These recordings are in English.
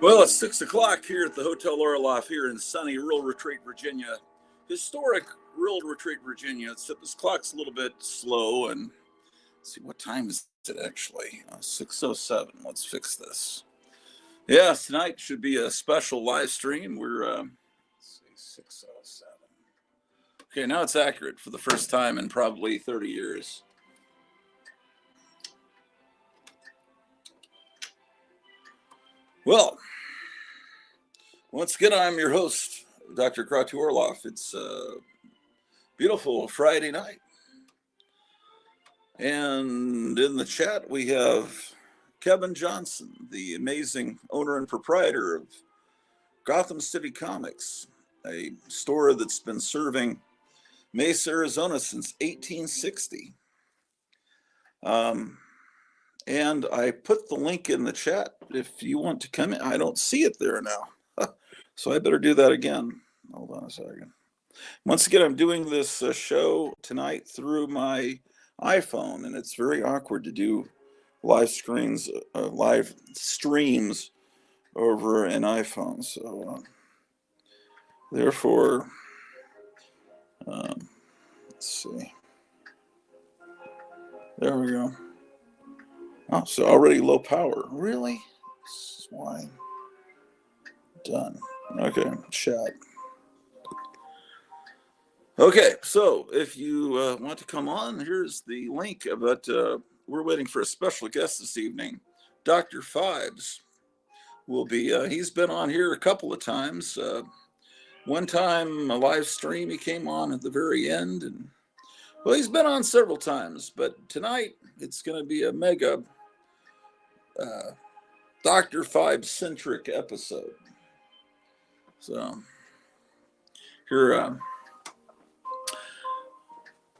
Well, it's 6 o'clock here at the Hotel Orloff here in sunny Rural Retreat, Virginia. Historic Rural Retreat, Virginia. Except this clock's a little bit slow. And let's see, what time is it actually? 6:07. Let's fix this. Yeah, tonight should be a special live stream. We're, let's see, 6:07. Okay, now it's accurate for the first time in probably 30 years. Well, once again, I'm your host, Dr. Hotel Orloff. It's a beautiful Friday night. And in the chat, we have Kevin Johnson, the amazing owner and proprietor of Gotham City Comics, a store that's been serving Mesa, Arizona since 1860. And I put the link in the chat if you want to come in. I don't see it there now. So I better do that again. Hold on a second. Once again, I'm doing this show tonight through my iPhone, and it's very awkward to do live streams over an iPhone. So therefore, let's see. There we go. Oh, so already low power. Really? This is why. Done. Okay, chat. Okay, so if you want to come on, here's the link. But we're waiting for a special guest this evening. Dr. Phibes will be, he's been on here a couple of times. One time, a live stream, he came on at the very end. And well, he's been on several times, but tonight it's going to be a mega Dr. Phibes-centric episode. So here,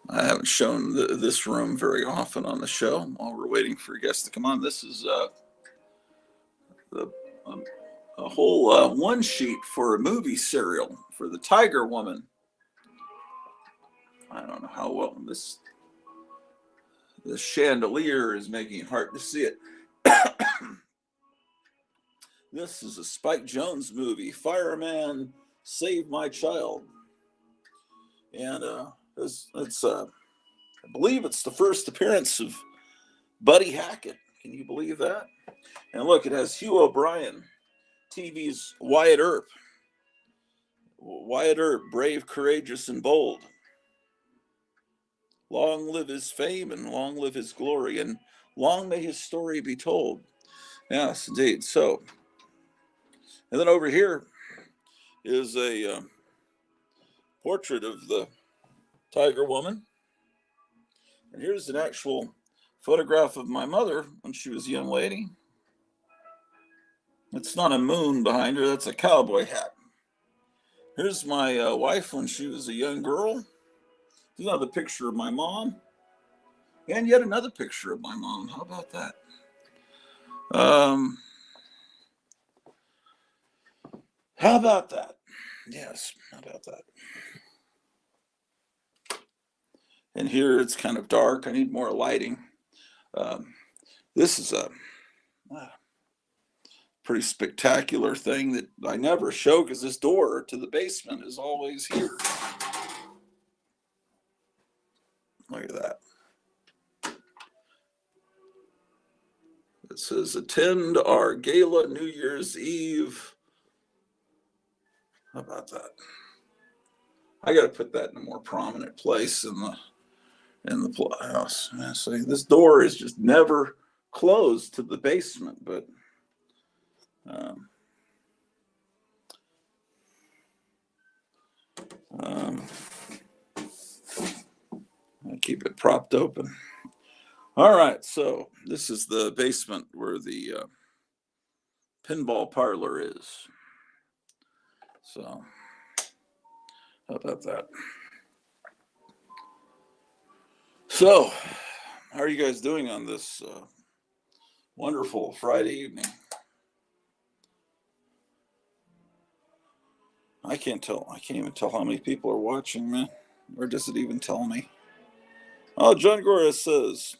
I haven't shown this room very often on the show while we're waiting for guests to come on. This is a whole one sheet for a movie serial for the Tiger Woman. I don't know how well this chandelier is making it hard to see it. This is a Spike Jonze movie, Fireman Save My Child. And it's I believe it's the first appearance of Buddy Hackett. Can you believe that? And look, it has Hugh O'Brien, TV's Wyatt Earp. Wyatt Earp, brave, courageous, and bold. Long live his fame and long live his glory, and long may his story be told. Yes, indeed. So, and then over here is a portrait of the Tiger Woman. And here's an actual photograph of my mother when she was a young lady. It's not a moon behind her, that's a cowboy hat. Here's my wife when she was a young girl. Here's another picture of my mom. And yet another picture of my mom. How about that? How about that? Yes, how about that? And here it's kind of dark. I need more lighting. This is a pretty spectacular thing that I never show because this door to the basement is always here. Look at that. It says, attend our gala New Year's Eve. How about that? I got to put that in a more prominent place in the house. So this door is just never closed to the basement, but I keep it propped open. All right, so this is the basement where the pinball parlor is. So, how about that? So, how are you guys doing on this wonderful Friday evening? I can't even tell how many people are watching, man. Or does it even tell me? Oh, John Gora says,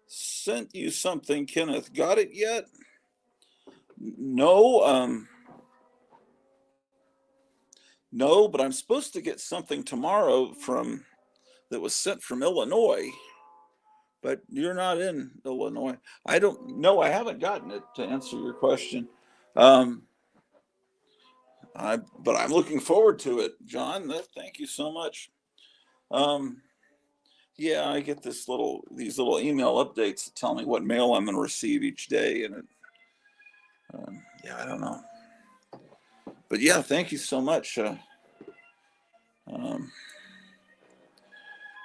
sent you something, Kenneth. Got it yet? No, no, but I'm supposed to get something tomorrow that was sent from Illinois, but you're not in Illinois. I don't know. I haven't gotten it, to answer your question. Um, but I'm looking forward to it, John. Thank you so much. Um, yeah, I get these little email updates that tell me what mail I'm going to receive each day, and yeah, I don't know. But yeah, thank you so much. Um,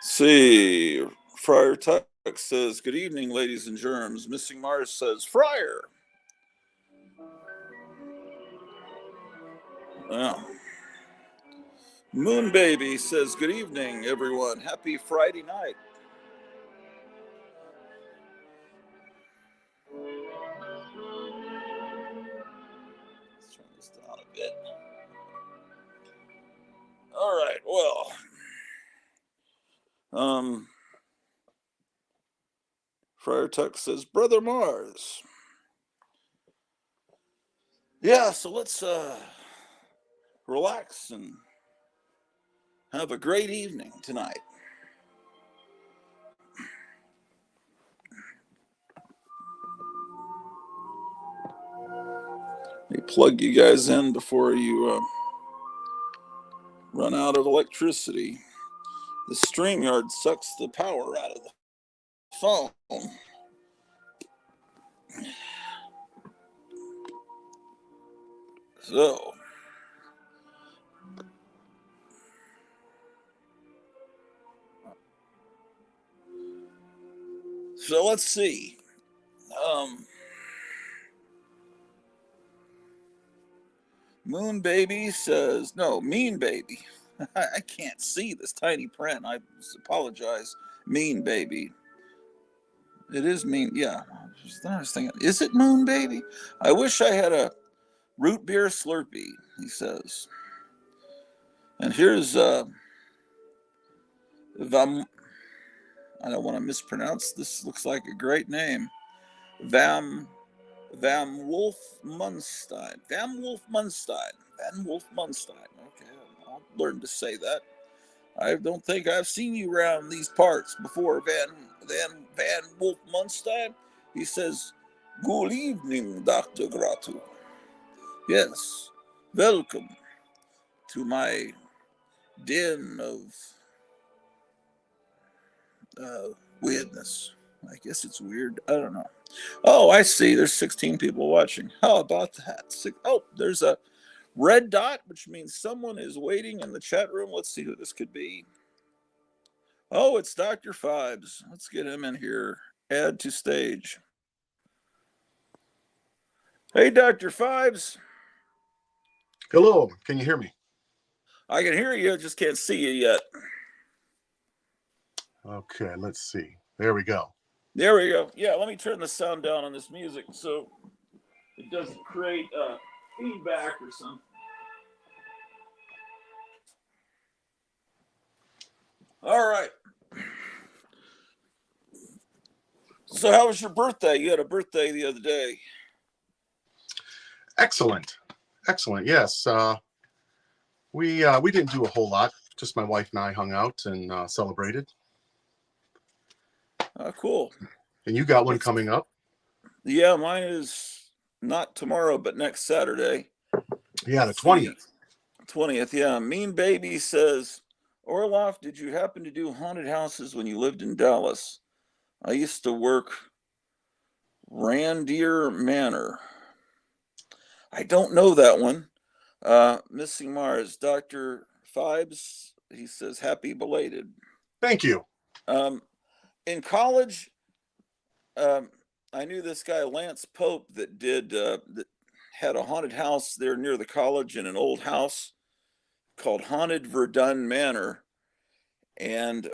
see, Friar Tuck says, "Good evening, ladies and germs." Missing Mars says, "Friar." Well, Moon Baby says, "Good evening, everyone. Happy Friday night." Let's turn this down a bit. All right. Well, Friar Tuck says, "Brother Mars." Yeah, so let's relax and have a great evening tonight. Let me plug you guys in before you run out of electricity. The StreamYard sucks the power out of the phone. So let's see. Moon Baby says, no, Mean Baby. I can't see this tiny print. I apologize. Mean Baby. It is mean. Yeah. I was thinking, is it Moon Baby? I wish I had a root beer Slurpee, he says. And here's Vam. I don't want to mispronounce. This looks like a great name. Vam Wolf Munstein. Van Wolf Munstein. Van Wolf Munstein. Okay, I'll learn to say that. I don't think I've seen you around these parts before, Van Wolf Munstein. He says, "Good evening, Dr. Gratu. Yes, welcome to my den of weirdness." I guess it's weird. I don't know. Oh, I see. There's 16 people watching. How about that? Oh, there's a red dot, which means someone is waiting in the chat room. Let's see who this could be. Oh, it's Dr. Fibes. Let's get him in here. Add to stage. Hey, Dr. Fibes. Hello. Can you hear me? I can hear you. I just can't see you yet. Okay, let's see. There we go. There we go. Yeah, let me turn the sound down on this music so it doesn't create feedback or something. All right. So how was your birthday? You had a birthday the other day. Excellent. Yes. We didn't do a whole lot. Just my wife and I hung out and celebrated. Oh, cool. And you got one coming up? Yeah, mine is not tomorrow, but next Saturday. Yeah, the 20th. 20th, yeah. Mean Baby says, "Orloff, did you happen to do haunted houses when you lived in Dallas? I used to work Reindeer Manor." I don't know that one. Missing Mars, Dr. Fibes, he says, "Happy belated." Thank you. In college, I knew this guy, Lance Pope, that had a haunted house there near the college in an old house called Haunted Verdun Manor. And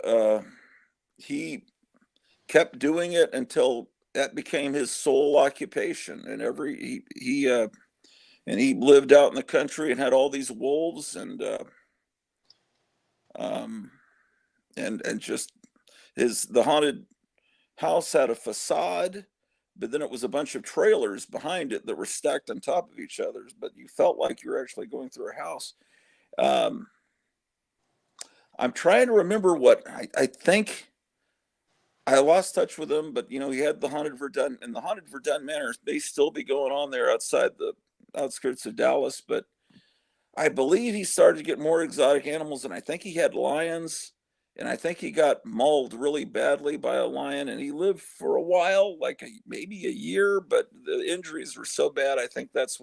he kept doing it until that became his sole occupation. And he lived out in the country and had all these wolves and just the haunted house had a facade, but then it was a bunch of trailers behind it that were stacked on top of each other. But you felt like you were actually going through a house. Um, I'm trying to remember what I think I lost touch with him, but you know, he had the Haunted Verdun, and the Haunted Verdun Manor may still be going on there outside the outskirts of Dallas. But I believe he started to get more exotic animals, and I think he had lions, and I think he got mauled really badly by a lion, and he lived for a while, like maybe a year, but the injuries were so bad. I think that's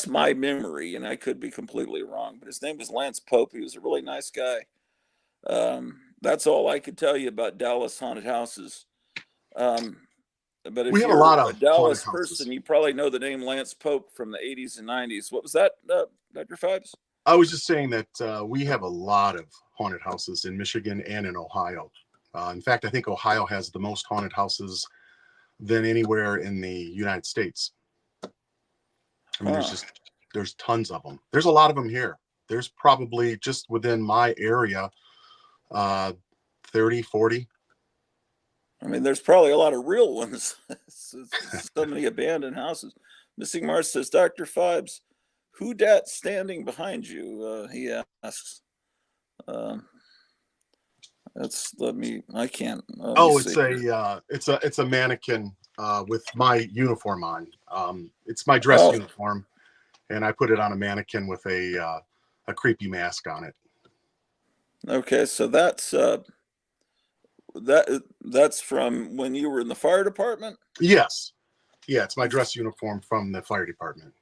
my memory, and I could be completely wrong. But his name was Lance Pope. He was a really nice guy. That's all I could tell you about Dallas haunted houses. Um, but We if have a lot you're a of haunted Dallas houses. person, you probably know the name Lance Pope from the 80s and 90s. What was that, Dr. Fibes? I was just saying that we have a lot of haunted houses in Michigan and in Ohio. In fact, I think Ohio has the most haunted houses than anywhere in the United States. I mean, Huh. there's tons of them. There's a lot of them here. There's probably just within my area, 30, 40. I mean, there's probably a lot of real ones. So many abandoned houses. Missing Mars says, Dr. Fibes, who dat standing behind you? He asks. Um, I can't, let me Oh, see here. it's a mannequin with my uniform on. It's my dress Oh, uniform, and I put it on a mannequin with a creepy mask on it. okay. So that's from when you were in the fire department. Yes, yeah, it's my dress uniform from the fire department.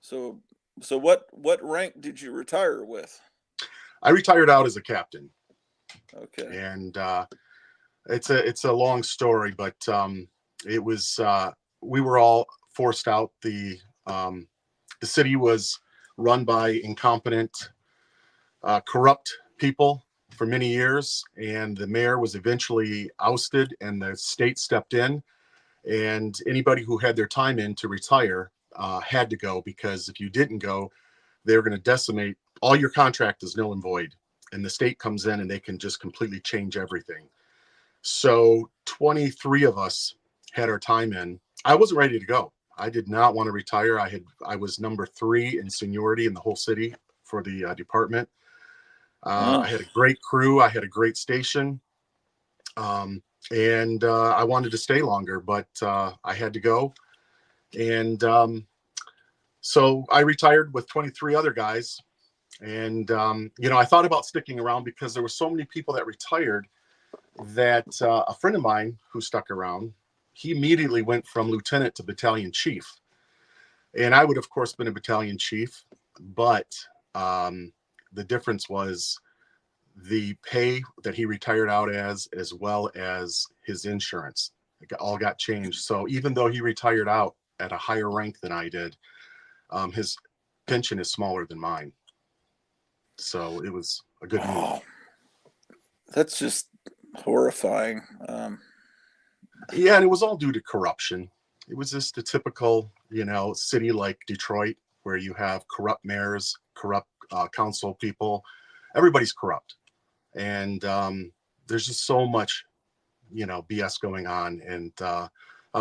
So, so what rank did you retire with? I retired out as a captain, Okay. and it's a long story, but it was we were all forced out. The city was run by incompetent, corrupt people for many years, and the mayor was eventually ousted, and the state stepped in, and anybody who had their time in to retire had to go, because if you didn't go, they were going to decimate all your contract is null and void, and the state comes in and they can just completely change everything. So 23 of us had our time in. I wasn't ready to go. I did not want to retire. I was number 3 in seniority in the whole city for the department. I Oh, had a great crew. I had a great station. And I wanted to stay longer, but I had to go. And so I retired with 23 other guys. And, I thought about sticking around because there were so many people that retired that a friend of mine who stuck around, he immediately went from lieutenant to battalion chief. And I would, of course, been a battalion chief, but the difference was the pay that he retired out as well as his insurance. It all got changed. So even though he retired out at a higher rank than I did, his pension is smaller than mine. So it was a good move. oh, that's just horrifying. Yeah, and it was all due to corruption. It was just a typical, city like Detroit, where you have corrupt mayors, corrupt council people. Everybody's corrupt, and there's just so much, BS going on. And I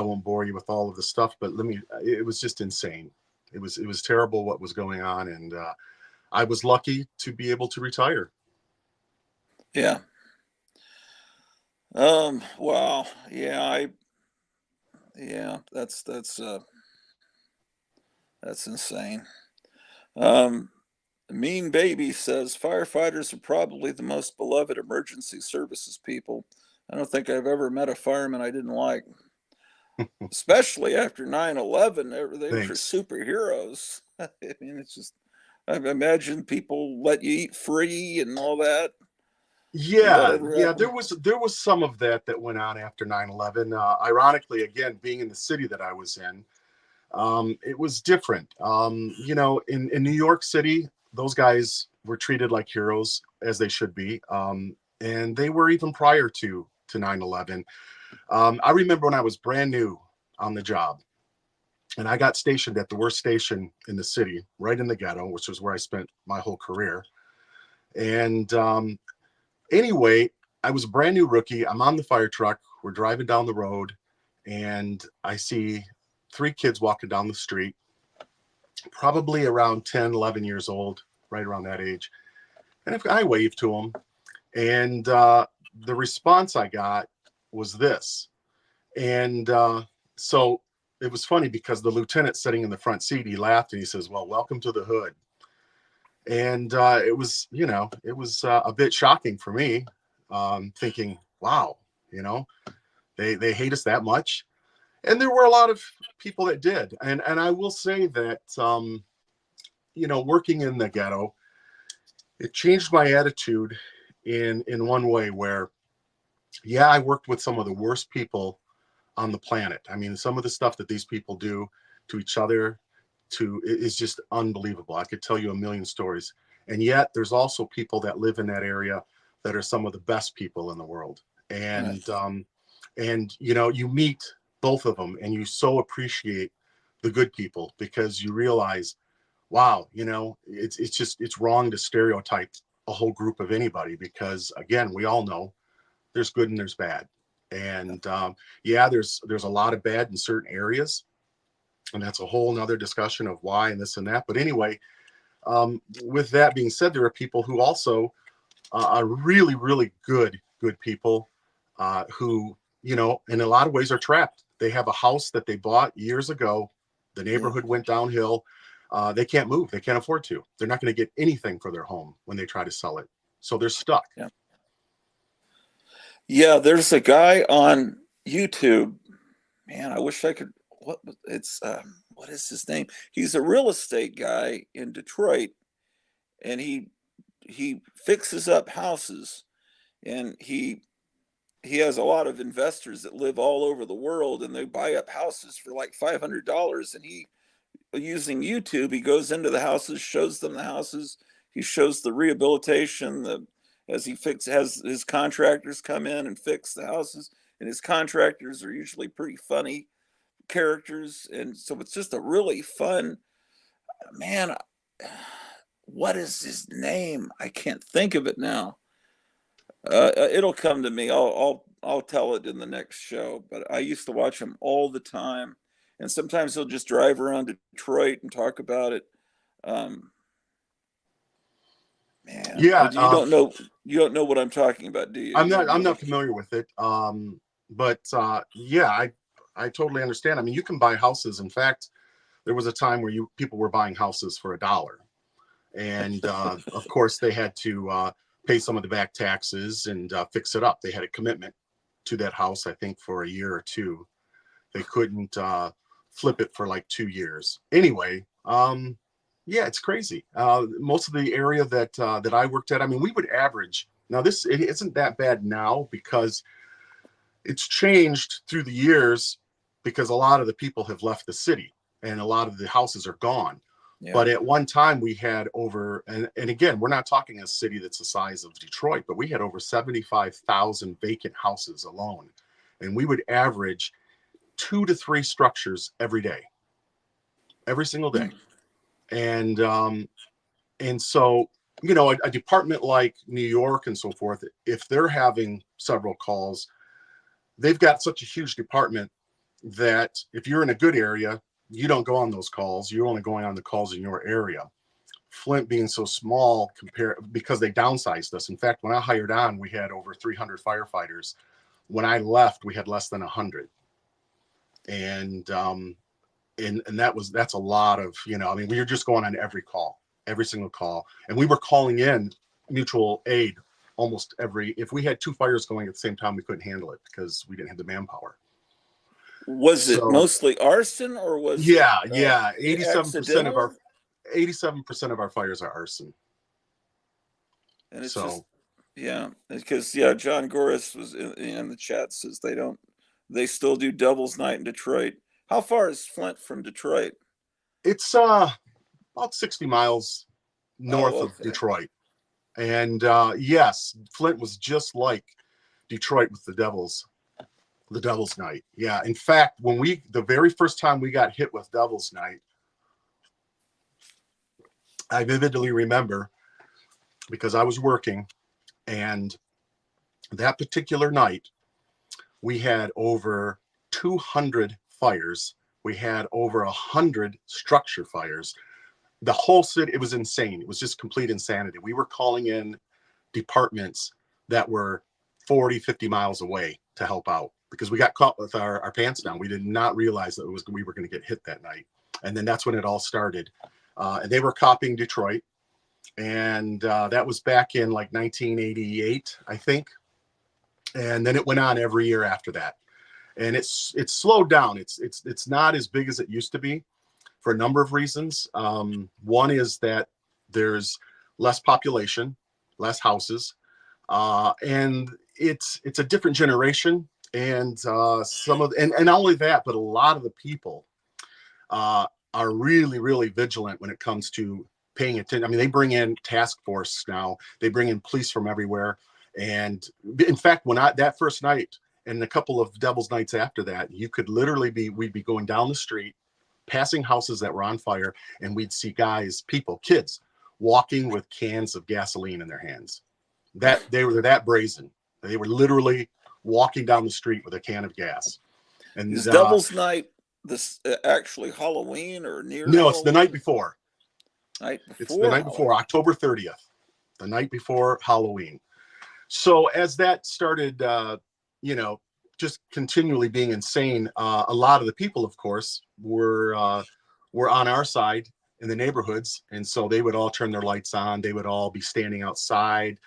won't bore you with all of the stuff, but it was just insane. It was terrible what was going on, and I was lucky to be able to retire. Yeah. Wow. Yeah, that's insane. Um, Mean Baby says firefighters are probably the most beloved emergency services people. I don't think I've ever met a fireman I didn't like, especially after 9/11. They were Thanks. superheroes. I mean, it's just, I imagine people let you eat free and all that. Did that Yeah, ever yeah, happen? there was some of that went on after 9/11. Ironically, again, being in the city that I was in, it was different. In New York City, those guys were treated like heroes, as they should be. And they were even prior to 9/11. I remember when I was brand new on the job, and I got stationed at the worst station in the city, right in the ghetto, which was where I spent my whole career. And anyway, I was a brand new rookie. I'm on the fire truck. We're driving down the road, and I see 3 kids walking down the street, probably around 10, 11 years old, right around that age. And if I waved to them, and the response I got was this. And so it was funny because the lieutenant sitting in the front seat, he laughed and he says, "Well, welcome to the hood." And it was, a bit shocking for me, thinking, wow, they hate us that much. And there were a lot of people that did. And I will say that, working in the ghetto, it changed my attitude in one way where, yeah, I worked with some of the worst people on the planet. I mean, some of the stuff that these people do to each other is just unbelievable. I could tell you a million stories. And yet there's also people that live in that area that are some of the best people in the world. And, you meet both of them and you so appreciate the good people because you realize, wow, it's wrong to stereotype a whole group of anybody because, again, we all know there's good and there's bad. And there's a lot of bad in certain areas. And that's a whole nother discussion of why and this and that. But anyway, with that being said, there are people who also are really, really good people who, in a lot of ways are trapped. They have a house that they bought years ago. The neighborhood went downhill. They can't move. They can't afford to. They're not going to get anything for their home when they try to sell it. So they're stuck. Yeah, there's a guy on YouTube. Man, I wish I could. What is his name? He's a real estate guy in Detroit, and he fixes up houses, and he has a lot of investors that live all over the world, and they buy up houses for like $500. And he, using YouTube, he goes into the houses, shows them the houses. He shows the rehabilitation, has his contractors come in and fix the houses, and his contractors are usually pretty funny characters, and so it's just a really fun man. What is his name? I can't think of it now. It'll come to me. I'll tell it in the next show. But I used to watch him all the time, and sometimes he'll just drive around Detroit and talk about it. Man, you don't know what I'm talking about, do you? I'm not familiar with it. But I totally understand. I mean, you can buy houses. In fact, there was a time where people were buying houses for $1, and of course they had to pay some of the back taxes and fix it up. They had a commitment to that house, I think, for a year or two. They couldn't flip it for like 2 years. Anyway, it's crazy. Most of the area that I worked at, I mean, we would average. Now, it isn't that bad now because it's changed through the years because a lot of the people have left the city and a lot of the houses are gone. Yeah. But at one time we had over, and again, we're not talking a city that's the size of Detroit, but we had over 75,000 vacant houses alone. And we would average 2 to 3 structures every day, every single day. And so, a department like New York and so forth, if they're having several calls, they've got such a huge department that if you're in a good area, you don't go on those calls. You're only going on the calls in your area. Flint being so small because they downsized us. In fact, when I hired on, we had over 300 firefighters. When I left, we had less than 100. And that's a lot of, we were just going on every call, every single call. And we were calling in mutual aid almost if we had 2 fires going at the same time, we couldn't handle it because we didn't have the manpower. Was it mostly arson or was it? 87% of our fires are arson. And it's because John Goris was in the chat, says they still do Devil's Night in Detroit. How far is Flint from Detroit? It's about 60 miles north of Detroit. And yes, Flint was just like Detroit with the Devil's Night. Yeah. In fact, the very first time we got hit with Devil's Night, I vividly remember because I was working, and that particular night we had over 200 fires. We had over 100 structure fires. The whole city, it was insane. It was just complete insanity. We were calling in departments that were 40, 50 miles away to help out because we got caught with our pants down. We did not realize that we were going to get hit that night. And then that's when it all started. And they were copying Detroit. And that was back in like 1988, I think. And then it went on every year after that. And it's slowed down. It's not as big as it used to be for a number of reasons. One is that there's less population, less houses, and it's a different generation. And and not only that, but a lot of the people are really, really vigilant when it comes to paying attention. I mean, they bring in task force now. They bring in police from everywhere. And in fact, that first night and a couple of Devil's Nights after that, you could literally we'd be going down the street, passing houses that were on fire, and we'd see kids walking with cans of gasoline in their hands. That they were that brazen. They were literally walking down the street with a can of gas. And is Devil's Night this actually Halloween or near? No, Halloween? It's the night before. It's the night before, October 30th, the night before Halloween. So as that started, just continually being insane, a lot of the people, of course, were on our side in the neighborhoods. And so they would all turn their lights on. They would all be standing outside.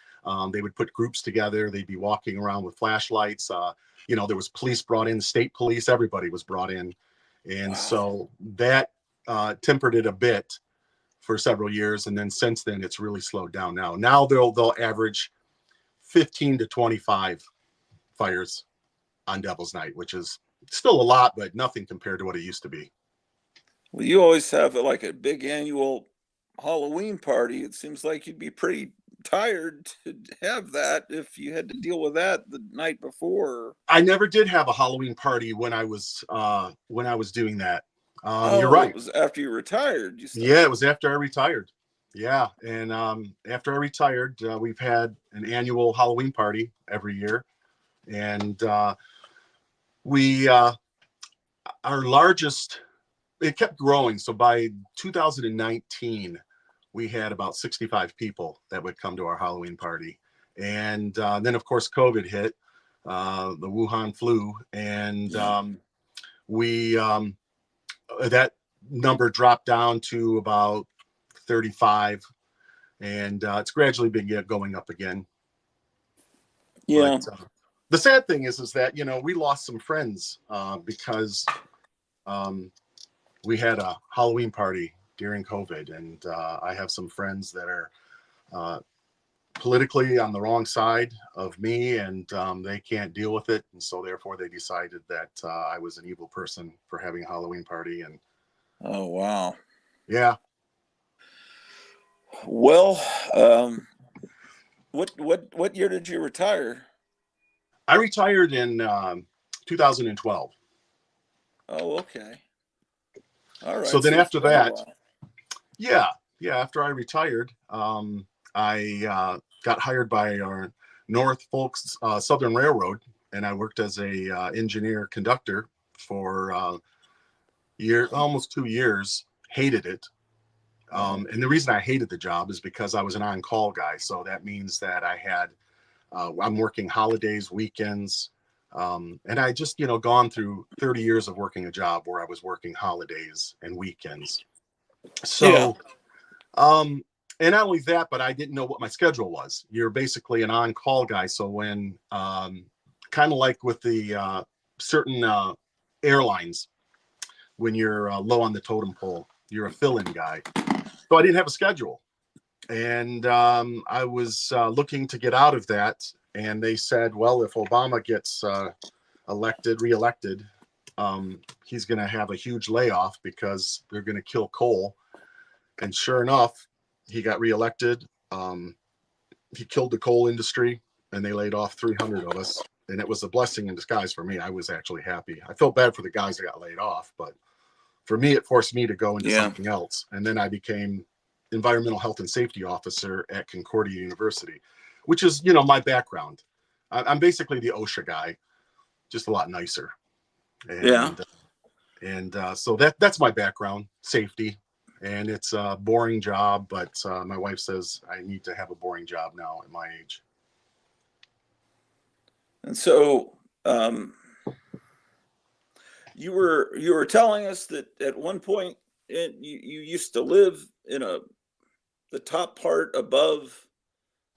They would put groups together. They'd be walking around with flashlights. There was police brought in, state police, everybody was brought in. And so that tempered it a bit for several years. And then since then, it's really slowed down now. Now they'll average 15 to 25 fires on Devil's Night, which is still a lot, but nothing compared to what it used to be. Well, you always have like a big annual Halloween party. It seems like you'd be pretty tired to have that if you had to deal with that the night before. I never did have a Halloween party when I was doing that. You're right. It was after you retired. Yeah, it was after I retired. Yeah, and after I retired, we've had an annual Halloween party every year, and our largest, it kept growing. So by 2019, we had about 65 people that would come to our Halloween party, and then of course COVID hit, the Wuhan flu, and that number dropped down to about 35, and it's gradually been going up again. Yeah. But, the sad thing is that we lost some friends because we had a Halloween party during COVID, and I have some friends that are politically on the wrong side of me, and they can't deal with it, and so therefore they decided that I was an evil person for having a Halloween party. And oh wow. Yeah. Well, what year did you retire? I retired in 2012. Oh, okay. All right. So then after that, after I retired, I got hired by our Norfolk Southern Railroad, and I worked as a engineer conductor for almost 2 years. Hated it. And the reason I hated the job is because I was an on-call guy. So that means that I'm working holidays, weekends, and I just, gone through 30 years of working a job where I was working holidays and weekends. So, and not only that, but I didn't know what my schedule was. You're basically an on-call guy. So when, kind of like with the certain airlines, when you're low on the totem pole, you're a fill-in guy. So I didn't have a schedule. And I was looking to get out of that. And they said, well, if Obama gets reelected, he's going to have a huge layoff because they're going to kill coal. And sure enough, he got reelected. He killed the coal industry, and they laid off 300 of us. And it was a blessing in disguise for me. I was actually happy. I felt bad for the guys that got laid off, but for me, it forced me to go into something else. And then I became environmental health and safety officer at Concordia University, which is, my background. I'm basically the OSHA guy, just a lot nicer. Yeah. And so that's my background, safety. And it's a boring job, but my wife says I need to have a boring job now at my age. And so you were telling us that at one point you used to live in the top part above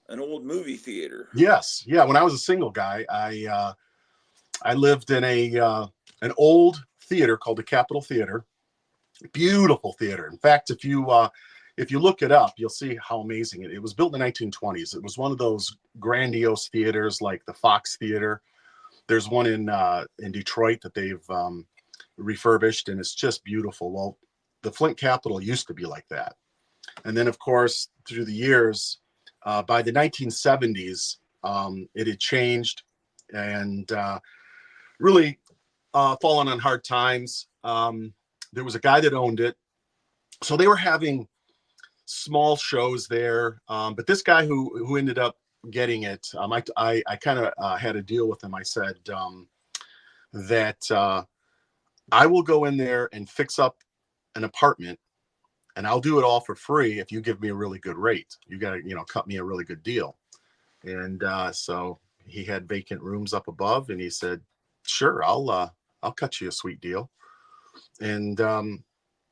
an old movie theater. Yes, yeah. When I was a single guy, I lived in an old theater called the Capitol Theater. Beautiful theater. In fact, if you look it up, you'll see how amazing it. It was built in the 1920s. It was one of those grandiose theaters like the Fox Theater. There's one in Detroit that they've refurbished, and it's just beautiful. Well, the Flint Capitol used to be like that, and then of course through the years, by the 1970s, it had changed and really fallen on hard times. There was a guy that owned it, so they were having small shows there. But this guy who ended up getting it, I kind of had a deal with him. I said that I will go in there and fix up an apartment, and I'll do it all for free if you give me a really good rate. You got to, cut me a really good deal. And so he had vacant rooms up above, and he said, "Sure, I'll cut you a sweet deal." And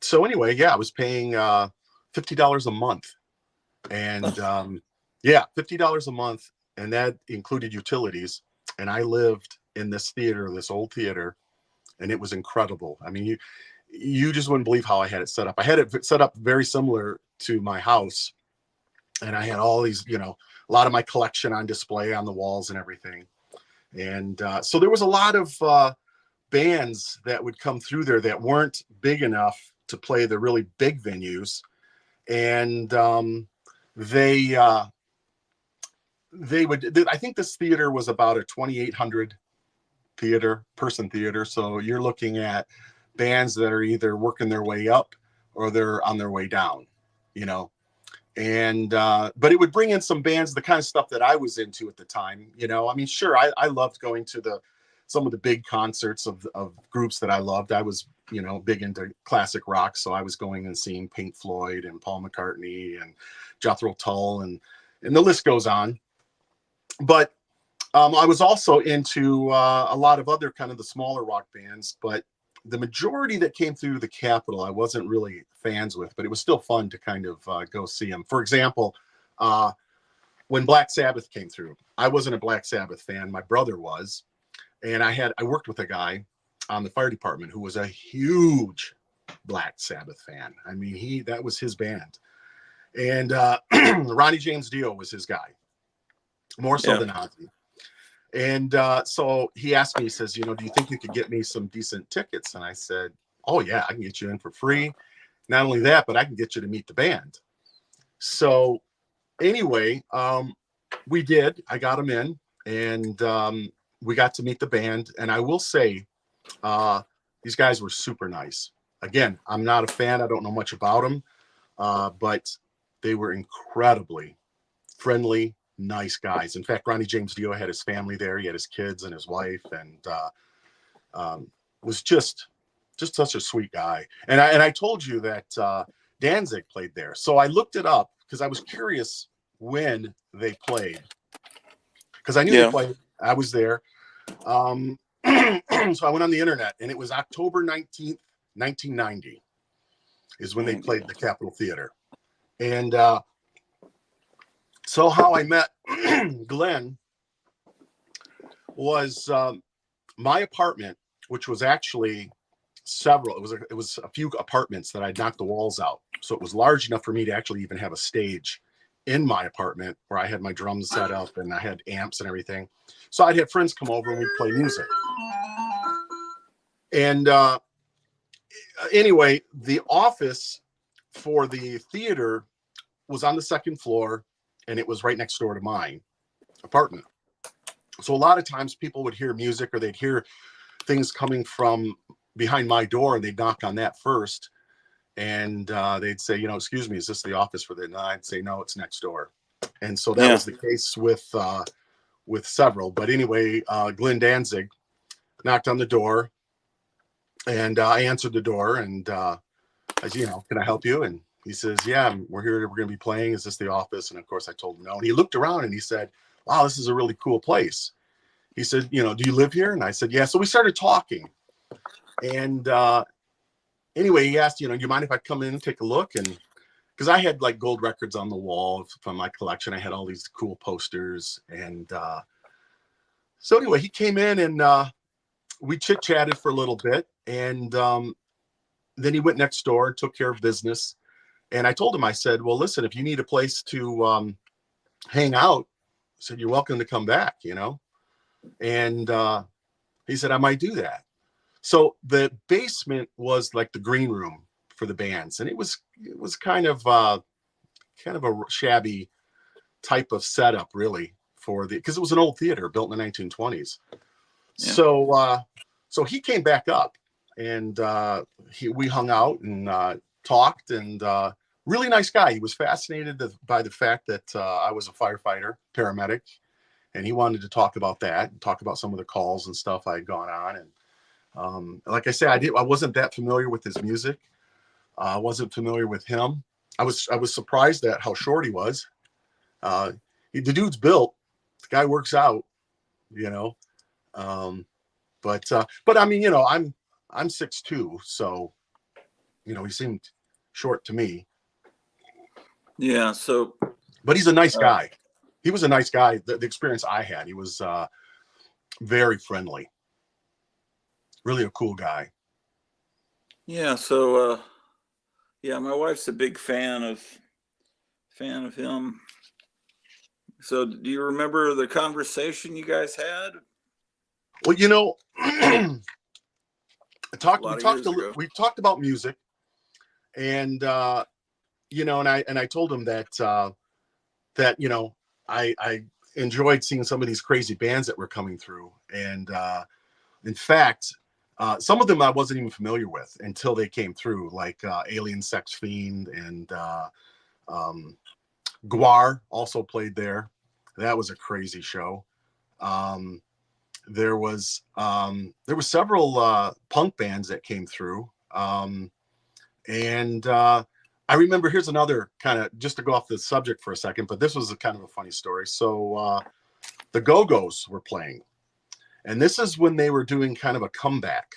so anyway, yeah, I was paying $50 a month, and yeah, $50 a month, and that included utilities. And I lived in this theater, this old theater, and it was incredible. I mean, you just wouldn't believe how I had it set up. I had it set up very similar to my house, and I had all these, a lot of my collection on display on the walls and everything. And so there was a lot of bands that would come through there that weren't big enough to play the really big venues, and they would. I think this theater was about a 2,800 person theater. So you're looking at bands that are either working their way up or they're on their way down, And but it would bring in some bands, the kind of stuff that I was into at the time. I mean, sure, I loved going to some of the big concerts of groups that I loved. I was, big into classic rock, so I was going and seeing Pink Floyd and Paul McCartney and Jethro Tull, and the list goes on. But I was also into a lot of other kind of the smaller rock bands, but the majority that came through the Capitol, I wasn't really fans with, but it was still fun to kind of go see them. For example, when Black Sabbath came through, I wasn't a Black Sabbath fan. My brother was. And I worked with a guy on the fire department who was a huge Black Sabbath fan. I mean, that was his band. And Ronnie James Dio was his guy, more so than Ozzy. And so he asked me, he says, do you think you could get me some decent tickets? And I said, oh yeah, I can get you in for free. Not only that, but I can get you to meet the band. So anyway, we did. I got him in, and we got to meet the band. And I will say, these guys were super nice. Again, I'm not a fan. I don't know much about them, but they were incredibly friendly, nice guys. In fact, Ronnie James Dio had his family there. He had his kids and his wife, and was just such a sweet guy. And I told you that Danzig played there. So I looked it up because I was curious when they played, because I knew they played. I was there. So I went on the internet, and it was October 19th, 1990 is when they played the Capitol Theater. And so how I met Glenn was my apartment, which was actually several. It was a few apartments that I'd knocked the walls out. So it was large enough for me to actually even have a stage in my apartment where I had my drums set up and I had amps and everything. So I'd have friends come over and we'd play music. And anyway, the office for the theater was on the second floor, and it was right next door to my apartment. So a lot of times people would hear music, or they'd hear things coming from behind my door, and they'd knock on that first. And they'd say, excuse me, is this the office for the night? I'd say, no, it's next door. And so that was the case with several. But anyway, Glenn Danzig knocked on the door, And I answered the door, and I said, can I help you? And he says, yeah, we're here. We're going to be playing. Is this the office? And of course I told him no. And he looked around and he said, wow, this is a really cool place. He said, do you live here? And I said, yeah. So we started talking. And anyway, he asked, do you mind if I come in and take a look? And because I had like gold records on the wall from my collection, I had all these cool posters. And so anyway, he came in and we chit-chatted for a little bit. And then he went next door and took care of business. And I told him, I said, well, listen, if you need a place to hang out, I said, you're welcome to come back, And he said, I might do that. So the basement was like the green room for the bands. And it was kind of a shabby type of setup, really, because it was an old theater built in the 1920s. Yeah. So he came back up, and we hung out and talked, and really nice guy. He was fascinated by the fact that I was a firefighter, paramedic, and he wanted to talk about that and talk about some of the calls and stuff I had gone on. And like I said, I wasn't that familiar with his music. I wasn't familiar with him. I was surprised at how short he was. The dude's built. The guy works out, But I mean, I'm 6'2", so he seemed short to me. Yeah. So, but he's a nice guy. He was a nice guy. The experience I had, he was very friendly. Really a cool guy. Yeah. So, yeah, my wife's a big fan of him. So, do you remember the conversation you guys had? Well, we talked about music, and and I told him that I enjoyed seeing some of these crazy bands that were coming through, and in fact, some of them I wasn't even familiar with until they came through, like Alien Sex Fiend, and Guar also played there. That was a crazy show. There was several punk bands that came through, and I remember, here's another kind of, just to go off the subject for a second, but this was a kind of a funny story. So the Go-Go's were playing, and this is when they were doing kind of a comeback,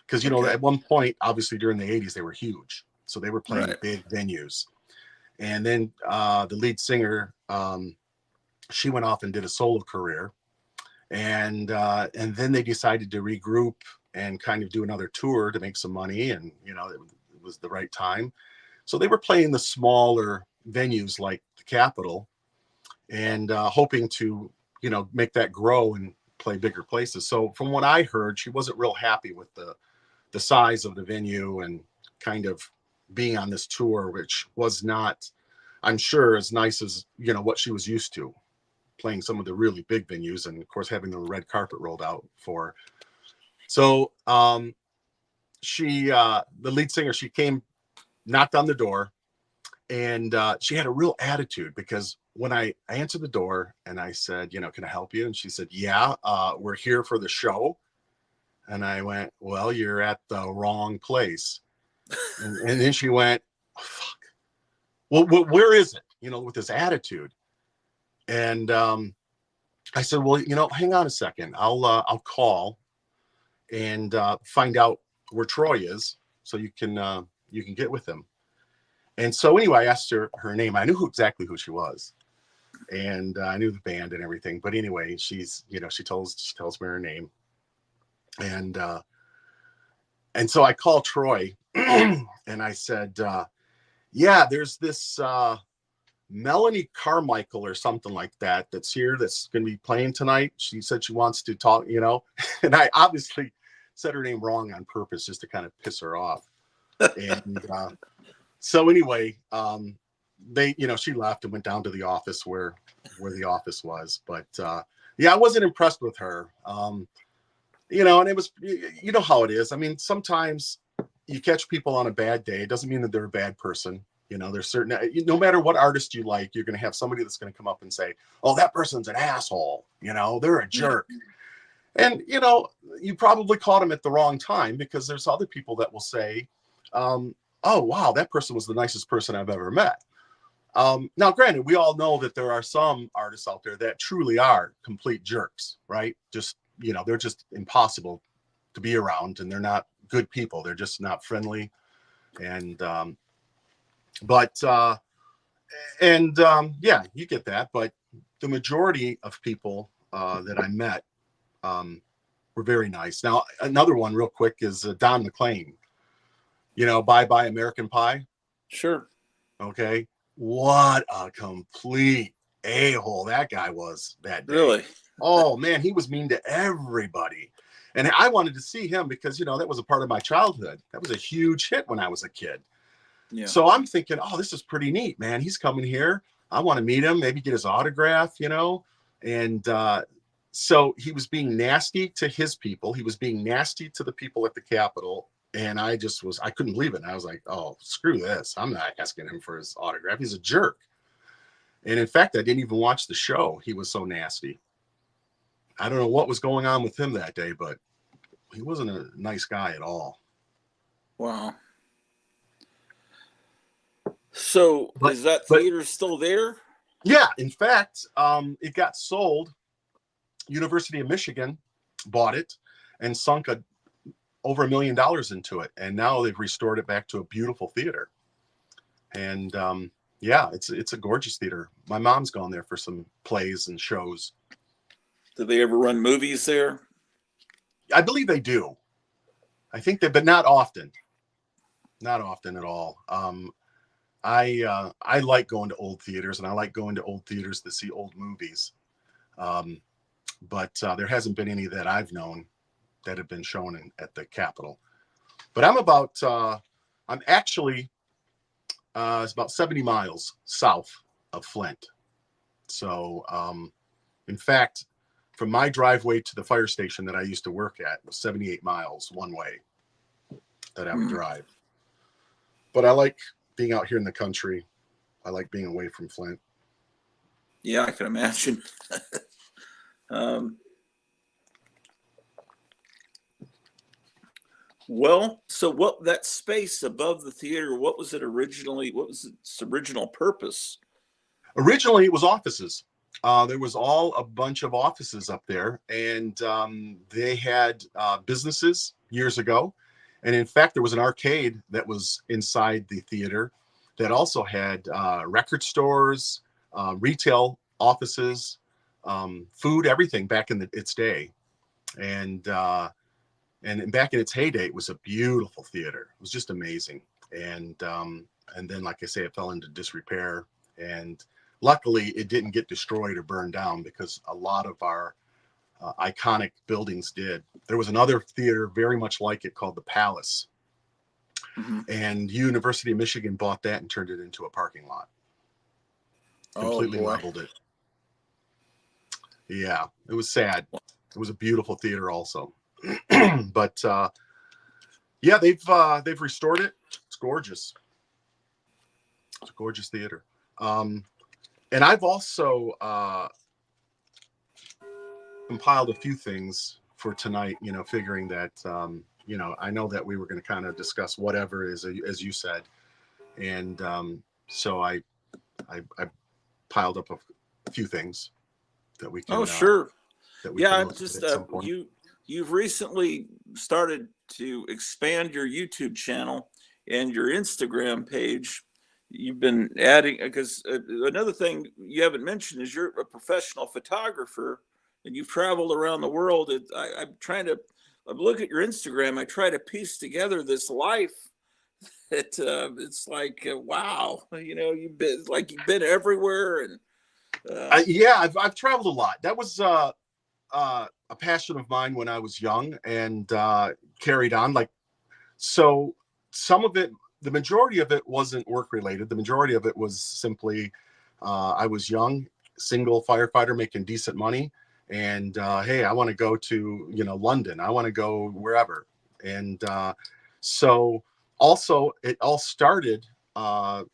because at one point, obviously during the 80s, they were huge, so they were playing big venues. And then the lead singer, she went off and did a solo career. And then they decided to regroup and kind of do another tour to make some money. And, it was the right time. So they were playing the smaller venues like the Capitol, and hoping to, make that grow and play bigger places. So from what I heard, she wasn't real happy with the size of the venue and kind of being on this tour, which was not, I'm sure, as nice as, what she was used to, playing some of the really big venues, and of course having the red carpet rolled out for. So the lead singer, she came, knocked on the door, and she had a real attitude, because when I answered the door and I said, can I help you? And she said, yeah, we're here for the show. And I went, well, you're at the wrong place. And then she went, oh, fuck. Well, where is it? With this attitude. And I said, well, hang on a second. I'll call and find out where Troy is, so you can get with him. And so anyway, I asked her name. I knew exactly who she was, and I knew the band and everything. But anyway, she tells me her name, and so I called Troy, and I said, yeah, there's this Melanie Carmichael or something like that that's here, that's going to be playing tonight. She said she wants to talk, and I obviously said her name wrong on purpose just to kind of piss her off. And so anyway, she left and went down to the office where the office was. But yeah, I wasn't impressed with her. And it was, how it is. I mean, sometimes you catch people on a bad day. It doesn't mean that they're a bad person. There's certain, no matter what artist you like, you're going to have somebody that's going to come up and say, oh, that person's an asshole. They're a jerk. And, you probably caught him at the wrong time, because there's other people that will say, oh, wow, that person was the nicest person I've ever met. Now, granted, we all know that there are some artists out there that truly are complete jerks, right? Just, they're just impossible to be around, and they're not good people. They're just not friendly. And, yeah, you get that. But the majority of people that I met were very nice. Now, another one real quick is Don McLean, Bye Bye American Pie. Sure. Okay. What a complete a-hole that guy was that day. Really? Oh, man, he was mean to everybody. And I wanted to see him because, that was a part of my childhood. That was a huge hit when I was a kid. Yeah. So I'm thinking, oh, this is pretty neat, man. He's coming here. I want to meet him, maybe get his autograph, And so he was being nasty to his people. He was being nasty to the people at the Capitol. And I couldn't believe it. And I was like, oh, screw this. I'm not asking him for his autograph. He's a jerk. And in fact, I didn't even watch the show. He was so nasty. I don't know what was going on with him that day, but he wasn't a nice guy at all. Wow. So is that theater still there? Yeah. In fact, it got sold. University of Michigan bought it and sunk over $1 million into it. And now they've restored it back to a beautiful theater. And yeah, it's a gorgeous theater. My mom's gone there for some plays and shows. Do they ever run movies there? I believe they do. I think that, but not often. Not often at all. I like going to old theaters, and I like going to old theaters to see old movies. But there hasn't been any that I've known that have been shown at the Capitol. But I'm actually, it's about 70 miles south of Flint. So, in fact, from my driveway to the fire station that I used to work at was 78 miles one way that I would drive. But I like being out here in the country. I like being away from Flint. Yeah, I can imagine. Well, so what that space above the theater, what was its original purpose? Originally, it was offices. There was all a bunch of offices up there, and they had businesses years ago. And in fact, there was an arcade that was inside the theater that also had record stores, retail offices, food, everything back in its day. And back in its heyday, it was a beautiful theater. It was just amazing. And then, like I say, it fell into disrepair. And luckily, it didn't get destroyed or burned down, because a lot of our iconic buildings did. There was another theater very much like it called the Palace. Mm-hmm. And University of Michigan bought that and turned it into a parking lot. Completely leveled it. Yeah, it was sad. It was a beautiful theater also. But yeah, they've restored it. It's gorgeous. It's a gorgeous theater. And I've also compiled a few things for tonight, figuring that, I know that we were going to kind of discuss whatever as you said. And so I piled up a few things that we can. Oh, sure. Yeah, just you've recently started to expand your YouTube channel and your Instagram page. You've been adding, because another thing you haven't mentioned is you're a professional photographer and you've traveled around the world. I look at your Instagram. I try to piece together this life. It's like, wow, you've been everywhere. And yeah, I've traveled a lot. That was a passion of mine when I was young, and carried on. So some of it, the majority of it wasn't work related. The majority of it was simply, I was young, single firefighter making decent money. And hey, I want to go to, London. I want to go wherever. And so also it all started back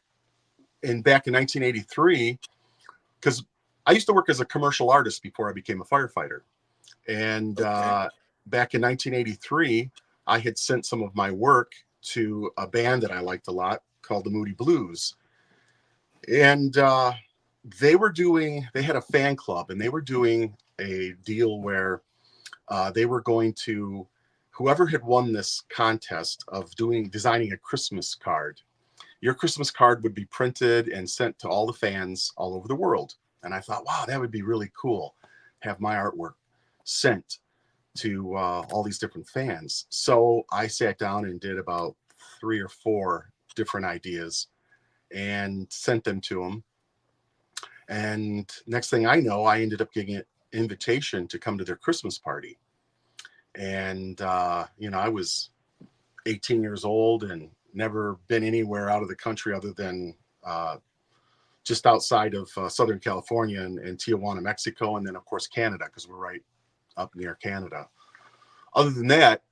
in 1983, because I used to work as a commercial artist before I became a firefighter. And Okay. back in 1983, I had sent some of my work to a band that I liked a lot called the Moody Blues. And they had a fan club, and they were doing a deal where they were going to, whoever had won this contest of designing a Christmas card, your Christmas card would be printed and sent to all the fans all over the world. And I thought, wow, that would be really cool. Have my artwork sent to all these different fans. So I sat down and did about 3 or 4 different ideas and sent them to them. And next thing I know, I ended up getting an invitation to come to their Christmas party. And, I was 18 years old and never been anywhere out of the country other than just outside of Southern California and Tijuana, Mexico. And then, of course, Canada, because we're right up near Canada. Other than that,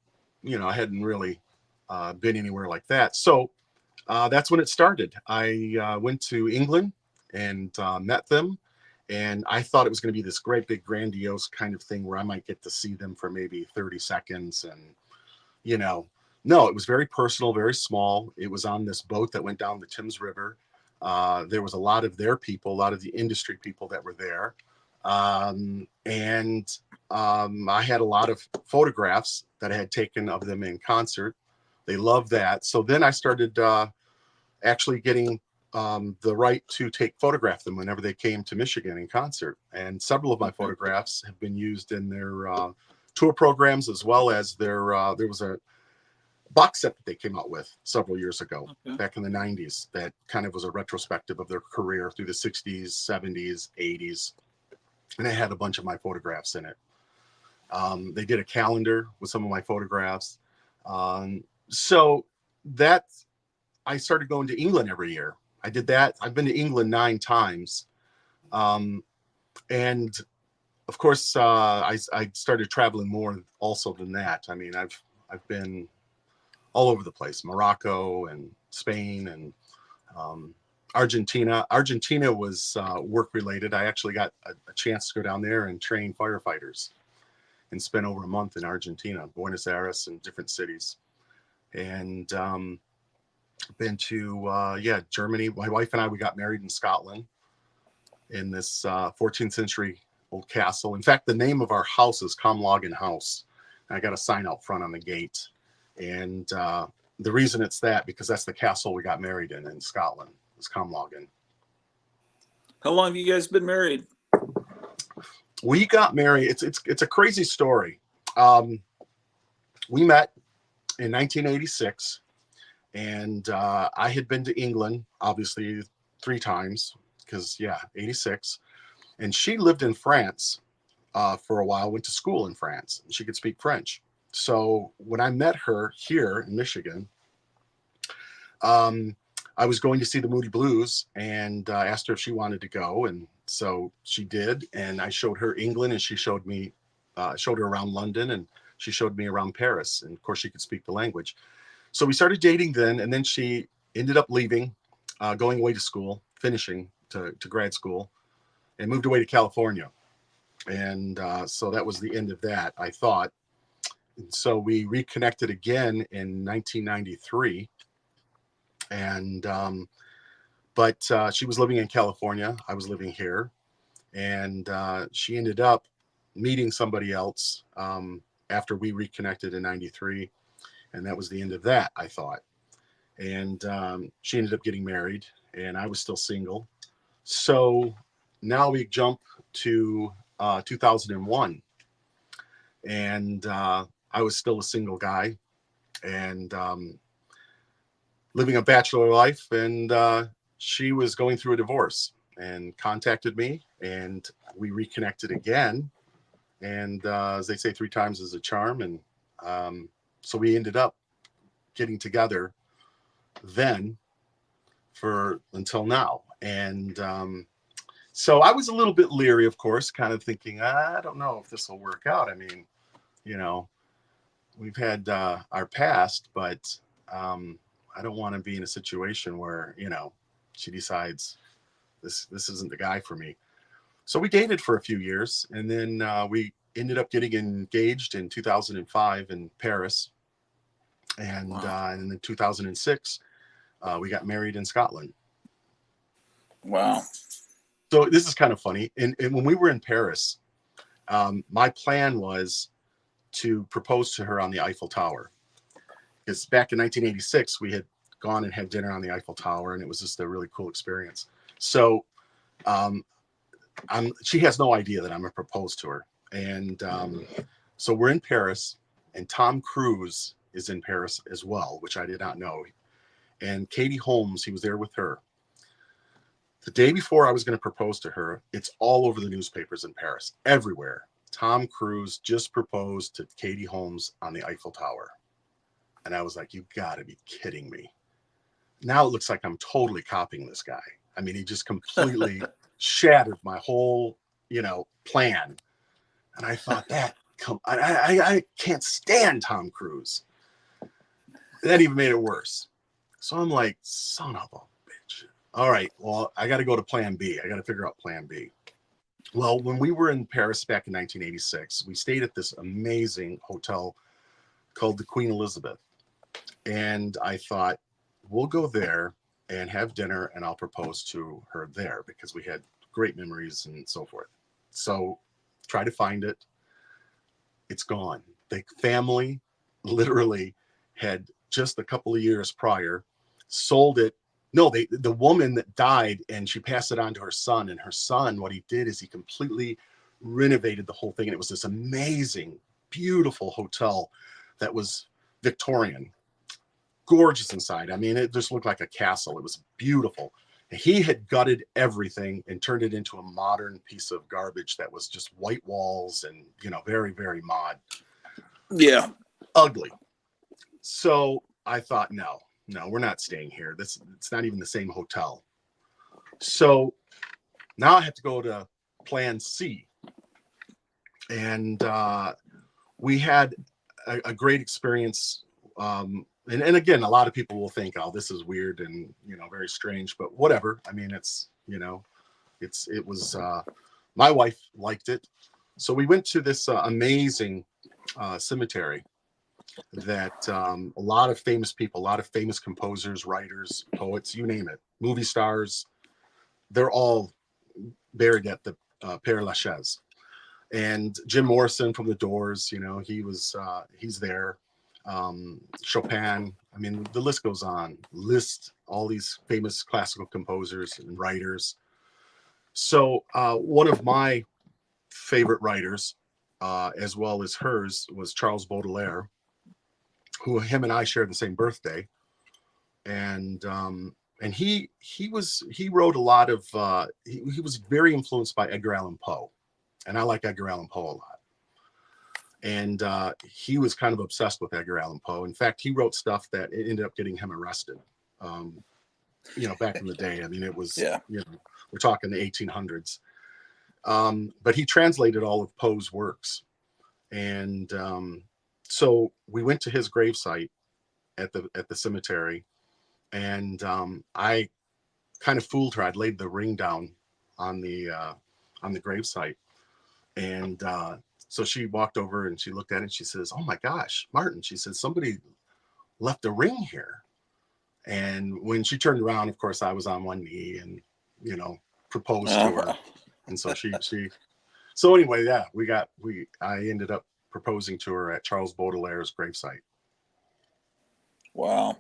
I hadn't really been anywhere like that. So that's when it started. I went to England and met them. And I thought it was going to be this great, big, grandiose kind of thing where I might get to see them for maybe 30 seconds. And, no, it was very personal, very small. It was on this boat that went down the Thames River. There was a lot of their people, a lot of the industry people that were there. And I had a lot of photographs that I had taken of them in concert. They loved that. So then I started actually getting the right to photograph them whenever they came to Michigan in concert. And several of my photographs have been used in their tour programs, as well as there was a box set that they came out with several years ago, back in the 90s, that kind of was a retrospective of their career through the 60s, 70s, 80s. And it had a bunch of my photographs in it. They did a calendar with some of my photographs. So that I started going to England every year. I did that. I've been to England 9 times. And of course, I started traveling more also than that. I mean, I've been all over the place, Morocco and Spain and Argentina. Argentina was work related. I actually got a chance to go down there and train firefighters and spent over a month in Argentina, Buenos Aires and different cities. And been to, Germany. My wife and I, we got married in Scotland in this 14th century old castle. In fact, the name of our house is Comlogan House. And I got a sign out front on the gate. And the reason it's that, because that's the castle we got married in Scotland, is Comlogan. How long have you guys been married? We got married. It's a crazy story. We met in 1986, and I had been to England, obviously 3 times, because 86. And she lived in France for a while, went to school in France, and she could speak French. So when I met her here in Michigan, I was going to see the Moody Blues and asked her if she wanted to go. And so she did. And I showed her England, and she showed her around London, and she showed me around Paris. And of course, she could speak the language. So we started dating then. And then she ended up leaving, going away to school, finishing to grad school, and moved away to California. And so that was the end of that, I thought. And so we reconnected again in 1993. And but she was living in California. I was living here. And she ended up meeting somebody else after we reconnected in 93. And that was the end of that, I thought. And she ended up getting married, and I was still single. So now we jump to 2001. And I was still a single guy and living a bachelor life. And she was going through a divorce and contacted me, and we reconnected again. And as they say, 3 times is a charm. And so we ended up getting together then for until now. And so I was a little bit leery, of course, kind of thinking, I don't know if this will work out. I mean, we've had our past, but I don't want to be in a situation where, she decides this isn't the guy for me. So we dated for a few years, and then we ended up getting engaged in 2005 in Paris. And, Wow. and in 2006, we got married in Scotland. Wow. So this is kind of funny. And when we were in Paris, my plan was to propose to her on the Eiffel Tower. Because back in 1986, we had gone and had dinner on the Eiffel Tower, and it was just a really cool experience. So she has no idea that I'm going to propose to her. And so we're in Paris, and Tom Cruise is in Paris as well, which I did not know. And Katie Holmes, he was there with her. The day before I was going to propose to her, it's all over the newspapers in Paris, everywhere. Tom Cruise just proposed to Katie Holmes on the Eiffel Tower. And I was like, you got to be kidding me. Now it looks like I'm totally copying this guy. I mean, he just completely shattered my whole, plan. And I thought I can't stand Tom Cruise. That even made it worse. So I'm like, son of a bitch. All right, well, I got to go to plan B. I got to figure out plan B. Well, when we were in Paris back in 1986, we stayed at this amazing hotel called the Queen Elizabeth. And I thought, we'll go there and have dinner, and I'll propose to her there because we had great memories and so forth. So try to find it. It's gone. The family literally had just a couple of years prior sold it. No, the woman that died, and she passed it on to her son. And her son, what he did is he completely renovated the whole thing. And it was this amazing, beautiful hotel that was Victorian, gorgeous inside. I mean, it just looked like a castle. It was beautiful. And he had gutted everything and turned it into a modern piece of garbage that was just white walls and, very, very mod. Yeah. Ugly. So I thought, no, we're not staying here. It's not even the same hotel. So now I have to go to plan C. And we had a great experience. And again, a lot of people will think, oh, this is weird and, very strange, but whatever. I mean, it was, my wife liked it. So we went to this amazing cemetery that a lot of famous people, a lot of famous composers, writers, poets, you name it, movie stars, they're all buried at the Père Lachaise. And Jim Morrison from the Doors, he's there. Chopin, I mean, the list goes on. List all these famous classical composers and writers. So one of my favorite writers, as well as hers, was Charles Baudelaire, who him and I shared the same birthday. And he wrote a lot of he was very influenced by Edgar Allan Poe, and I like Edgar Allan Poe a lot. And he was kind of obsessed with Edgar Allan Poe. In fact, he wrote stuff that ended up getting him arrested. Back in the day. I mean, it was, we're talking the 1800s. But he translated all of Poe's works. And so we went to his gravesite at the cemetery. And I kind of fooled her. I'd laid the ring down on the gravesite. And so she walked over and she looked at it and she says, "Oh my gosh, Martin," she said, "somebody left a ring here." And when she turned around, of course, I was on one knee and, proposed to her. And so so anyway, yeah, I ended up proposing to her at Charles Baudelaire's gravesite. Wow.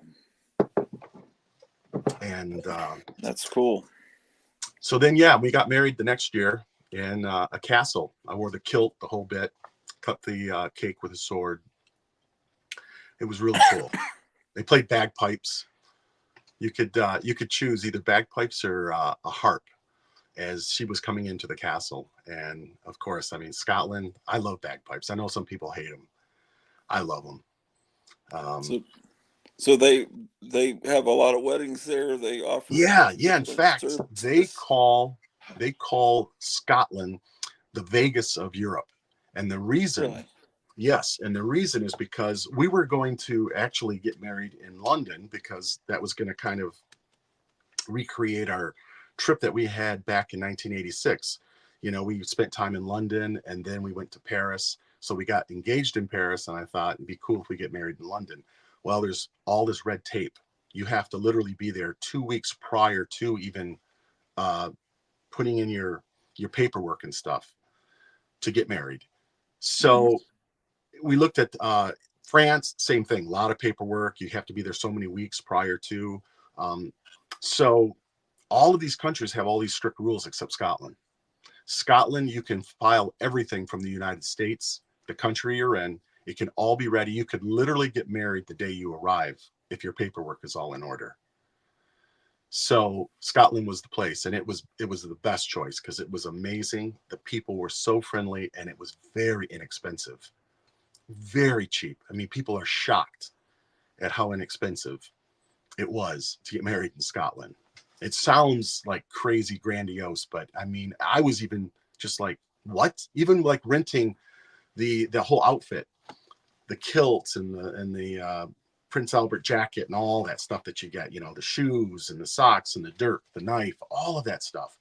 And that's cool. So then, we got married the next year in a castle. I wore the kilt, the whole bit, cut the cake with a sword. It was really cool. They played bagpipes. You could choose either bagpipes or a harp as she was coming into the castle. And of course, I mean, Scotland, I love bagpipes. I know some people hate them. I love them. So they have a lot of weddings there. They offer. Yeah. In fact, they call Scotland the Vegas of Europe. And the reason, really? Yes, and the reason is because we were going to actually get married in London because that was going to kind of recreate our trip that we had back in 1986. You know, we spent time in London, and then we went to Paris. So we got engaged in Paris, and I thought it'd be cool if we get married in London. Well, there's all this red tape. You have to literally be there 2 weeks prior to even putting in your paperwork and stuff to get married. So we looked at France, same thing, a lot of paperwork. You have to be there so many weeks prior to. So all of these countries have all these strict rules except Scotland. Scotland, you can file everything from the United States, the country you're in. It can all be ready. You could literally get married the day you arrive if your paperwork is all in order. So Scotland was the place, and it was the best choice because it was amazing. The people were so friendly, and it was very inexpensive, very cheap. I mean, people are shocked at how inexpensive it was to get married in Scotland. It sounds like crazy grandiose, but I mean, I was even just like, what? Even like renting the whole outfit, the kilts and the Prince Albert jacket and all that stuff that you get, you know, the shoes and the socks and the dirk, the knife, all of that stuff.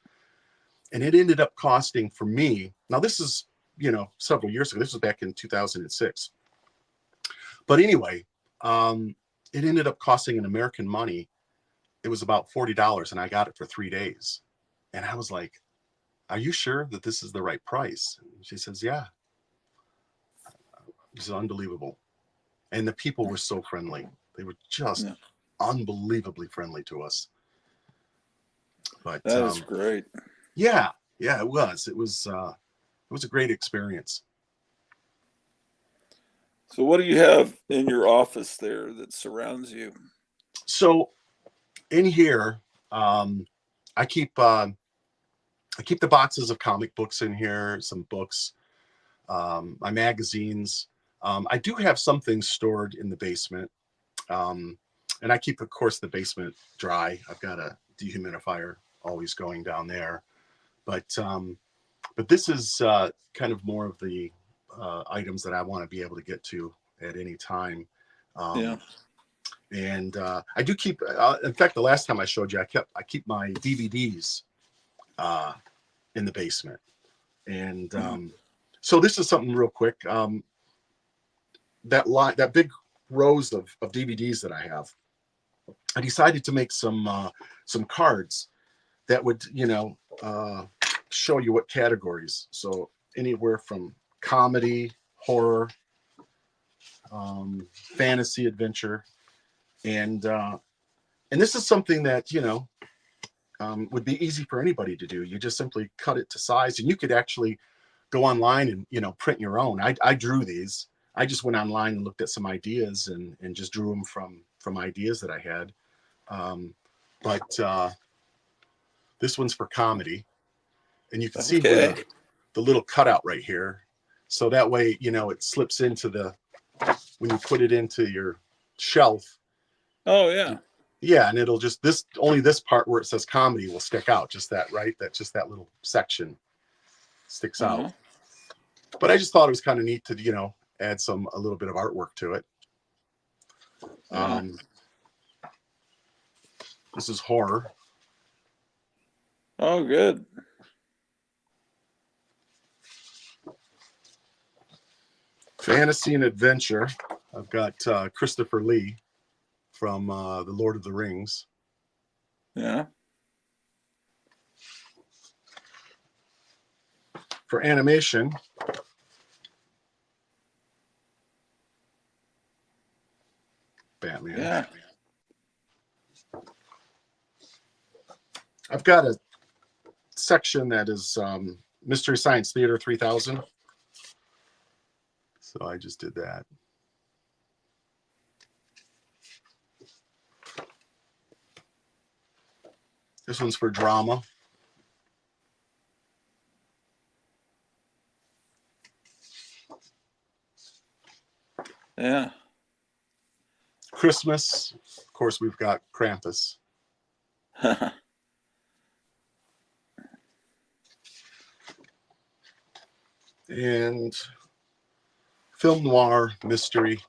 And it ended up costing for me, now this is, you know, several years ago, this was back in 2006. But anyway, it ended up costing in American money, it was about $40, and I got it for 3 days. And I was like, are you sure that this is the right price? And she says, yeah. This is unbelievable. And the people were so friendly. They were just unbelievably friendly to us. But that is great. Yeah, it was. It was a great experience. So what do you have in your office there that surrounds you? So in here, I keep the boxes of comic books in here, some books, my magazines. I do have some things stored in the basement. And I keep, of course, the basement dry. I've got a dehumidifier always going down there. But this is kind of more of the items that I want to be able to get to at any time. And I do keep, in fact, the last time I showed you, I keep my DVDs in the basement. And so this is something real quick. That big rows of DVDs that I have, I decided to make some cards that would, you know, show you what categories. So anywhere from comedy, horror, fantasy, adventure, and this is something that, you know, would be easy for anybody to do. You just simply cut it to size, and you could actually go online and, you know, print your own. I drew these. I just went online and looked at some ideas and just drew them from ideas that I had. But this one's for comedy, and you can see where the little cutout right here. So that way, you know, it slips into when you put it into your shelf. Oh yeah. Yeah, and it'll just only this part where it says comedy will stick out. Just that, right? That's just that little section sticks out. But I just thought it was kind of neat to, you know, add a little bit of artwork to it. This is horror. Oh, good. Fantasy and adventure. I've got Christopher Lee from The Lord of the Rings. Yeah. For animation, Batman. Yeah. I've got a section that is Mystery Science Theater 3000. So I just did that. This one's for drama. Yeah. Christmas, of course, we've got Krampus. And film noir, mystery.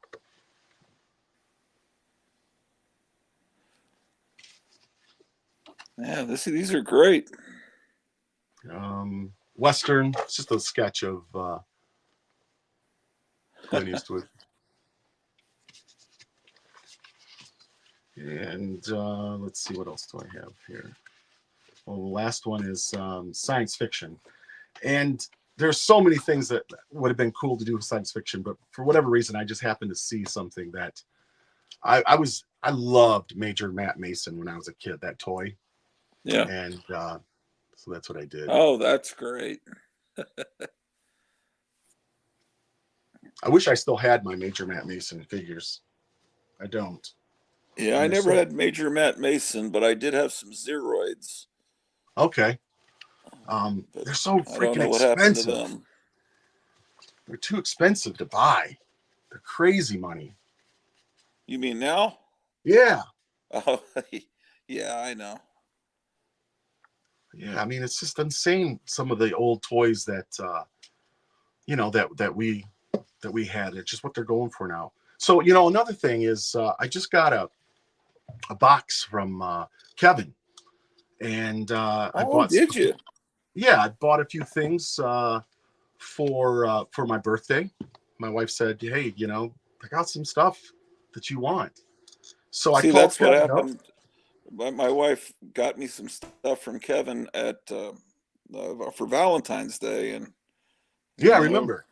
Yeah, these are great. Western. It's just a sketch of Clint Eastwood. And let's see, what else do I have here? Well, the last one is science fiction. And there's so many things that would have been cool to do with science fiction, but for whatever reason, I just happened to see something that I loved Major Matt Mason when I was a kid, that toy. Yeah. And so that's what I did. Oh, that's great. I wish I still had my Major Matt Mason figures. I don't. Yeah, I never had Major Matt Mason, but I did have some Zeroids. Okay. They're so freaking expensive. To them. They're too expensive to buy. They're crazy money. You mean now? Yeah. Oh, yeah, I know. Yeah, I mean, it's just insane. Some of the old toys that, that we had. It's just what they're going for now. So, another thing is, I just got a box from Kevin, and I bought. Did you? Yeah, I bought a few things for my birthday. My wife said, "Hey, pick out some stuff that you want." So I called that's Kevin what happened. My wife got me some stuff from Kevin at for Valentine's Day, and yeah, I remember.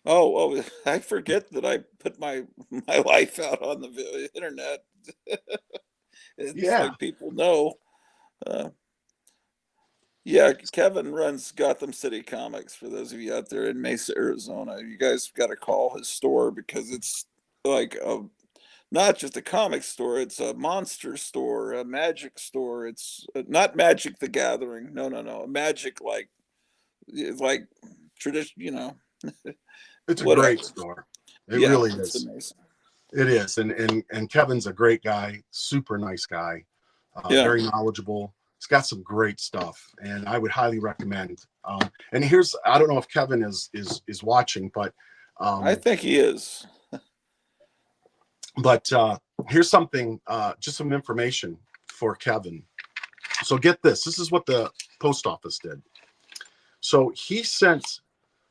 Oh, I forget that I put my life out on the internet. It's like people know. Yeah, Kevin runs Gotham City Comics. For those of you out there in Mesa, Arizona, you guys got to call his store because it's like not just a comic store, it's a monster store, a magic store. It's not Magic the Gathering. No. Magic like tradition, It's a great store. It really is. Amazing. It is. And Kevin's a great guy, super nice guy, very knowledgeable. He's got some great stuff, and I would highly recommend. And I don't know if Kevin is watching, but I think he is. But here's something, just some information for Kevin. So get this. This is what the post office did. So he sent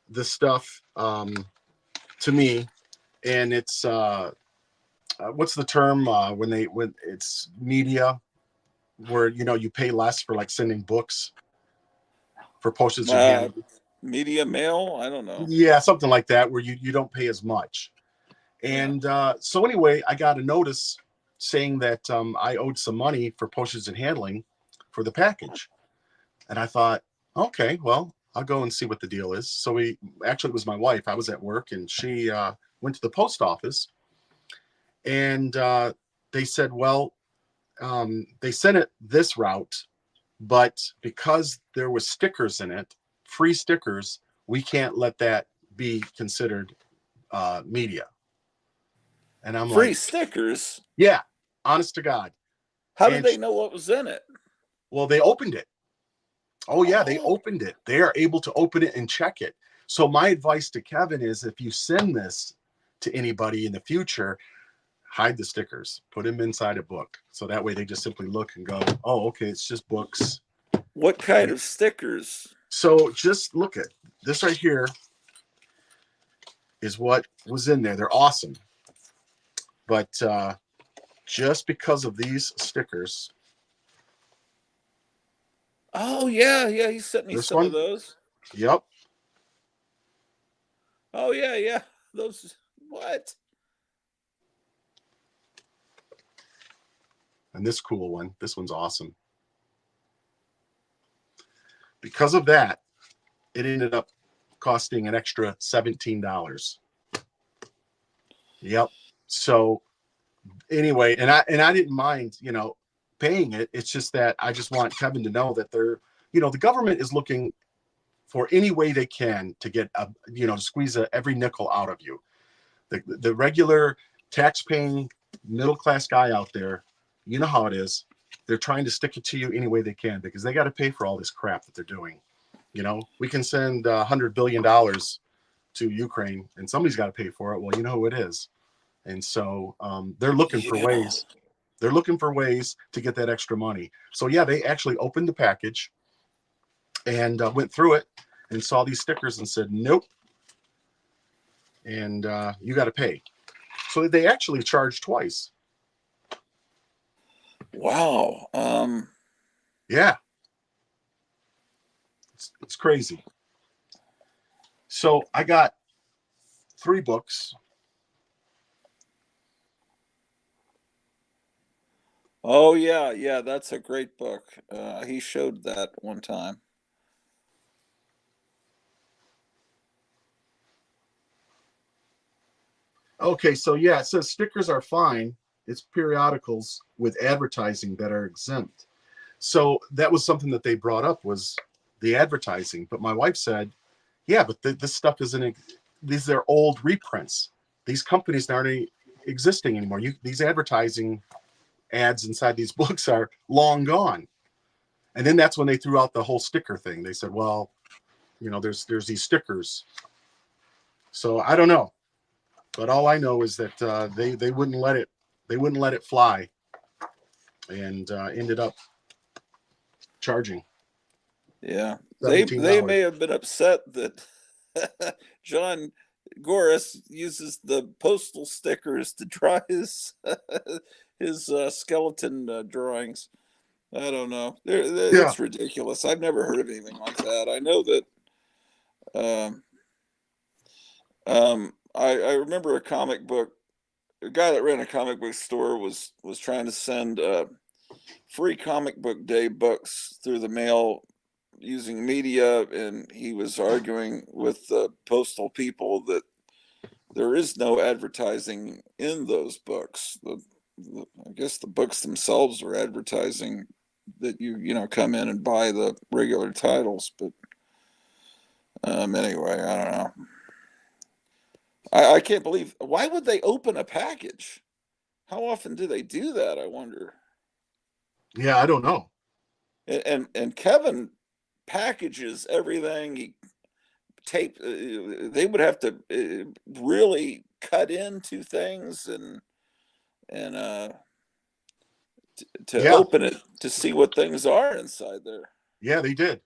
the stuff to me, and it's what's the term when it's media, where you pay less for like sending books for postage and handling. Media mail? I don't know. Yeah, something like that, where you don't pay as much. And so anyway, I got a notice saying that I owed some money for postage and handling for the package. And I thought, okay, well, I'll go and see what the deal is. So it was my wife. I was at work, and she went to the post office, and they said, well, they sent it this route, but because there was stickers in it, free stickers, we can't let that be considered media. And I'm free stickers? Yeah, honest to God. How did they know what was in it? Well, they opened it. Oh, yeah, they opened it. They are able to open it and check it. So my advice to Kevin is, if you send this to anybody in the future, hide the stickers. Put them inside a book. So that way they just simply look and go, oh, okay, it's just books. What kind of stickers? So just look at this right here is what was in there. They're awesome. But just because of these stickers. Oh, yeah. He sent me some of those. Yep. Oh, yeah. Those, what? And this cool one. This one's awesome. Because of that, it ended up costing an extra $17. Yep. So anyway, and I didn't mind, paying it. It's just that I just want Kevin to know that the government is looking for any way they can to get squeeze every nickel out of you. The regular tax-paying middle-class guy out there, you know how it is. They're trying to stick it to you any way they can because they got to pay for all this crap that they're doing. We can send $100 billion to Ukraine, and somebody's got to pay for it. Well, you know who it is. And so they're looking for ways. They're looking for ways to get that extra money. So yeah, they actually opened the package, and went through it and saw these stickers and said, nope. And you got to pay. So they actually charged twice. Wow. Yeah. It's crazy. So I got 3 books. Oh yeah, yeah, that's a great book. He showed that one time. Okay, so yeah, it says stickers are fine. It's periodicals with advertising that are exempt. So that was something that they brought up, was the advertising. But my wife said, yeah, but this stuff isn't, these are old reprints. These companies aren't existing anymore. These advertising ads inside these books are long gone. And then that's when they threw out the whole sticker thing. They said, well, there's these stickers. So I don't know. But all I know is that they wouldn't let it fly, and ended up charging Yeah, they $17. may have been upset that John Goris uses the postal stickers to draw his skeleton drawings. I don't know. Yeah. It's ridiculous. I've never heard of anything like that. I know that. Um, I remember a guy that ran a comic book store was trying to send free comic book day books through the mail using media, and he was arguing with the postal people that there is no advertising in those books. I guess the books themselves are advertising that you come in and buy the regular titles, but anyway, I don't know. I can't believe, why would they open a package? How often do they do that, I wonder? Yeah, I don't know. And Kevin packages everything. He tape. They would have to really cut into things and to Yeah. open it to see what things are inside there. Yeah, they did.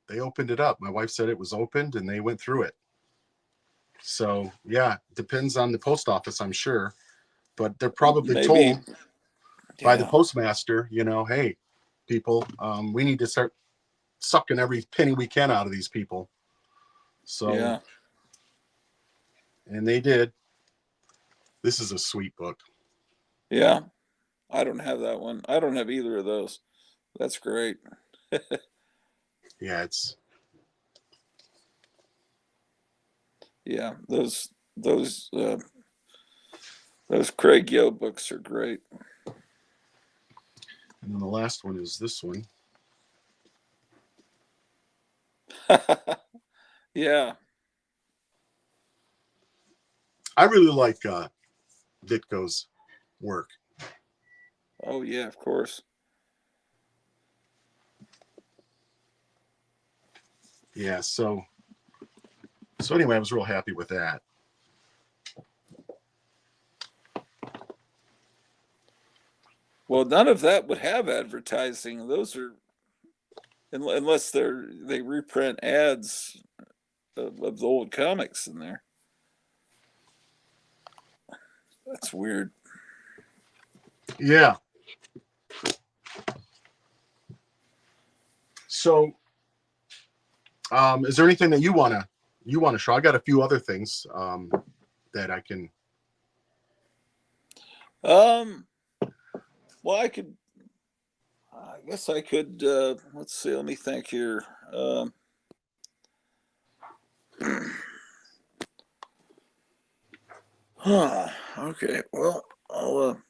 They opened it up. My wife said it was opened and they went through it. So yeah, depends on the post office, I'm sure. But they're probably Maybe, told by the yeah, postmaster, hey, people, we need to start sucking every penny we can out of these people. So, yeah, and they did. This is a sweet book. yeah. I don't have that one. I don't have either of those. That's great. Yeah, it's Yeah, those Craig Yo books are great. and then the last one is this one. Yeah. I really like Ditko's work. Oh yeah, of course. Yeah, so anyway, I was real happy with that. Well, none of that would have advertising. Those are unless they reprint ads of the old comics in there. That's weird. Yeah. So, is there anything that you wanna show? I got a few other things that I can. Well, I guess I could. Let's see. Let me think here. Okay. Well, I'll.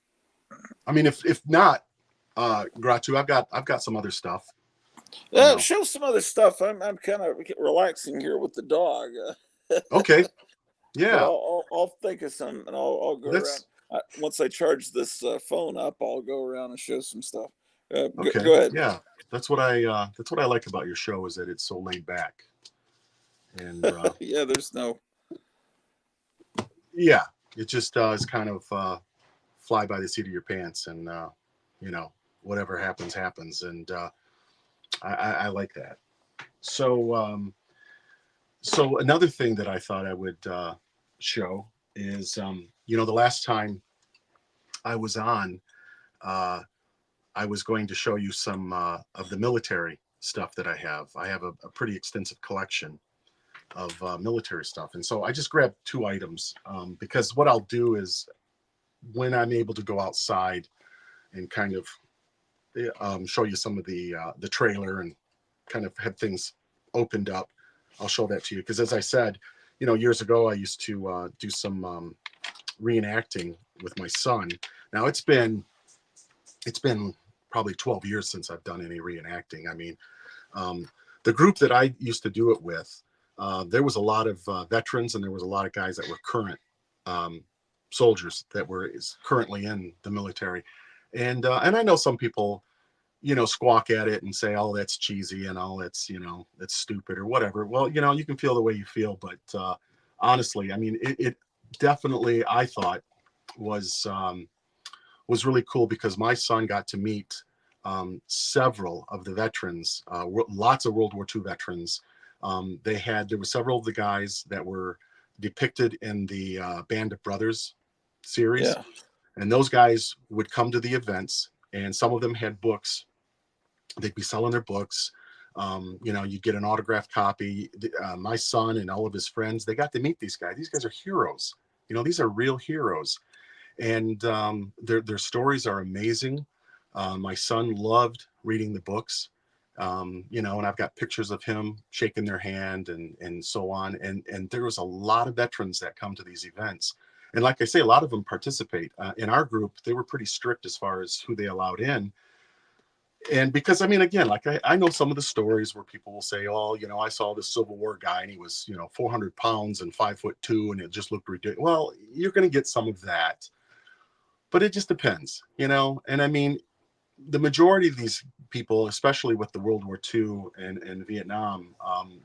I mean, if not, Gratu, I've got some other stuff. You know. Show some other stuff. I'm kind of relaxing here with the dog. Okay. But Yeah. I'll think of some, and I'll go around. That's Once I charge this phone up, I'll go around and show some stuff. okay. Go ahead. Yeah. That's what I like about your show, is that it's so laid back. And Yeah, there's no. yeah, it just is kind of fly by the seat of your pants, and whatever happens, and I like that. So, so another thing that I thought I would show is, the last time I was on, uh, I was going to show you some of the military stuff that I have. I have a pretty extensive collection of military stuff. And so I just grabbed two items because what I'll do is when I'm able to go outside and kind of show you some of the trailer and kind of have things opened up, I'll show that to you. Because as I said, years ago, I used to do some reenacting with my son. Now it's been probably 12 years since I've done any reenacting. I mean, the group that I used to do it with, there was a lot of veterans and there was a lot of guys that were current soldiers that were currently in the military. And I know some people, squawk at it and say, oh, that's cheesy and all that's, that's stupid or whatever. Well, you can feel the way you feel. But honestly, I mean, it definitely, I thought, was really cool because my son got to meet several of the veterans, lots of World War II veterans. There were several of the guys that were depicted in the Band of Brothers series. Yeah. And those guys would come to the events and some of them had books. They'd be selling their books. You'd get an autographed copy. My son and all of his friends, they got to meet these guys. These guys are heroes. These are real heroes. And their stories are amazing. My son loved reading the books, and I've got pictures of him shaking their hand and so on. And there was a lot of veterans that come to these events. And like I say, a lot of them participate. In our group, they were pretty strict as far as who they allowed in. And because, I mean, again, like I know some of the stories where people will say, oh, I saw this Civil War guy and he was, 400 pounds and 5'2" and it just looked ridiculous. Well, you're going to get some of that, but it just depends, and I mean, the majority of these people, especially with the World War II and Vietnam,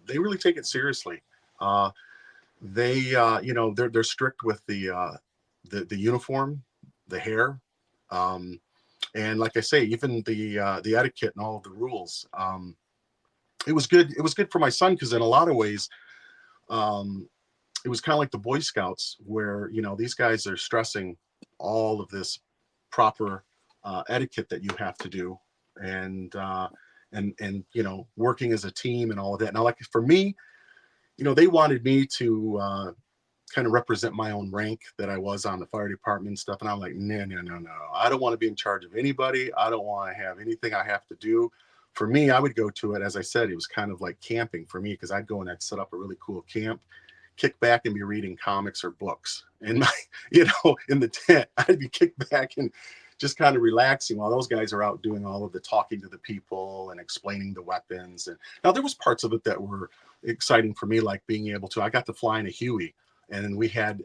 they really take it seriously. They're strict with the uniform, the hair. And like I say, even the etiquette and all of the rules, it was good. It was good for my son because in a lot of ways, it was kind of like the Boy Scouts, where these guys are stressing all of this proper etiquette that you have to do, and working as a team and all of that. Now, like for me, they wanted me to kind of represent my own rank that I was on the fire department and stuff. And I'm like, no. I don't want to be in charge of anybody. I don't want to have anything I have to do. For me, I would go to it. As I said, it was kind of like camping for me because I'd go and I'd set up a really cool camp, kick back and be reading comics or books. And my, in the tent, I'd be kicked back and just kind of relaxing while those guys are out doing all of the talking to the people and explaining the weapons. And now there was parts of it that were exciting for me, like being able to, I got to fly in a Huey. And we had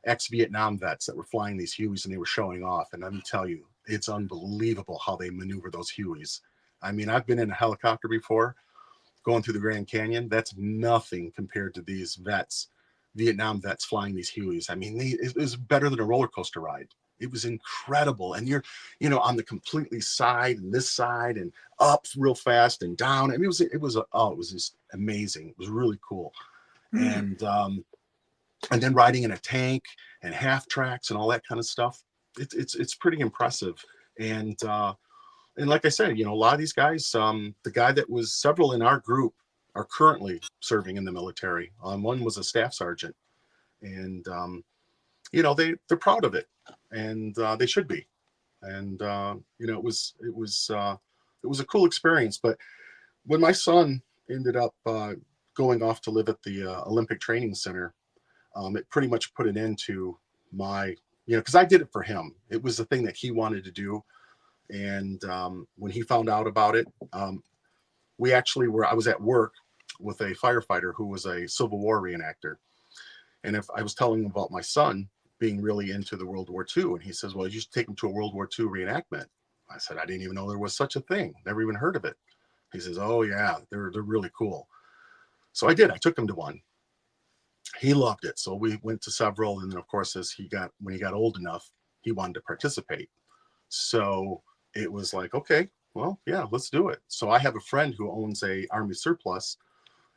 ex-Vietnam vets that were flying these Hueys and they were showing off. And let me tell you, it's unbelievable how they maneuver those Hueys. I mean, I've been in a helicopter before going through the Grand Canyon. That's nothing compared to these vets, Vietnam vets flying these Hueys. I mean, it was better than a roller coaster ride. It was incredible. And you're, on the completely side and this side and up real fast and down. I mean, it was just amazing. It was really cool. And then riding in a tank and half tracks and all that kind of stuff. It's pretty impressive. And like I said, a lot of these guys, the guy that was several in our group are currently serving in the military. One was a staff sergeant, and they're proud of it, and they should be. And it was a cool experience. But when my son ended up going off to live at the Olympic Training Center, it pretty much put an end to my, because I did it for him. It was the thing that he wanted to do. And when he found out about it, I was at work with a firefighter who was a Civil War reenactor. And if I was telling him about my son being really into the World War II, and he says, well, you should take him to a World War II reenactment. I said, I didn't even know there was such a thing. Never even heard of it. He says, oh yeah, they're really cool. So I did. I took him to one. He loved it. So we went to several. And then of course, when he got old enough, he wanted to participate. So it was like, okay, well, yeah, let's do it. So I have a friend who owns a Army surplus,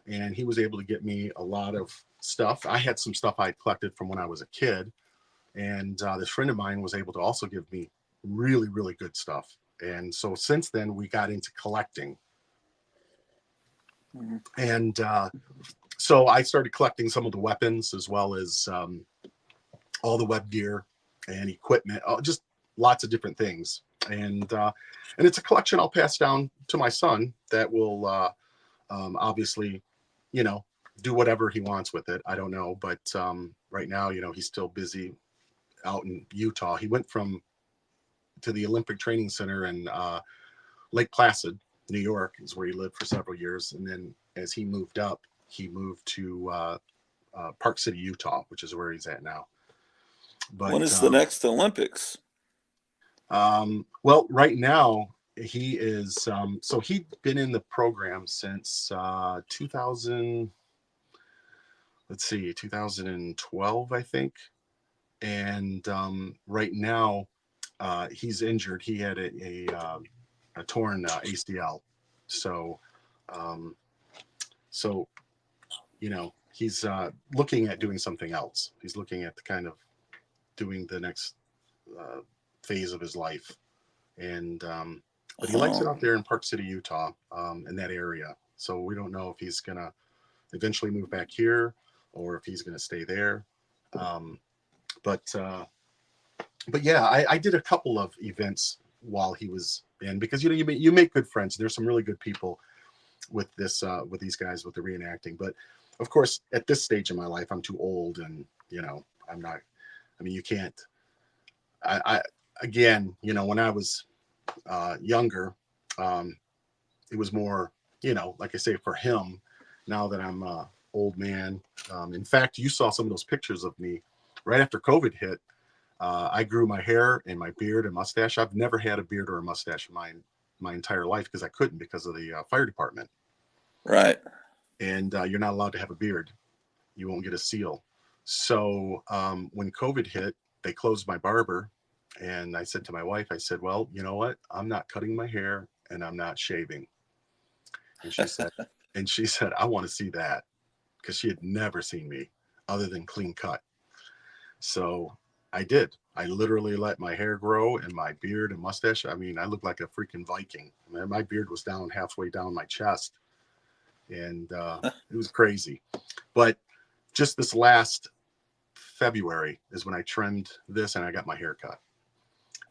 and he was able to get me a lot of stuff. I had some stuff I collected from when I was a kid, and this friend of mine was able to also give me really, really good stuff. And so since then, we got into collecting. Mhm. And so I started collecting some of the weapons as well as all the web gear and equipment, just lots of different things. And it's a collection I'll pass down to my son that will obviously, you know, do whatever he wants with it. I don't know, but right now, you know, he's still busy out in Utah. He went from to the Olympic Training Center in Lake Placid, New York, is where he lived for several years, and then as he moved up, he moved to Park City, Utah, which is where he's at now. When But is the next Olympics? well, right now he is. So he'd been in the program since 2000. Let's see, 2012, I think. And right now, he's injured. He had a torn ACL. So, um, so you know, he's looking at doing something else. He's looking at the kind of doing the next uh, phase of his life. And but he likes it Oh, out there in Park City, Utah, in that area. So we don't know if he's gonna eventually move back here or if he's gonna stay there. Um, but but yeah, I did a couple of events while he was in, because you know you make good friends. There's some really good people with this with these guys with the reenacting. But of course, at this stage in my life, I'm too old, and you know I'm not. I mean, you can't. I again, you know, when I was younger, um, it was more, you know, like I say, for him. Now that I'm a old man, in fact, you saw some of those pictures of me right after COVID hit. I grew my hair and my beard and mustache. I've never had a beard or a mustache in my entire life because I couldn't, because of the fire department. right. And you're not allowed to have a beard. You won't get a seal. So when COVID hit, they closed my barber, and I said to my wife, I said, "Well, you know what? I'm not cutting my hair and I'm not shaving." And she said, "I want to see that," because she had never seen me other than clean cut. So I did. I literally let my hair grow and my beard and mustache. I mean, I looked like a freaking Viking. I mean, my beard was down halfway down my chest, and it was crazy. But just this last February is when I trimmed this and I got my hair cut.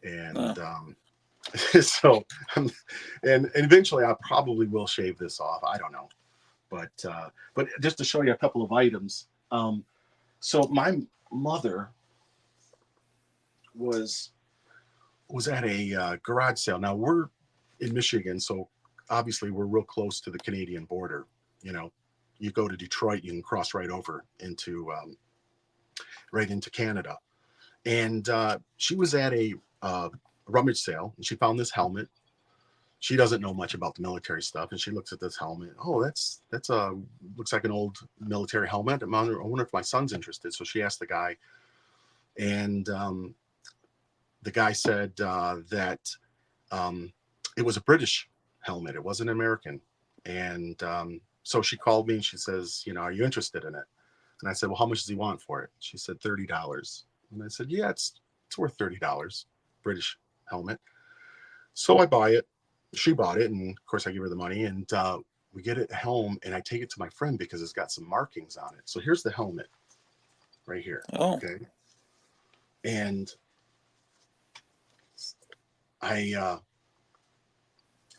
And Oh, so, and eventually I probably will shave this off. I don't know. But just to show you a couple of items. So my mother was at a garage sale. Now we're in Michigan, so obviously we're real close to the Canadian border. You know, you go to Detroit, you can cross right into Canada. And she was at a rummage sale, and she found this helmet. She doesn't know much about the military stuff, and she looks at this helmet. Oh, that's a looks like an old military helmet. I wonder if my son's interested. So she asked the guy, and the guy said that um, it was a British helmet. It wasn't American. And so she called me and she says, you know, are you interested in it? And I said, well, how much does he want for it? She said $30. And I said, yeah, it's worth $30, British helmet. So I buy it. She bought it, and of course I give her the money, and we get it home, and I take it to my friend because it's got some markings on it. So here's the helmet right here. oh, Okay. And I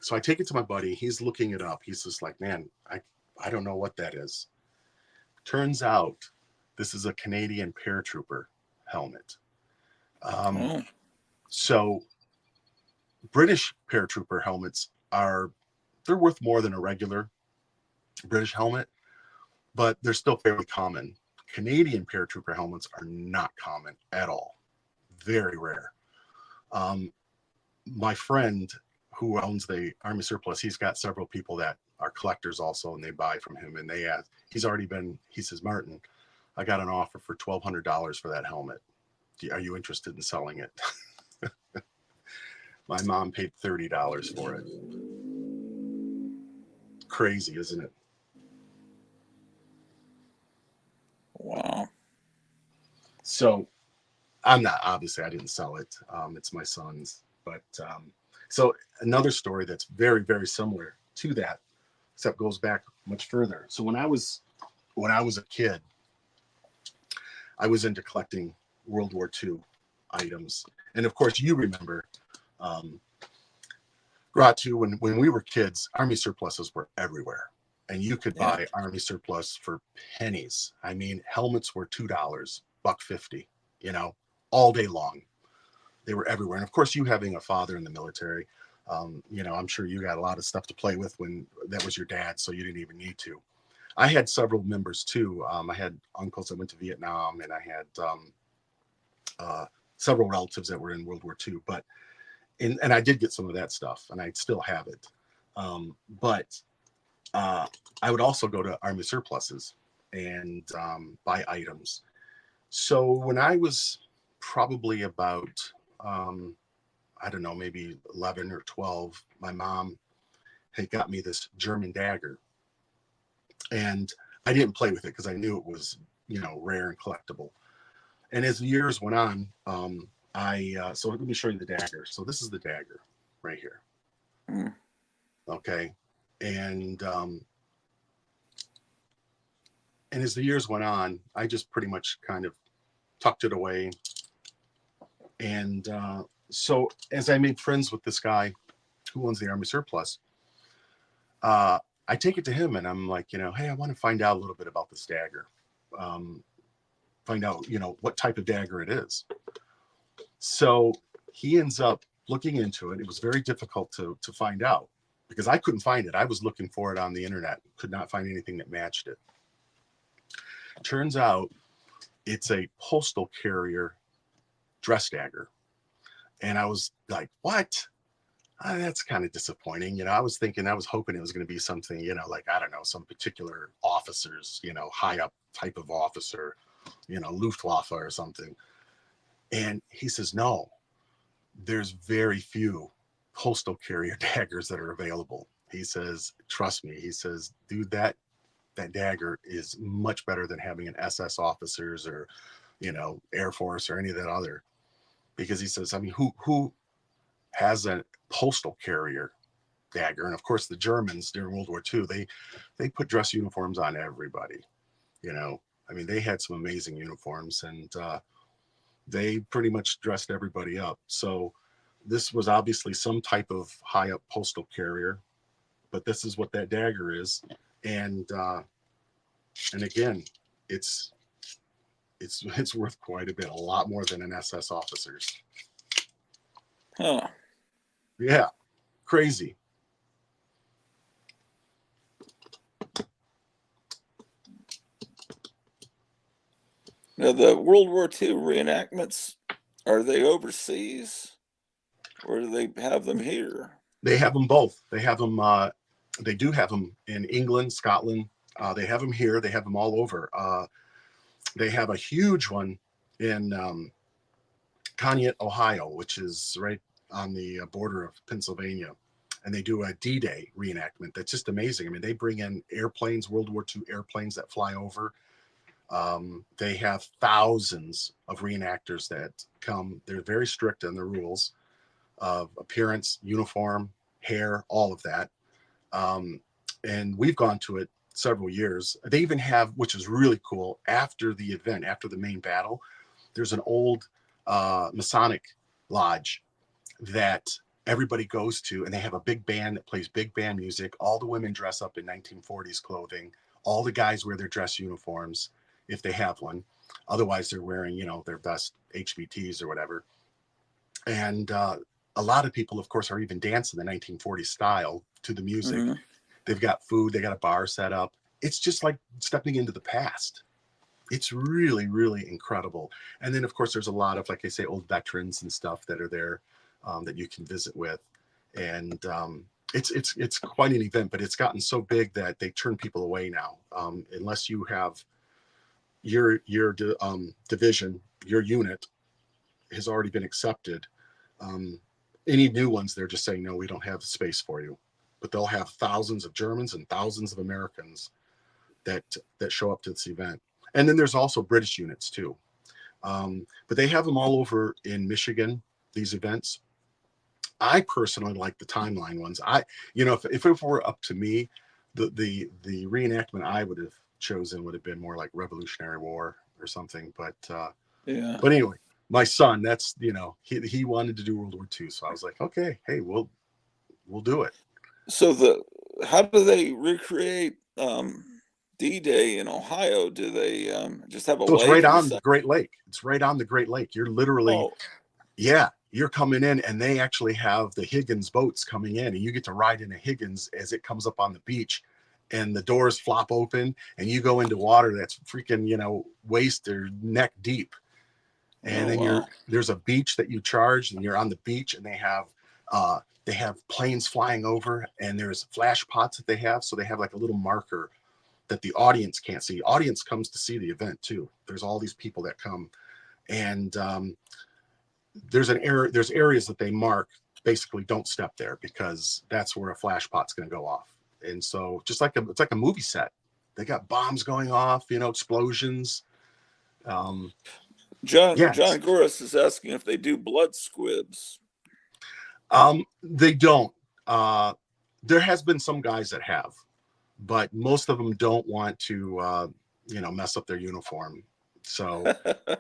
so I take it to my buddy. He's looking it up. He's just like, man, I don't know what that is. Turns out this is a Canadian paratrooper helmet. Um, oh. so British paratrooper helmets they're worth more than a regular British helmet, but they're still fairly common. Canadian paratrooper helmets are not common at all. Very rare. Um, my friend who owns the Army surplus, he's got several people that are collectors also, and they buy from him. And they ask, he says, Martin, I got an offer for $1,200 for that helmet. Are you interested in selling it? My mom paid $30 for it. Crazy, isn't it? Wow. So I'm not, obviously I didn't sell it. It's my son's, but so another story that's very, very similar to that, except goes back much further. So when I was a kid, I was into collecting World War II items. And of course you remember, Ratu, when we were kids, Army surpluses were everywhere. And you could Yeah. buy Army surplus for pennies. I mean, helmets were $2, $1.50, you know, all day long. They were everywhere. And of course, you having a father in the military, you know, I'm sure you got a lot of stuff to play with when that was your dad, so you didn't even need to. I had several members too. I had uncles that went to Vietnam, and I had several relatives that were in World War II. But and I did get some of that stuff, and I still have it. But I would also go to Army surpluses and buy items. So when I was probably about I don't know, maybe 11 or 12, my mom had got me this German dagger. And I didn't play with it because I knew it was, you know, rare and collectible. And as the years went on, so let me show you the dagger. So this is the dagger right here. Mm. Okay. And as the years went on, I just pretty much kind of tucked it away. And so as I made friends with this guy who owns the Army surplus, I take it to him and I'm like, you know, hey, I want to find out a little bit about this dagger. Find out, you know, what type of dagger it is. So he ends up looking into it. It was very difficult to find out because I couldn't find it. I was looking for it on the internet, could not find anything that matched it. Turns out it's a postal carrier dress dagger. And I was like, what? That's kind of disappointing. You know, I was hoping it was going to be something, you know, like, I don't know, some particular officers, you know, high up type of officer, you know, Luftwaffe or something. And he says, no, there's very few postal carrier daggers that are available. He says, trust me. He says, dude, that dagger is much better than having an SS officers or, you know, Air Force or any of that other. Because he says, I mean, who has a postal carrier dagger? And of course, the Germans during World War II, they put dress uniforms on everybody. You know, I mean, they had some amazing uniforms, and they pretty much dressed everybody up. So this was obviously some type of high up postal carrier, but this is what that dagger is. And again, it's worth quite a bit, a lot more than an SS officer's. Huh. Yeah, crazy. Now, the World War II reenactments, are they overseas or do they have them here? They have them both. They have them. They do have them in England, Scotland. They have them here. They have them all over. They have a huge one in Conneaut, Ohio, which is right on the border of Pennsylvania. And they do a D-Day reenactment. That's just amazing. I mean, they bring in airplanes, World War II airplanes that fly over. They have thousands of reenactors that come. They're very strict on the rules of appearance, uniform, hair, all of that. And we've gone to it several years. They even have, which is really cool, after the event, after the main battle, there's an old Masonic lodge that everybody goes to, and they have a big band that plays big band music. All the women dress up in 1940s clothing. All the guys wear their dress uniforms if they have one. Otherwise, they're wearing, you know, their best HVTs or whatever. And a lot of people, of course, are even dancing the 1940s style to the music. Mm-hmm. They've got food. They got a bar set up. It's just like stepping into the past. It's really, really incredible. And then, of course, there's a lot of, like I say, old veterans and stuff that are there that you can visit with. And it's quite an event, but it's gotten so big that they turn people away now. Unless you have your division, your unit has already been accepted. Any new ones, they're just saying, no, we don't have the space for you. But they'll have thousands of Germans and thousands of Americans that show up to this event. And then there's also British units too. But they have them all over in Michigan, these events. I personally like the timeline ones. If it were up to me, the reenactment I would have chosen would have been more like Revolutionary War or something. Yeah. But anyway, my son, that's, he wanted to do World War II. So I was like, okay, hey, we'll do it. So how do they recreate D-Day in Ohio? Do they just have a So it's lake right in the on the center? Great Lake. It's right on the Great Lake. You're literally, Oh, yeah, you're coming in, and they actually have the Higgins boats coming in, and you get to ride in a Higgins as it comes up on the beach, and the doors flop open, and you go into water that's freaking, waist or neck deep. And oh then wow. there's a beach that you charge, and you're on the beach, and they have planes flying over, and there's flash pots that they have. So they have like a little marker that the audience can't see. Audience comes to see the event too. There's all these people that come, and there's areas that they mark, basically don't step there, because that's where a flash pot's going to go off. And so just like it's like a movie set. They got bombs going off, explosions. John Yeah, Goris is asking if they do blood squibs. they don't. There has been some guys that have, but most of them don't want to, mess up their uniform. So,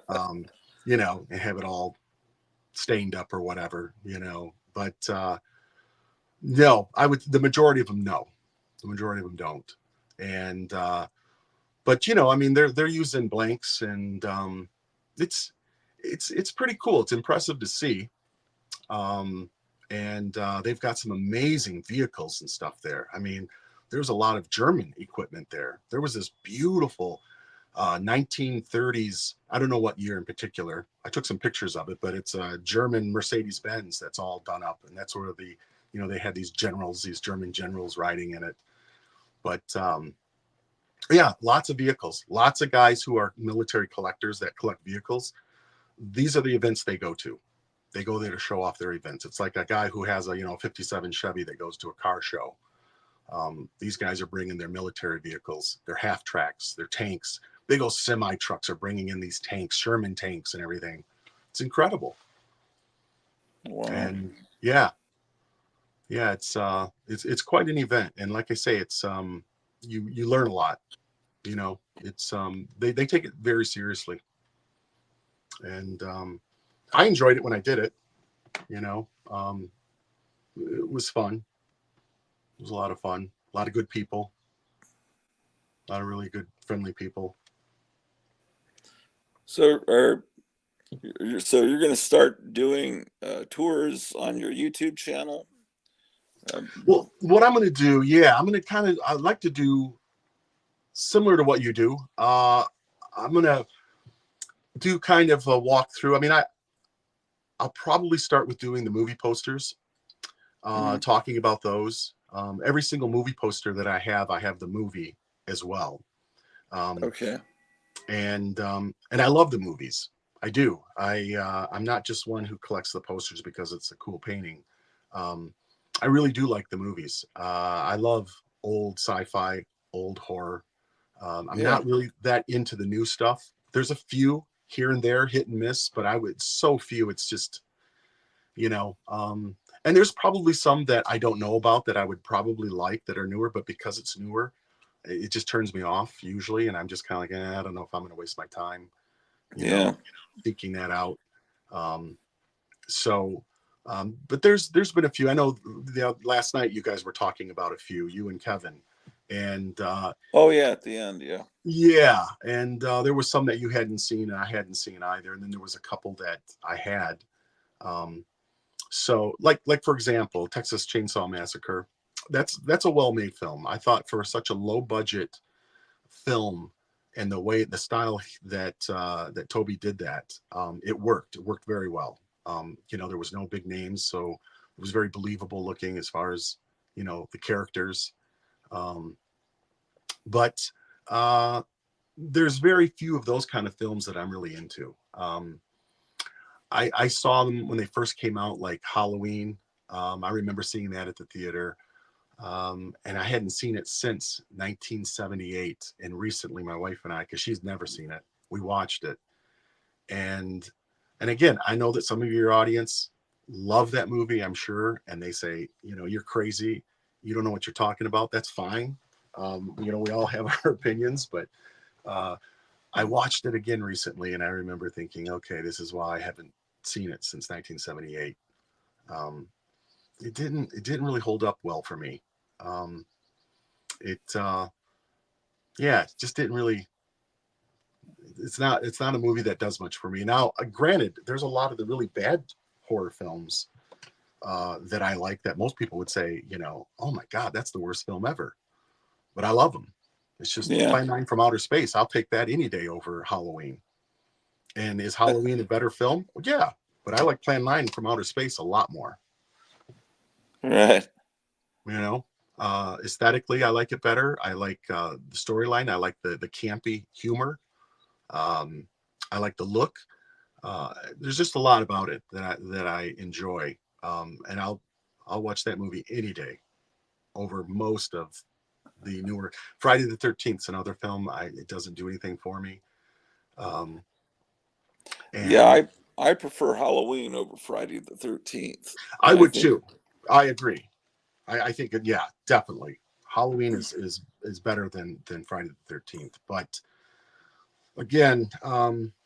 and have it all stained up or whatever, but no, the majority of them, no, the majority of them don't. And but I mean, they're using blanks, and it's pretty cool. It's impressive to see. And they've got some amazing vehicles and stuff there. I mean, there's a lot of German equipment there. There was this beautiful 1930s, I don't know what year in particular. I took some pictures of it, but it's a German Mercedes-Benz that's all done up, and that's where they had these German generals riding in it. But yeah, lots of vehicles, lots of guys who are military collectors that collect vehicles. These are the events they go to. They go there to show off their events. It's like a guy who has a 57 Chevy that goes to a car show. These guys are bringing their military vehicles, their half tracks, their tanks. Big old semi trucks are bringing in these tanks, Sherman tanks and everything. It's incredible. Wow. And yeah, it's quite an event. And like I say, it's you learn a lot. It's they take it very seriously. And I enjoyed it when I did it. It was fun. It was a lot of fun. A lot of good people. A lot of really good, friendly people. So you're going to start doing tours on your YouTube channel? Well, what I'm going to do, yeah, I'm going to I'd like to do similar to what you do. I'm going to do kind of a walkthrough. I mean, I'll probably start with doing the movie posters, talking about those. Every single movie poster that I have the movie as well. Okay. And I love the movies. I do. I'm not just one who collects the posters because it's a cool painting. I really do like the movies. I love old sci-fi, old horror. I'm not really that into the new stuff. There's a few here and there, hit and miss, but so few. It's just, and there's probably some that I don't know about that I would probably like that are newer, but because it's newer, it just turns me off usually. And I'm just kind of like, I don't know if I'm going to waste my time, seeking that out. But there's been a few. I know last night you guys were talking about a few, you and Kevin, and oh yeah, at the end, yeah, and there was some that you hadn't seen and I hadn't seen either, and then there was a couple that I had. So like for example, Texas Chainsaw Massacre, that's a well-made film. I thought for such a low budget film, and the style that Toby did that, it worked very well. There was no big names, so it was very believable looking as far as the characters. But there's very few of those kind of films that I'm really into. I saw them when they first came out, like Halloween. I remember seeing that at the theater. And I hadn't seen it since 1978. And recently, my wife and I, because she's never seen it, we watched it. And again, I know that some of your audience love that movie, I'm sure, and they say, you're crazy, you don't know what you're talking about. That's fine. We all have our opinions, but I watched it again recently, and I remember thinking, okay, this is why I haven't seen it since 1978. It didn't really hold up well for me. It just didn't really. It's not a movie that does much for me. Now, granted, there's a lot of the really bad horror films that I like that most people would say, oh my God, that's the worst film ever. But I love them. It's just Plan 9 from Outer Space. I'll take that any day over Halloween. And is Halloween a better film? Well, yeah, but I like Plan 9 from Outer Space a lot more. Right. Aesthetically, I like it better. I like the storyline. I like the campy humor. I like the look. There's just a lot about it that I enjoy. And I'll watch that movie any day over most of the newer. Friday the 13th is another film. It doesn't do anything for me. I prefer Halloween over Friday the 13th. I would too. I agree. I think definitely. Halloween is better than Friday the 13th. But again,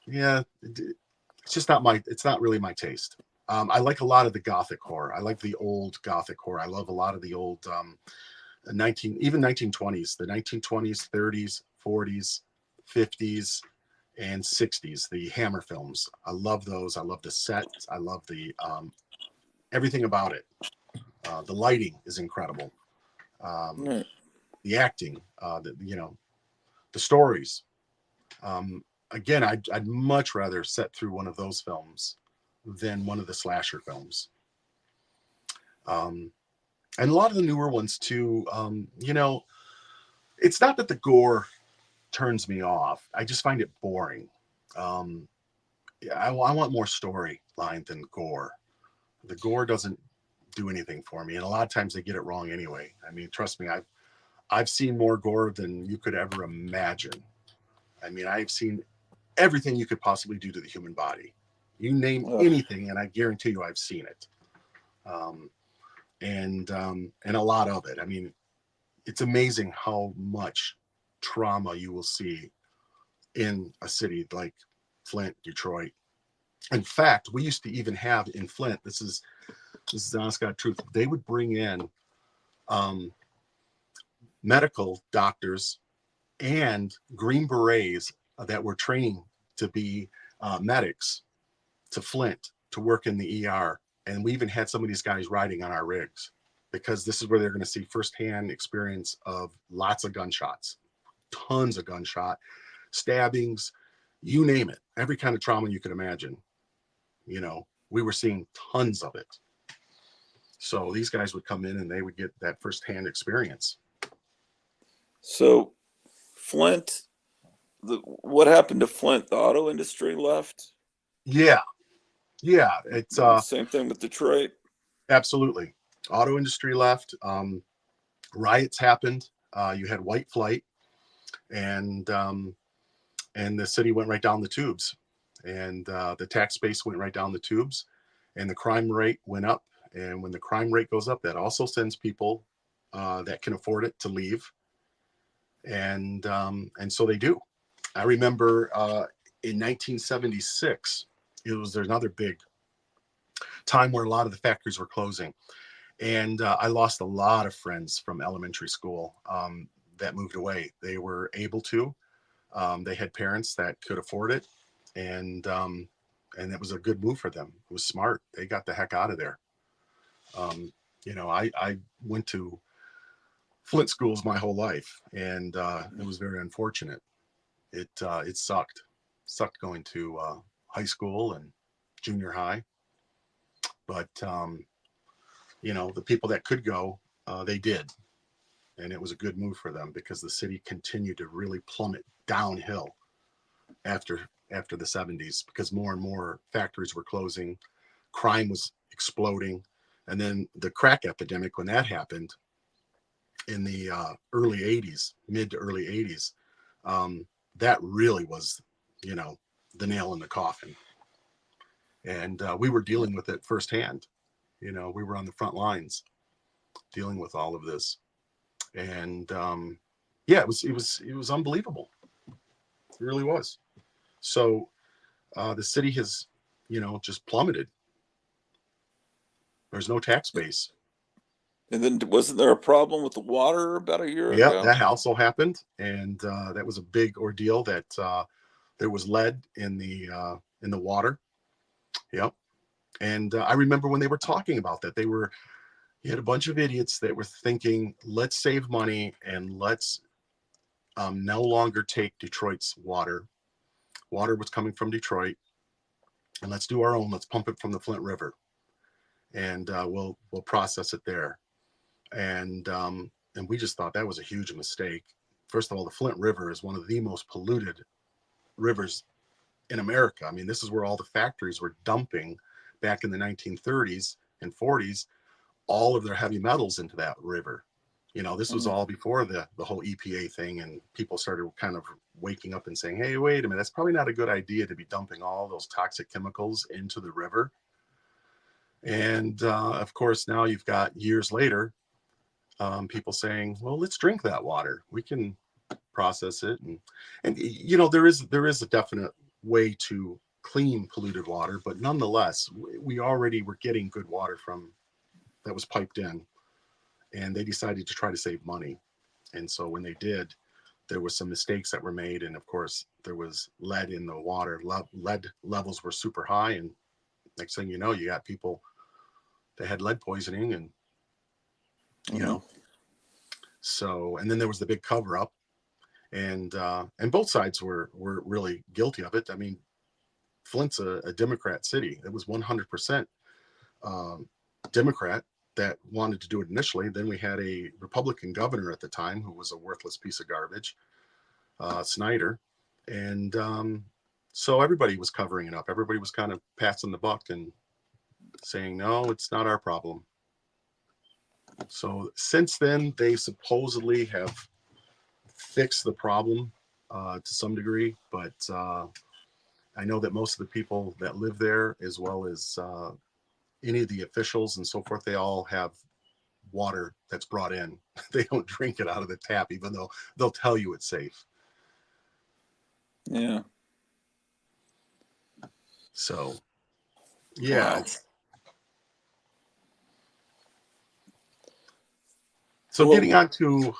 it's just not really my taste. I like a lot of the Gothic horror. I like the old Gothic horror. I love a lot of the old 1920s, the 1920s, 30s, 40s, 50s, and 60s, the Hammer films. I love those. I love the sets. I love the everything about it. The lighting is incredible. The acting, the stories. Again, I'd much rather sit through one of those films than one of the slasher films. And a lot of the newer ones too, it's not that the gore turns me off. I just find it boring. I want more storyline than gore. The gore doesn't do anything for me, and a lot of times they get it wrong anyway. I mean, trust me, I've seen more gore than you could ever imagine. I mean, I've seen everything you could possibly do to the human body. You name anything, and I guarantee you I've seen it. And a lot of it. I mean, it's amazing how much trauma you will see in a city like Flint, Detroit. In fact, we used to even have in Flint, this is the honest God truth, they would bring in medical doctors and Green Berets that were training to be medics to Flint to work in the ER. And we even had some of these guys riding on our rigs because this is where they're going to see firsthand experience of lots of gunshots, tons of gunshot, stabbings, you name it, every kind of trauma you could imagine. We were seeing tons of it. So these guys would come in and they would get that firsthand experience. So Flint, what happened to Flint? The auto industry left? Yeah. It's same thing with Detroit. Absolutely. Auto industry left. Riots happened. You had white flight, and the city went right down the tubes, and the tax base went right down the tubes, and the crime rate went up. And when the crime rate goes up, that also sends people that can afford it to leave. And so they do. I remember in 1976, there's another big time where a lot of the factories were closing. And I lost a lot of friends from elementary school that moved away. They were able to. They had parents that could afford it. And it was a good move for them. It was smart. They got the heck out of there. I went to Flint schools my whole life, and it was very unfortunate. It sucked going to high school and junior high, but the people that could go, they did, and it was a good move for them because the city continued to really plummet downhill after after the 70s because more and more factories were closing, crime was exploding, and then the crack epidemic, when that happened in the early 80s, mid to early 80s, that really was, you know, the nail in the coffin. And we were dealing with it firsthand. You know, we were on the front lines dealing with all of this. And yeah, it was unbelievable. It really was. So the city has, you know, just plummeted. There's no tax base. And then wasn't there a problem with the water about a year Yeah, ago? that also happened, and that was a big ordeal. That there was lead in the water. Yep. And I remember when they were talking about that, you had a bunch of idiots that were thinking, let's save money and let's no longer take Detroit's water. Water was coming from Detroit, and let's do our own. Let's pump it from the Flint River, and we'll process it there. And we just thought that was a huge mistake. First of all, the Flint River is one of the most polluted rivers in America. I mean, this is where all the factories were dumping back in the 1930s and 40s all of their heavy metals into that river. You know, this was all before the whole EPA thing, and people started kind of waking up and saying, hey, wait a minute, that's probably not a good idea to be dumping all those toxic chemicals into the river. And of course, now you've got years later, people saying, well, let's drink that water. We can process it. And you know, there is a definite way to clean polluted water, but nonetheless, we already were getting good water from that was piped in, and they decided to try to save money. And so when they did, there was some mistakes that were made. And of course, there was lead in the water. Lead levels were super high. And next thing you know, you got people that had lead poisoning, and you know, so, and then there was the big cover up, and both sides were really guilty of it. I mean, Flint's a Democrat city. It was 100% Democrat that wanted to do it initially. Then we had a Republican governor at the time who was a worthless piece of garbage, Snyder. And so everybody was covering it up. Everybody was kind of passing the buck and saying, no, it's not our problem. So since then, they supposedly have fixed the problem to some degree, but I know that most of the people that live there, as well as any of the officials and so forth, they all have water that's brought in. They don't drink it out of the tap, even though they'll tell you it's safe. Yeah. So, yeah. Wow. So Well, getting on to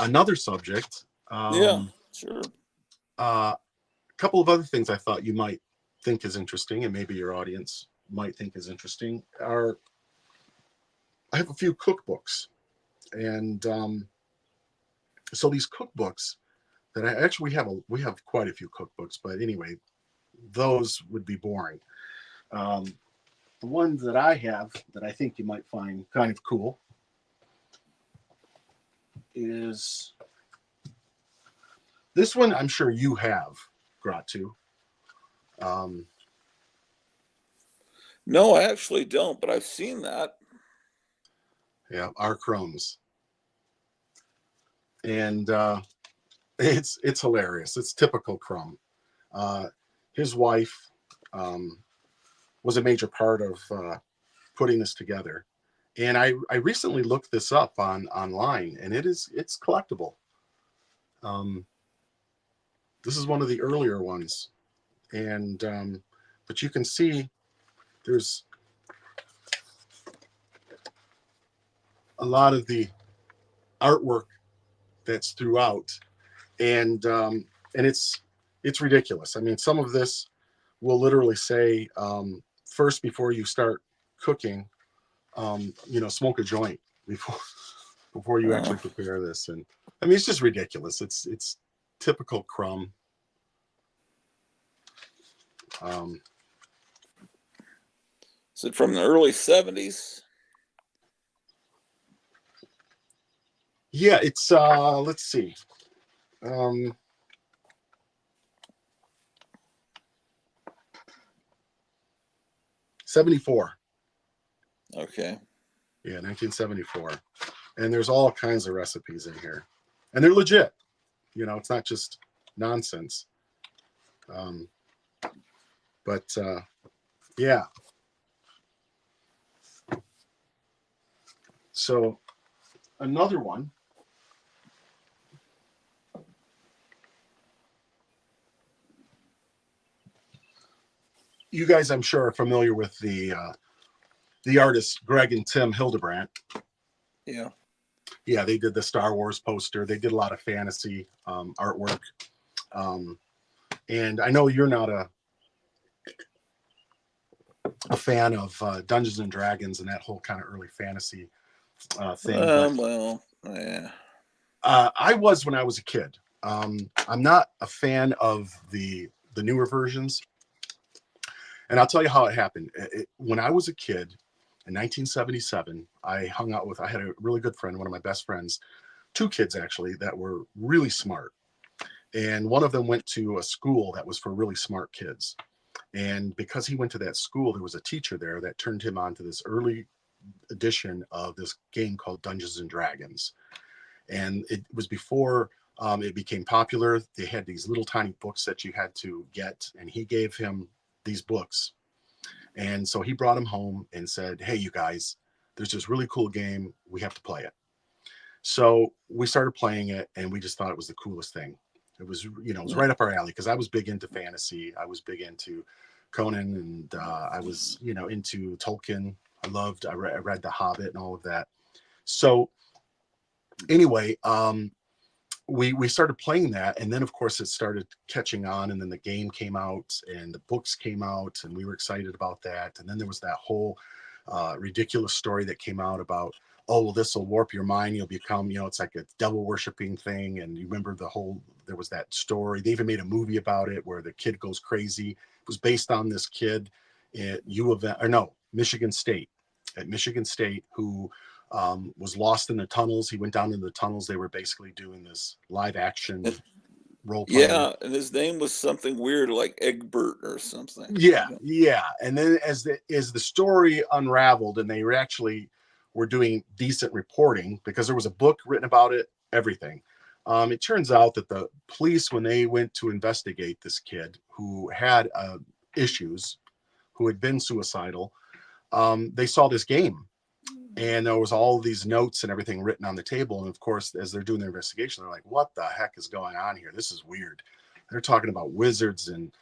another subject. yeah, sure. A couple of other things I thought you might think is interesting, and maybe your audience might think is interesting, are I have a few cookbooks. And so these cookbooks that I actually we have quite a few cookbooks, but anyway, those would be boring. The ones that I have that I think you might find kind of cool is this one. I'm sure you have, Gratu. No, I actually don't, but I've seen that. Yeah, our Crumbs. And it's hilarious. It's typical Crumb. His wife was a major part of putting this together. And I recently looked this up online, and it's collectible. This is one of the earlier ones, and but you can see there's a lot of the artwork that's throughout, and it's ridiculous. I mean, some of this will literally say first, before you start cooking, you know, smoke a joint before you actually prepare this. And I mean, it's just ridiculous. It's typical Crumb. Is it from the early 70s? Yeah, it's let's see. 74. Okay. Yeah, 1974. And there's all kinds of recipes in here. And they're legit. You know, it's not just nonsense. But yeah. So another one. You guys, I'm sure, are familiar with the artists Greg and Tim Hildebrandt. Yeah. Yeah, they did the Star Wars poster. They did a lot of fantasy artwork. And I know you're not a fan of Dungeons and Dragons and that whole kind of early fantasy thing. But Well, yeah. I was when I was a kid. I'm not a fan of the newer versions. And I'll tell you how it happened. When I was a kid in 1977, I had a really good friend, one of my best friends, two kids actually, that were really smart. And one of them went to a school that was for really smart kids. And because he went to that school, there was a teacher there that turned him on to this early edition of this game called Dungeons and Dragons. And it was before it became popular. They had these little tiny books that you had to get, and he gave him these books. And so he brought him home and said, hey, you guys, there's this really cool game. We have to play it. So we started playing it, and we just thought it was the coolest thing. It was, you know, it was right up our alley because I was big into fantasy. I was big into Conan, and I was, you know, into Tolkien. I read The Hobbit and all of that. So anyway, we started playing that, and then of course it started catching on, and then the game came out and the books came out, and we were excited about that. And then there was that whole ridiculous story that came out about, oh, well, this will warp your mind, you'll become, you know, it's like a devil worshiping thing. And you remember there was that story, they even made a movie about it where the kid goes crazy. It was based on this kid at Michigan State who was lost in the tunnels. He went down into the tunnels. They were basically doing this live action role playing. Yeah, and his name was something weird like Egbert or something. Yeah. And then as the story unraveled, and they were doing decent reporting because there was a book written about it, everything. It turns out that the police, when they went to investigate this kid who had issues, who had been suicidal, they saw this game. And there was all these notes and everything written on the table. And of course, as they're doing their investigation, they're like, what the heck is going on here? This is weird. They're talking about wizards and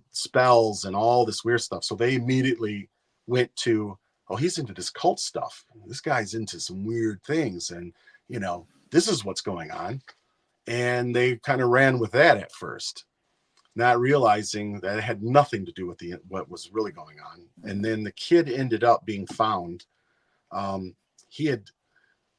spells and all this weird stuff. So they immediately went to, oh, he's into this cult stuff. This guy's into some weird things. And, you know, this is what's going on. And they kind of ran with that at first, not realizing that it had nothing to do with what was really going on. And then the kid ended up being found. He had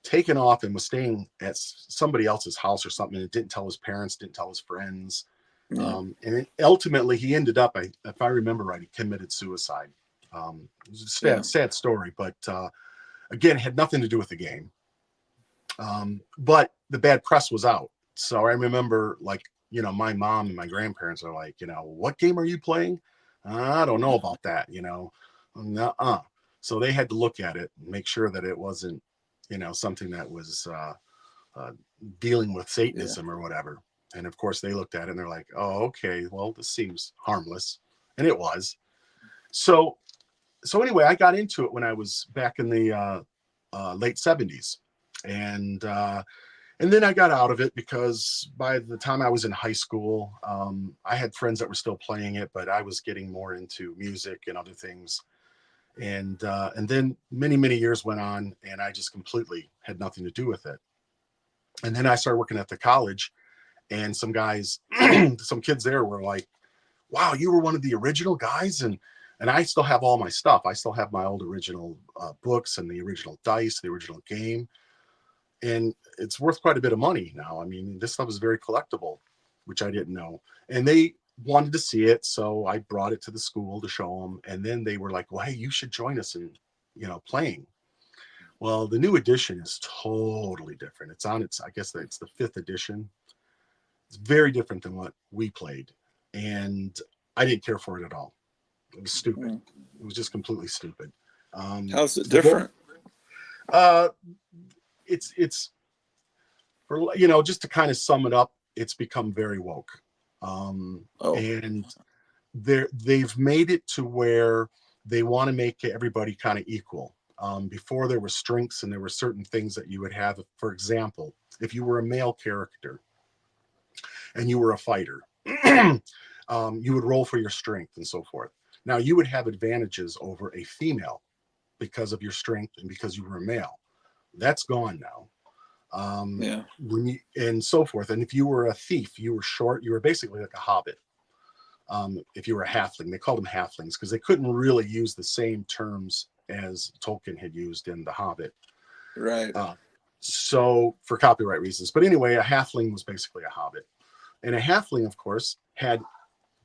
taken off and was staying at somebody else's house or something, and didn't tell his parents, didn't tell his friends. Yeah. And ultimately he ended up, if I remember right, he committed suicide. It was a sad story, but again, had nothing to do with the game. But the bad press was out. So I remember, like, you know, my mom and my grandparents are like, you know, what game are you playing? I don't know about that, you know. Nuh-uh. So they had to look at it and make sure that it wasn't, you know, something that was dealing with Satanism or whatever. And of course they looked at it and they're like, oh, okay, well, this seems harmless. And it was. So anyway, I got into it when I was back in the late 70s. And then I got out of it because by the time I was in high school, I had friends that were still playing it, but I was getting more into music and other things. And then many years went on, and I just completely had nothing to do with it. And then I started working at the college, and some guys, some kids there were like, wow, you were one of the original guys. And I still have all my stuff. I still have my old original books and the original dice, the original game. And it's worth quite a bit of money now. I mean, this stuff is very collectible, which I didn't know. And they wanted to see it, so I brought it to the school to show them. And then they were like, well, hey, you should join us in, you know, playing. Well, the new edition is totally different. I guess it's the 5th edition. It's very different than what we played, and I didn't care for it at all. It was stupid. Mm. It was just completely stupid. How's it different? Uh, it's for, you know, just to kind of sum it up, it's become very woke. Oh, And they've made it to where they want to make everybody kind of equal. Before there were strengths and there were certain things that you would have. For example, if you were a male character and you were a fighter, you would roll for your strength and so forth. Now you would have advantages over a female because of your strength and because you were a male. That's gone now. yeah. And so forth. And if you were a thief, you were short, you were basically like a hobbit. If you were a halfling, they called them halflings because they couldn't really use the same terms as Tolkien had used in The Hobbit. Right. So for copyright reasons. But anyway, a halfling was basically a hobbit. And a halfling, of course, had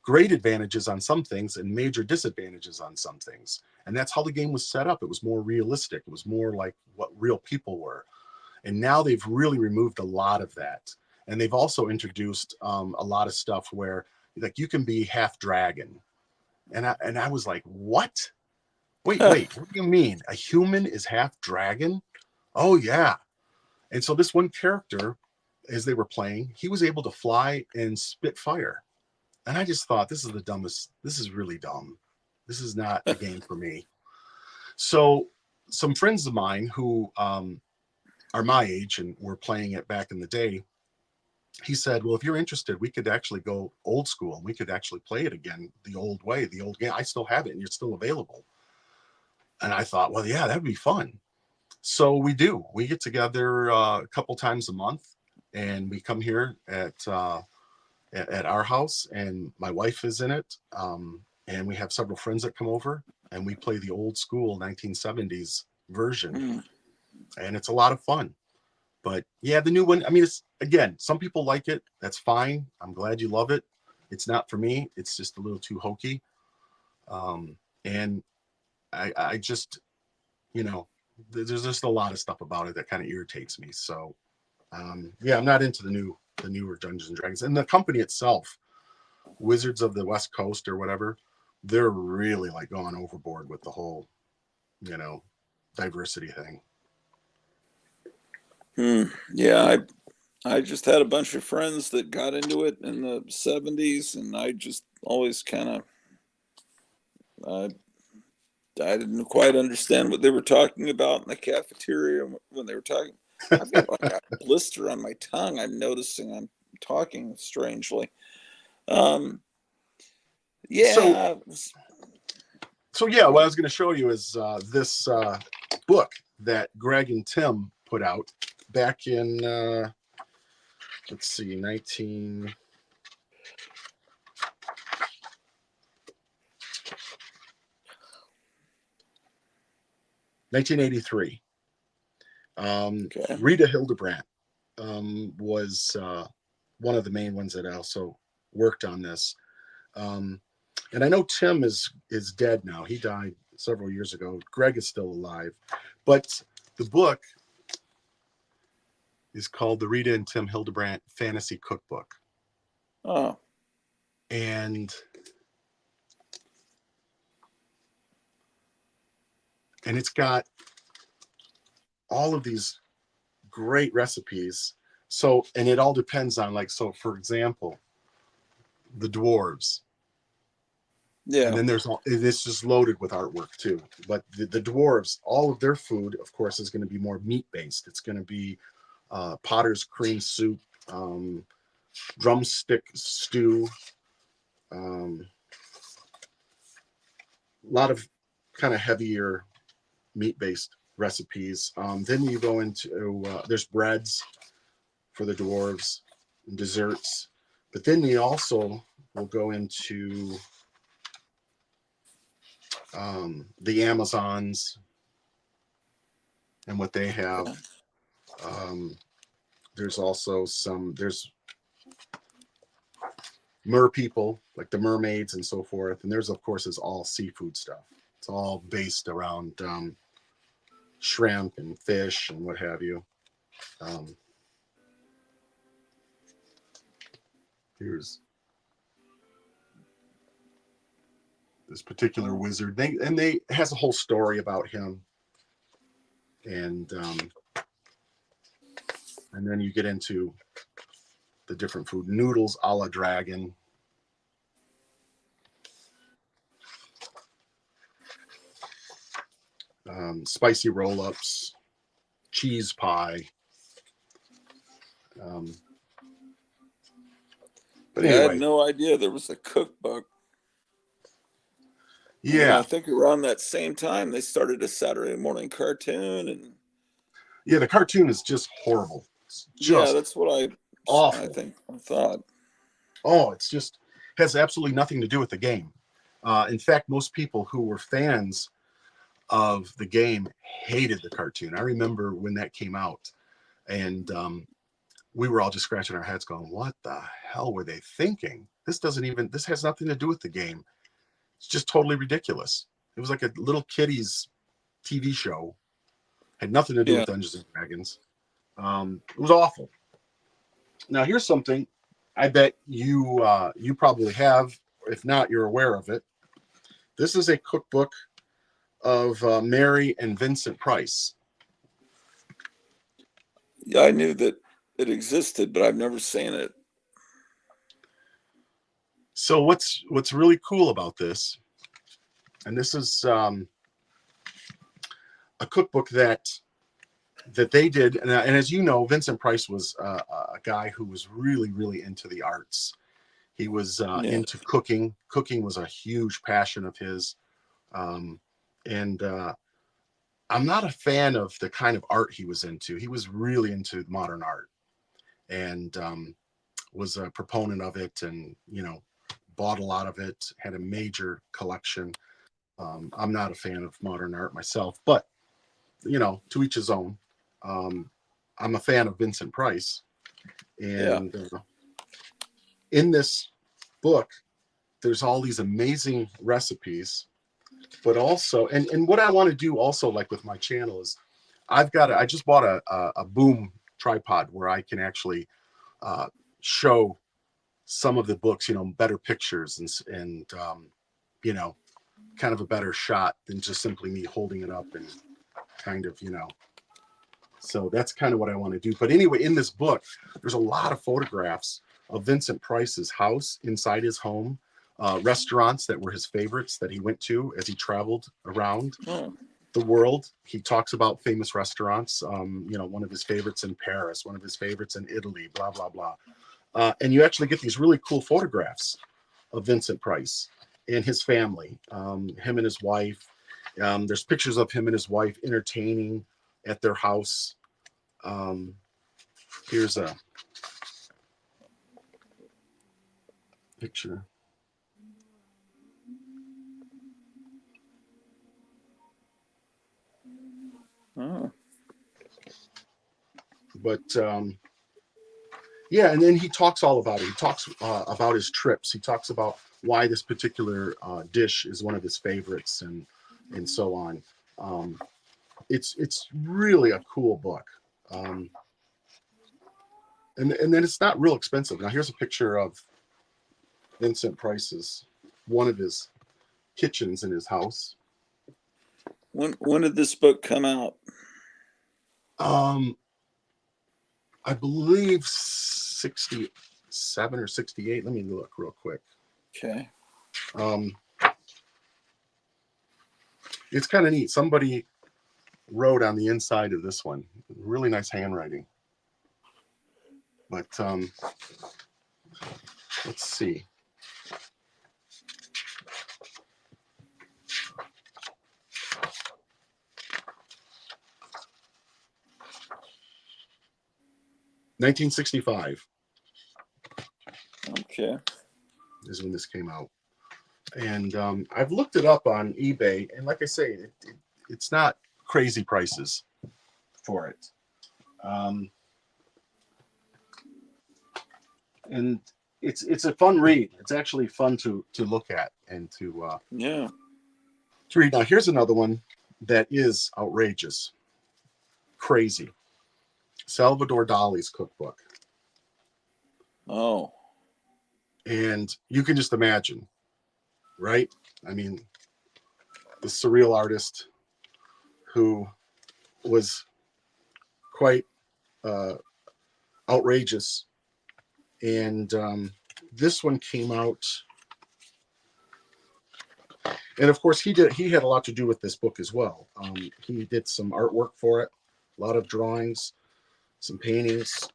great advantages on some things and major disadvantages on some things. And that's how the game was set up. It was more realistic. It was more like what real people were. And now they've really removed a lot of that. And they've also introduced a lot of stuff where like you can be half dragon. And I was like, what? Wait, what do you mean? A human is half dragon? Oh yeah. And so this one character, as they were playing, he was able to fly and spit fire. And I just thought, this is the dumbest, this is really dumb. This is not a game for me. So some friends of mine who are my age and were playing it back in the day, he said, well, if you're interested, we could actually go old school and we could actually play it again the old way, the old game. I still have it and it's still available. And I thought, well, yeah, that'd be fun. So we do. We get together a couple times a month and we come here at our house and my wife is in it. And we have several friends that come over and we play the old school 1970s version. Mm. And it's a lot of fun. But yeah, the new one, I mean, it's, again, some people like it. That's fine. I'm glad you love it. It's not for me. It's just a little too hokey. And I just, you know, there's just a lot of stuff about it that kind of irritates me. So yeah, I'm not into the newer Dungeons and Dragons. And the company itself, Wizards of the West Coast or whatever, they're really like going overboard with the whole, you know, diversity thing. Yeah, I just had a bunch of friends that got into it in the 70s, and I just always kind of I didn't quite understand what they were talking about in the cafeteria when they were talking. I've got like a blister on my tongue. I'm noticing I'm talking strangely. Um, yeah. So yeah, what I was going to show you is this book that Greg and Tim put out back in let's see, 1983. Okay. Rita Hildebrandt was one of the main ones that also worked on this. And I know Tim is dead now. He died several years ago. Greg is still alive. But the book is called the Rita and Tim Hildebrandt Fantasy Cookbook. Oh. And it's got all of these great recipes. So, and it all depends on, like, so for example, the dwarves. Yeah. And then there's all, it's just loaded with artwork too. But the dwarves, all of their food, of course, is going to be more meat based. It's going to be potter's cream soup, drumstick stew, a lot of kind of heavier meat based recipes. Then you go into there's breads for the dwarves and desserts, but then you also will go into the Amazons and what they have. There's also there's mer people, like the mermaids and so forth. And there's, of course, is all seafood stuff. It's all based around shrimp and fish and what have you. Here's this particular wizard. They it has a whole story about him, and then you get into the different food. Noodles a la dragon. Spicy roll-ups, cheese pie. But Yeah, I had anyway, no idea there was a cookbook. yeah, I think around that same time they started a Saturday morning cartoon, and yeah. The cartoon is just horrible. It's yeah, just that's what I awful. think I thought. Oh, it's just has absolutely nothing to do with the game. In fact, most people who were fans of the game hated the cartoon. I remember when that came out, and we were all just scratching our heads, going, "What the hell were they thinking? This has nothing to do with the game. It's just totally ridiculous." It was like a little kiddies TV show. Had nothing to do Yeah. with Dungeons and Dragons. It was awful. Now here's something I bet you probably have. If not, you're aware of it. This is a cookbook of Mary and Vincent Price. Yeah, I knew that it existed, but I've never seen it. So what's really cool about this, and this is a cookbook that they did, and as you know, Vincent Price was a guy who was really, really into the arts. He was Yeah. into cooking. Cooking was a huge passion of his, and I'm not a fan of the kind of art he was into. He was really into modern art, and was a proponent of it, and bought a lot of it. Had a major collection. I'm not a fan of modern art myself, but to each his own. I'm a fan of Vincent Price, Yeah. and in this book, there's all these amazing recipes, but also, and what I want to do also, like with my channel, is I just bought a boom tripod where I can actually show some of the books, better pictures and kind of a better shot than just simply me holding it up and kind of, So that's kind of what I want to do. But anyway, in this book, there's a lot of photographs of Vincent Price's house, inside his home, restaurants that were his favorites that he went to as he traveled around Oh. the world. He talks about famous restaurants, one of his favorites in Paris, one of his favorites in Italy, blah, blah, blah. And you actually get these really cool photographs of Vincent Price and his family, him and his wife. There's pictures of him and his wife entertaining at their house. Here's a picture. Oh. But yeah, and then he talks all about it. He talks about his trips. He talks about why this particular dish is one of his favorites, and so on. It's really a cool book. And then it's not real expensive. Now here's a picture of Vincent Price's one of his kitchens in his house. When did this book come out? I believe 67 or 68. Let me look real quick. Okay. It's kind of neat. Somebody wrote on the inside of this one. Really nice handwriting. But let's see. $1965 Okay. is when this came out. And I've looked it up on eBay, and like I say, it's not crazy prices for it. And it's a fun read. It's actually fun to look at and to read. Now here's another one that is outrageous, crazy. Salvador Dali's cookbook. Oh. And you can just imagine, right? I mean, the surreal artist who was quite outrageous. And this one came out, and of course he had a lot to do with this book as well. He did some artwork for it, a lot of drawings, some paintings.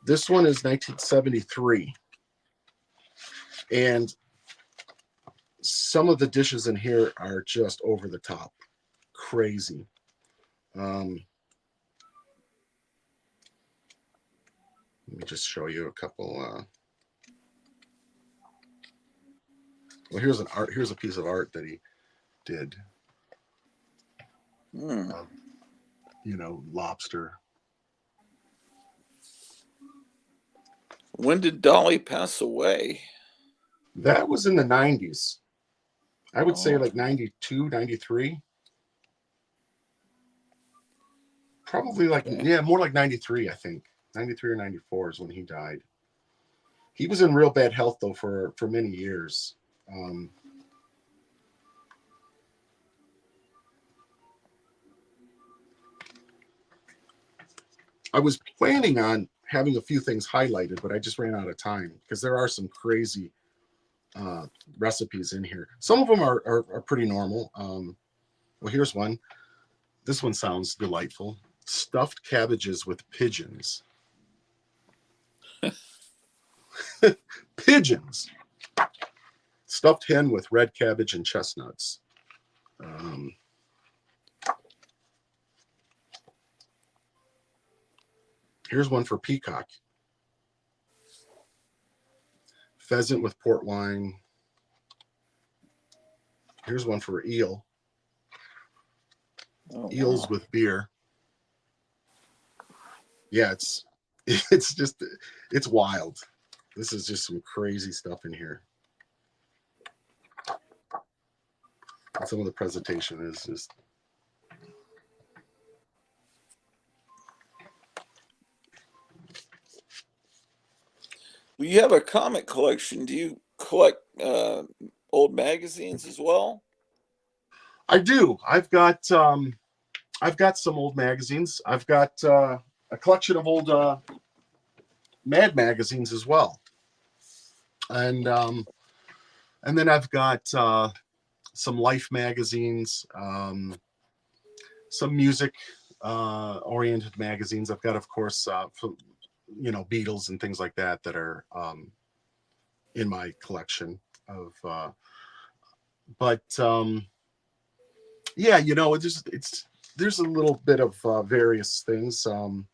This one is 1973, and some of the dishes in here are just over the top, crazy. Let me just show you a couple. Well, here's a piece of art that he did. Lobster. When did Dali pass away? That was in the 90s. I would say like 92, 93. Probably more like 93, I think. 93 or 94 is when he died. He was in real bad health, though, for many years. I was planning on having a few things highlighted, but I just ran out of time because there are some crazy recipes in here. Some of them are pretty normal. Well, here's one. This one sounds delightful. Stuffed cabbages with pigeons. Pigeons. Stuffed hen with red cabbage and chestnuts. Here's one for peacock. Pheasant with port wine. Here's one for eel. Eels with beer. Yeah, it's wild. This is just some crazy stuff in here. And some of the presentation is just. Well, you have a comic collection. Do you collect old magazines as well? I do. I've got some old magazines. I've got a collection of old Mad magazines as well, and then I've got some Life magazines, some music oriented magazines. I've got, of course, Beatles and things like that are in my collection of. But yeah, there's a little bit of various things, and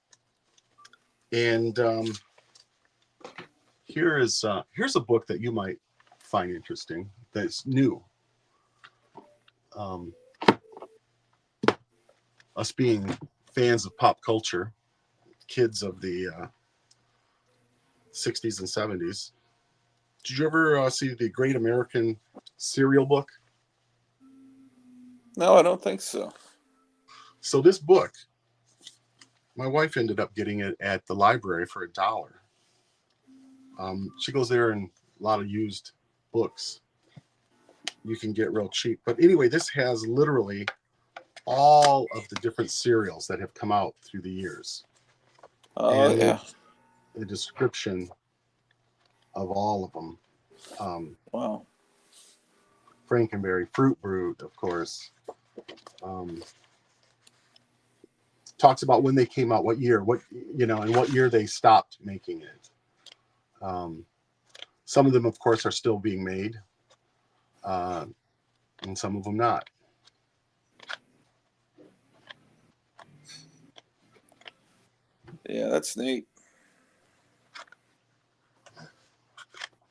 here's a book that you might find interesting. That's new. Us being fans of pop culture, kids of the 60s and 70s. Did you ever see the Great American Cereal Book? No, I don't think so. So this book, my wife ended up getting it at the library for $1. She goes there, and a lot of used books you can get real cheap. But anyway, this has literally all of the different cereals that have come out through the years. Oh, yeah. The description of all of them. Wow. Frankenberry, Fruit Brute, of course. Talks about when they came out, what year, and what year they stopped making it. Some of them, of course, are still being made, and some of them not. Yeah, that's neat.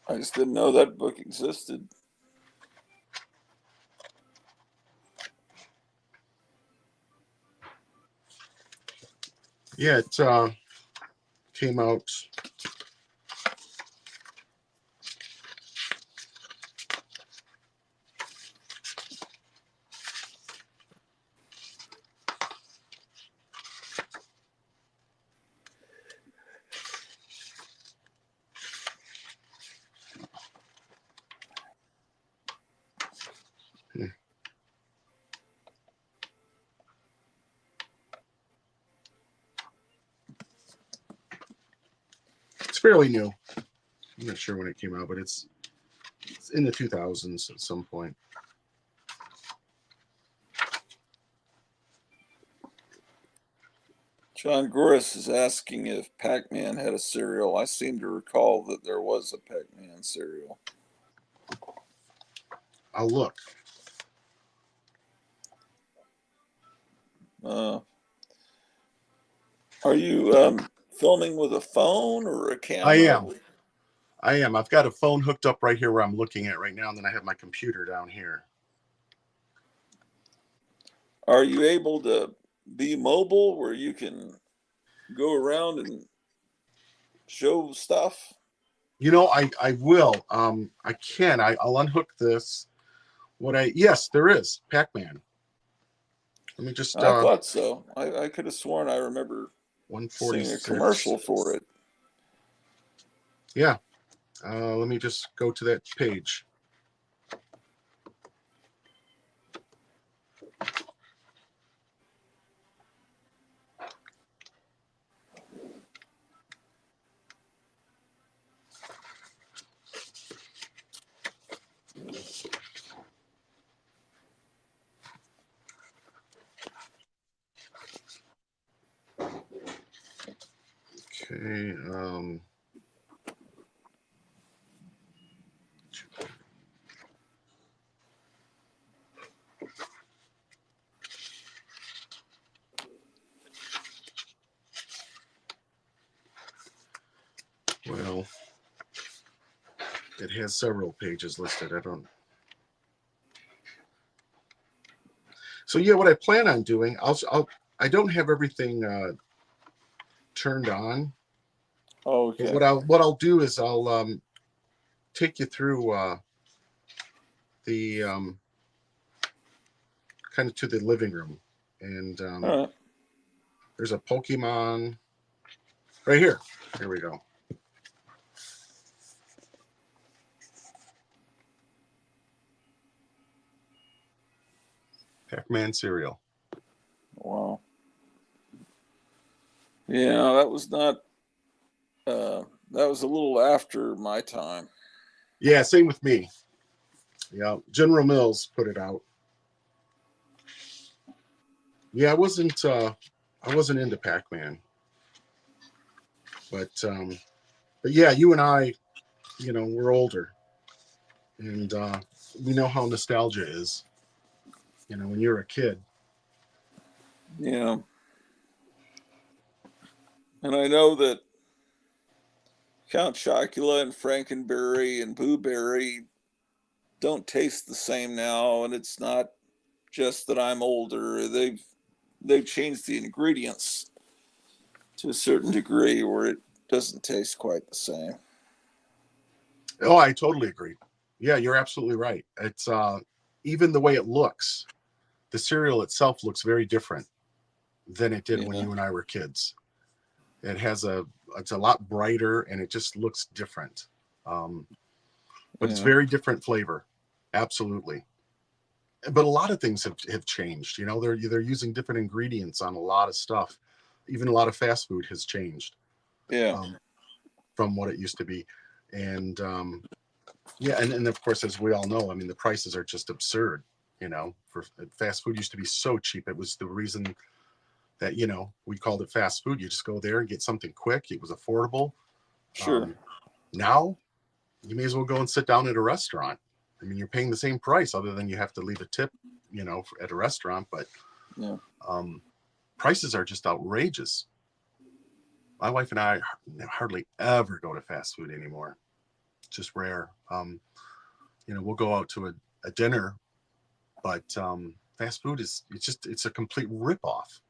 I just didn't know that book existed. Yeah, it came out. fairly new. I'm not sure when it came out, but it's in the 2000s at some point. John Goris is asking if Pac-Man had a cereal. I seem to recall that there was a Pac-Man cereal. I'll look. Are you filming with a phone or a camera? I am. I've got a phone hooked up right here where I'm looking at right now, and then I have my computer down here. Are you able to be mobile where you can go around and show stuff? You know, I will. I can. I'll unhook this. Yes, there is Pac-Man. Let me just. I thought so. I could have sworn I remember seeing a 146. commercial for it. Yeah. Let me just go to that page. Okay. Well, it has several pages listed. So yeah, what I plan on doing, I don't have everything turned on. Oh, okay. But what I'll do is I'll take you through the kind of to the living room, and All right. there's a Pokemon right here. Here we go. Pac-Man cereal. Wow. Yeah, that was not. That was a little after my time. Yeah, same with me. Yeah, General Mills put it out. Yeah, I wasn't into Pac-Man, but yeah, you and I, we're older, and we know how nostalgia is. When you're a kid. Yeah. And I know that Count Chocula and Frankenberry and Boo Berry don't taste the same now, and it's not just that I'm older. They've changed the ingredients to a certain degree where it doesn't taste quite the same. Oh, I totally agree. Yeah, you're absolutely right. It's even the way it looks. The cereal itself looks very different than it did when you and I were kids. It's a lot brighter, and it just looks different. But it's very different flavor. Absolutely. But a lot of things have changed. They're using different ingredients on a lot of stuff. Even a lot of fast food has changed. Yeah. From what it used to be. And yeah, and of course, as we all know, I mean, the prices are just absurd. For fast food used to be so cheap. It was the reason that, we called it fast food. You just go there and get something quick. It was affordable. Sure. Now you may as well go and sit down at a restaurant. I mean, you're paying the same price other than you have to leave a tip, at a restaurant, but Yeah. Prices are just outrageous. My wife and I hardly ever go to fast food anymore. It's just rare. We'll go out to a dinner, but fast food it's a complete ripoff.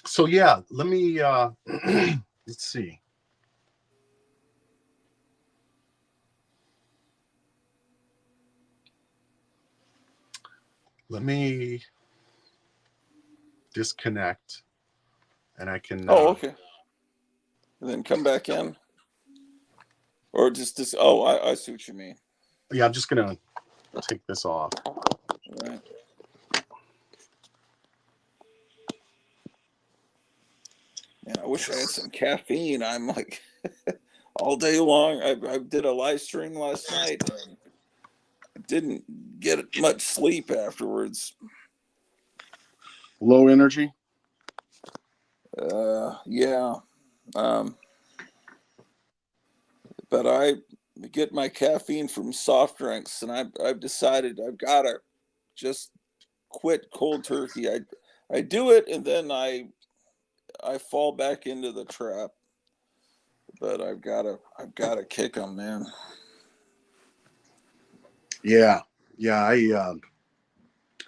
So yeah, let me let's see. Let me disconnect, and I can. Oh, okay. And then come back in, or just this. Oh, I see what you mean. Yeah, I'm just gonna take this off. Right. Man, I wish I had some caffeine. I'm like all day long. I did a live stream last night. I didn't get much sleep afterwards. Low energy. Yeah. Um, but I get my caffeine from soft drinks, and I've decided I've got to just quit cold turkey. I do it, and then I fall back into the trap. But I've got to kick them, man. Yeah, yeah. I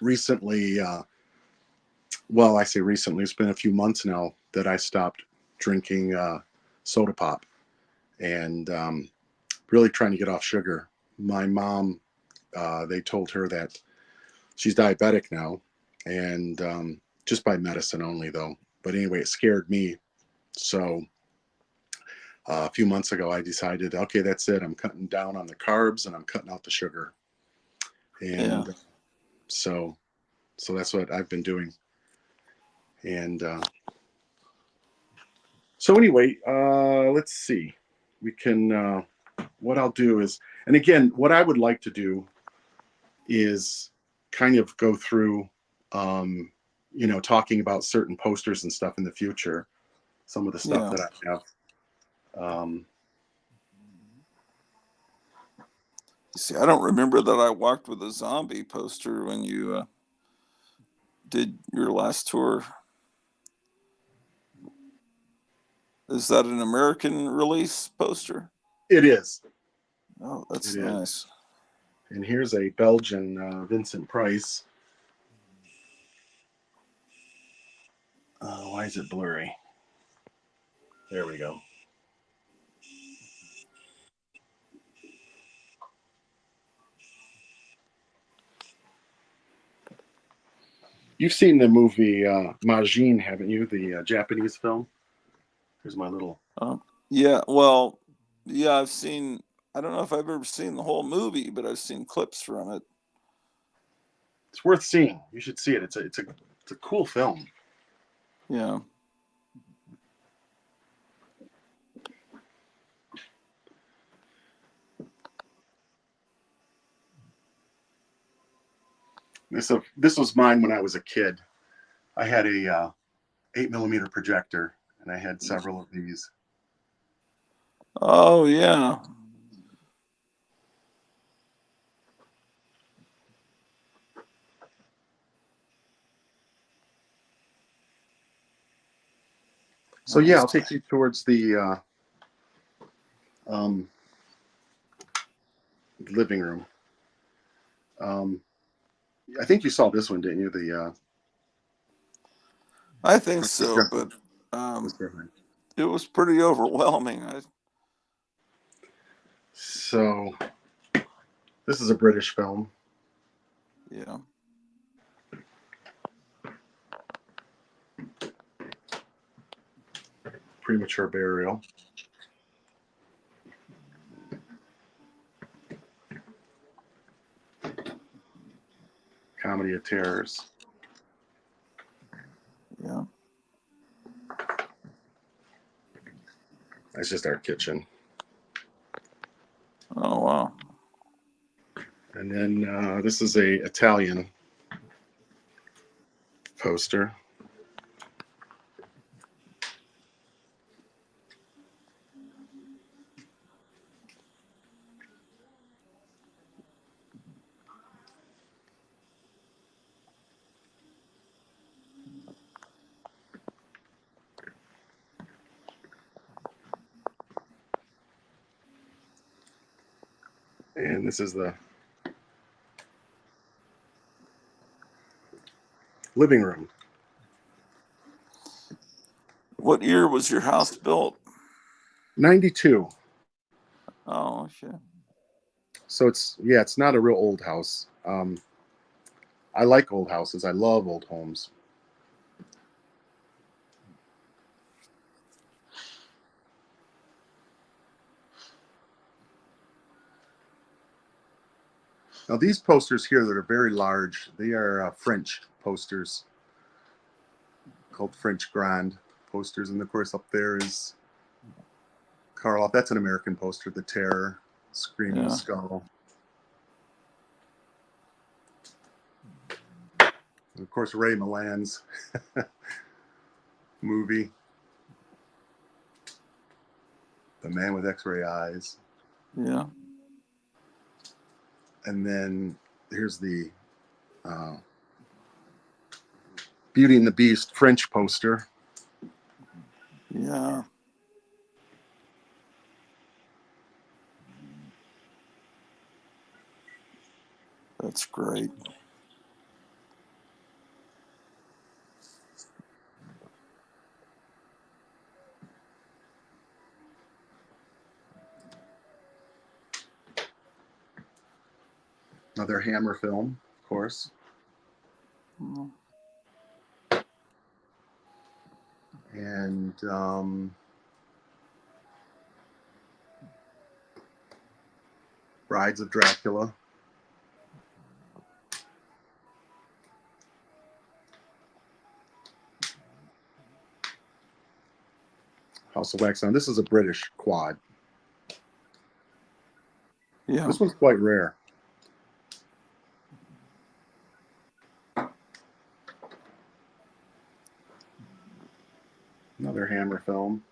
recently, well, I say recently. It's been a few months now that I stopped drinking soda pop, and really trying to get off sugar. My mom, they told her that she's diabetic now, and just by medicine only, though. But anyway, it scared me. So a few months ago, I decided, okay, that's it. I'm cutting down on the carbs and I'm cutting out the sugar. Yeah. And so, so that's what I've been doing. And so anyway, let's see. We can. What I'll do is, and again, what I would like to do is kind of go through, talking about certain posters and stuff in the future. Some of the stuff Yeah. that I have. Um, See, I don't remember that I walked with a zombie poster when you did your last tour. Is that an American release poster? it is. Oh, It that's is. nice. And here's a Belgian Vincent Price. Why is it blurry? There we go. You've seen the movie Majin, haven't you? The Japanese film. Here's my little. Yeah, well, yeah, I've seen. I don't know if I've ever seen the whole movie, but I've seen clips from it. It's worth seeing. You should see it. It's a cool film. Yeah. This was mine when I was a kid. I had a 8 millimeter projector, and I had several of these. Oh, yeah. So yeah, Nice. I'll take you towards the um, living room. Um, I think you saw this one, didn't you? The I think so, but um, it was pretty overwhelming. So this is a British film. Yeah. Premature burial. Comedy of terrors. Yeah. That's just our kitchen. Oh, wow. And then this is a Italian poster. And this is the living room. What year was your house built? 92. Oh, shit. So it's not a real old house. I like old houses. I love old homes. Now these posters here that are very large, they are French posters called French Grand. posters. And of course, up there is Orloff. That's an American poster, The Terror, Screaming Skull. And of course, Ray Milland's movie, The Man with X-Ray Eyes. Yeah. And then here's the Beauty and the Beast French poster. Yeah. That's great. Another Hammer film, of course. Mm. And Brides of Dracula. House of Wax. Now, this is a British quad. Yeah. This one's quite rare. Another Hammer film.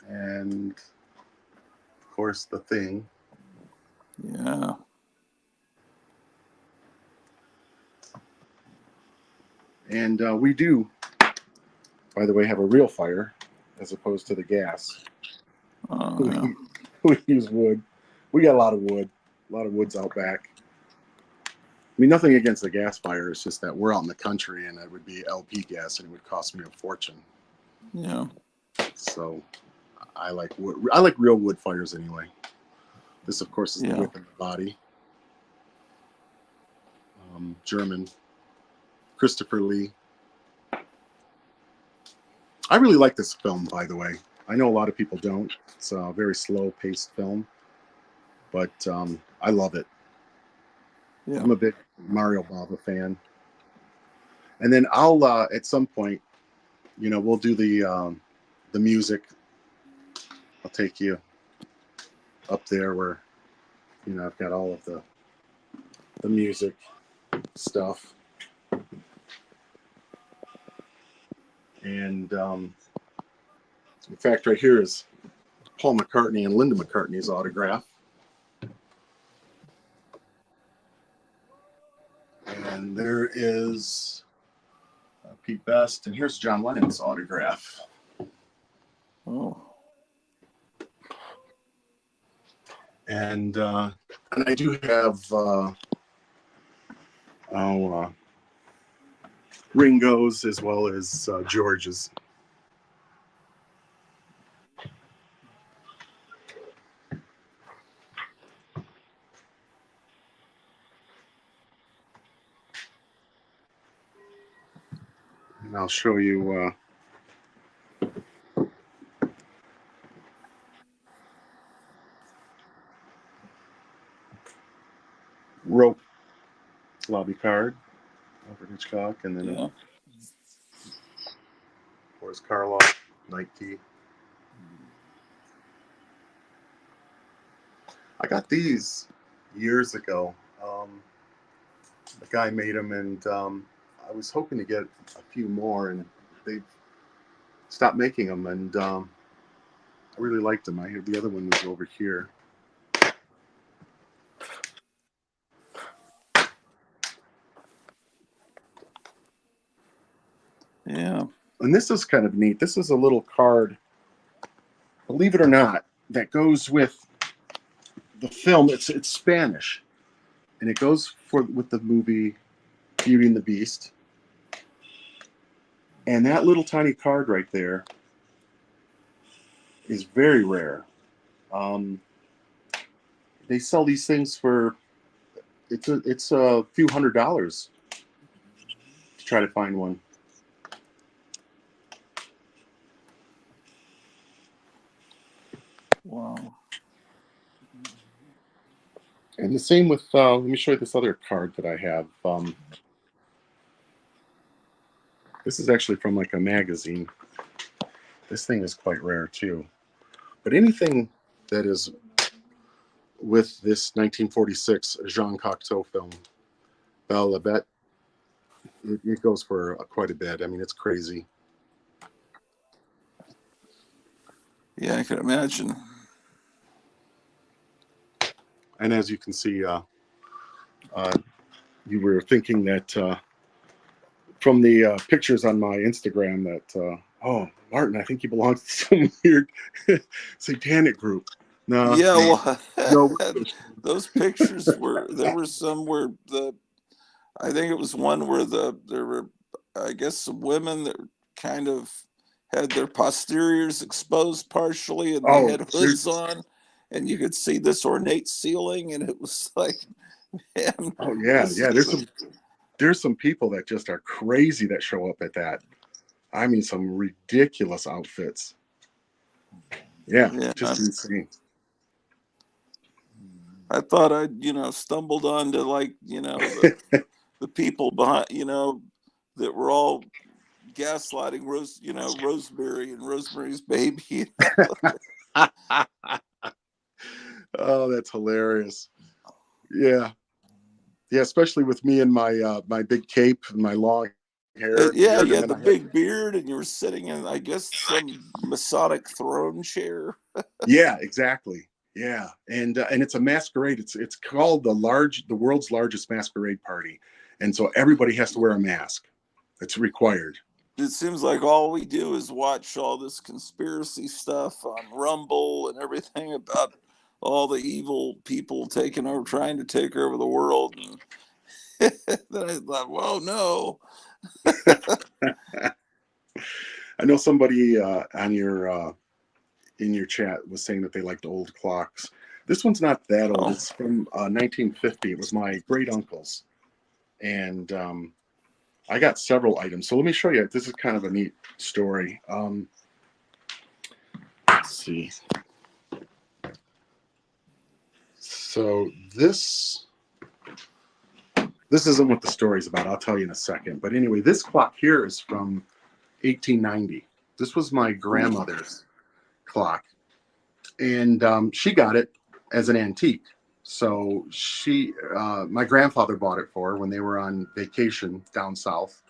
And, of course, The Thing. Yeah. And we do, by the way, have a real fire as opposed to the gas. Yeah. We use wood. We got a lot of wood. A lot of wood's out back. I mean, nothing against the gas fire. It's just that we're out in the country and it would be LP gas and it would cost me a fortune. Yeah. So I like wood. I like real wood fires anyway. This, of course, is the whip in the body. German. Christopher Lee. I really like this film, by the way. I know a lot of people don't. It's a very slow-paced film, but I love it. Yeah. I'm a big Mario Bava fan. And then I'll at some point, we'll do the music. I'll take you up there where, I've got all of the music stuff. And in fact, right here is Paul McCartney and Linda McCartney's autograph. And there is Pete Best, and here's John Lennon's autograph. Oh. And I do have Ringo's as well as George's. And I'll show you Rope lobby card, Alfred Hitchcock, and then of course Orloff, Nike. I got these years ago. The guy made them, and I was hoping to get a few more, and they stopped making them, and I really liked them. The other one was over here. Yeah. And this is kind of neat. This is a little card, believe it or not, that goes with the film. It's Spanish, and it goes with the movie Beauty and the Beast. And that little tiny card right there is very rare. They sell these things for it's a few $100s to try to find one. Wow. And the same with let me show you this other card that I have. This is actually from like a magazine. This thing is quite rare too. But anything that is with this 1946 Jean Cocteau film, Belle La Bête, it goes for quite a bit. I mean, it's crazy. Yeah, I can imagine. And as you can see, you were thinking that from the pictures on my Instagram that, oh, Martin, I think he belongs to some weird satanic group. No, Yeah, no, well, no. those pictures were, there were some where I think it was one where there were, I guess, some women that kind of had their posteriors exposed partially, and they Oh, had hoods on, and you could see this ornate ceiling, and it was like, man, oh yeah, this yeah. is There's some people that just are crazy that show up at that. I mean, some ridiculous outfits. Yeah, yeah. just insane. I thought I'd, stumbled onto, like, the people behind, that were all gaslighting Rosemary and Rosemary's Baby. Oh, that's hilarious. Yeah, yeah. Especially with me and my big cape and my long hair and Yeah, beard, you and had then the I had, big beard, and you were sitting in, I guess, some Masonic throne chair. yeah, exactly. Yeah, and it's a masquerade. It's called the world's largest masquerade party, and so everybody has to wear a mask. It's required. It seems like all we do is watch all this conspiracy stuff on Rumble and everything about all the evil people taking over, trying to take over the world. And then I thought, whoa, no. I know somebody on your in your chat was saying that they liked old clocks. This one's not that old. Oh, It's from 1950. It was my great uncle's, and I got several items. So let me show you. This is kind of a neat story. Let's see. So this isn't what the story's about. I'll tell you in a second. But anyway, this clock here is from 1890. This was my grandmother's clock, and she got it as an antique. So my grandfather bought it for her when they were on vacation down south,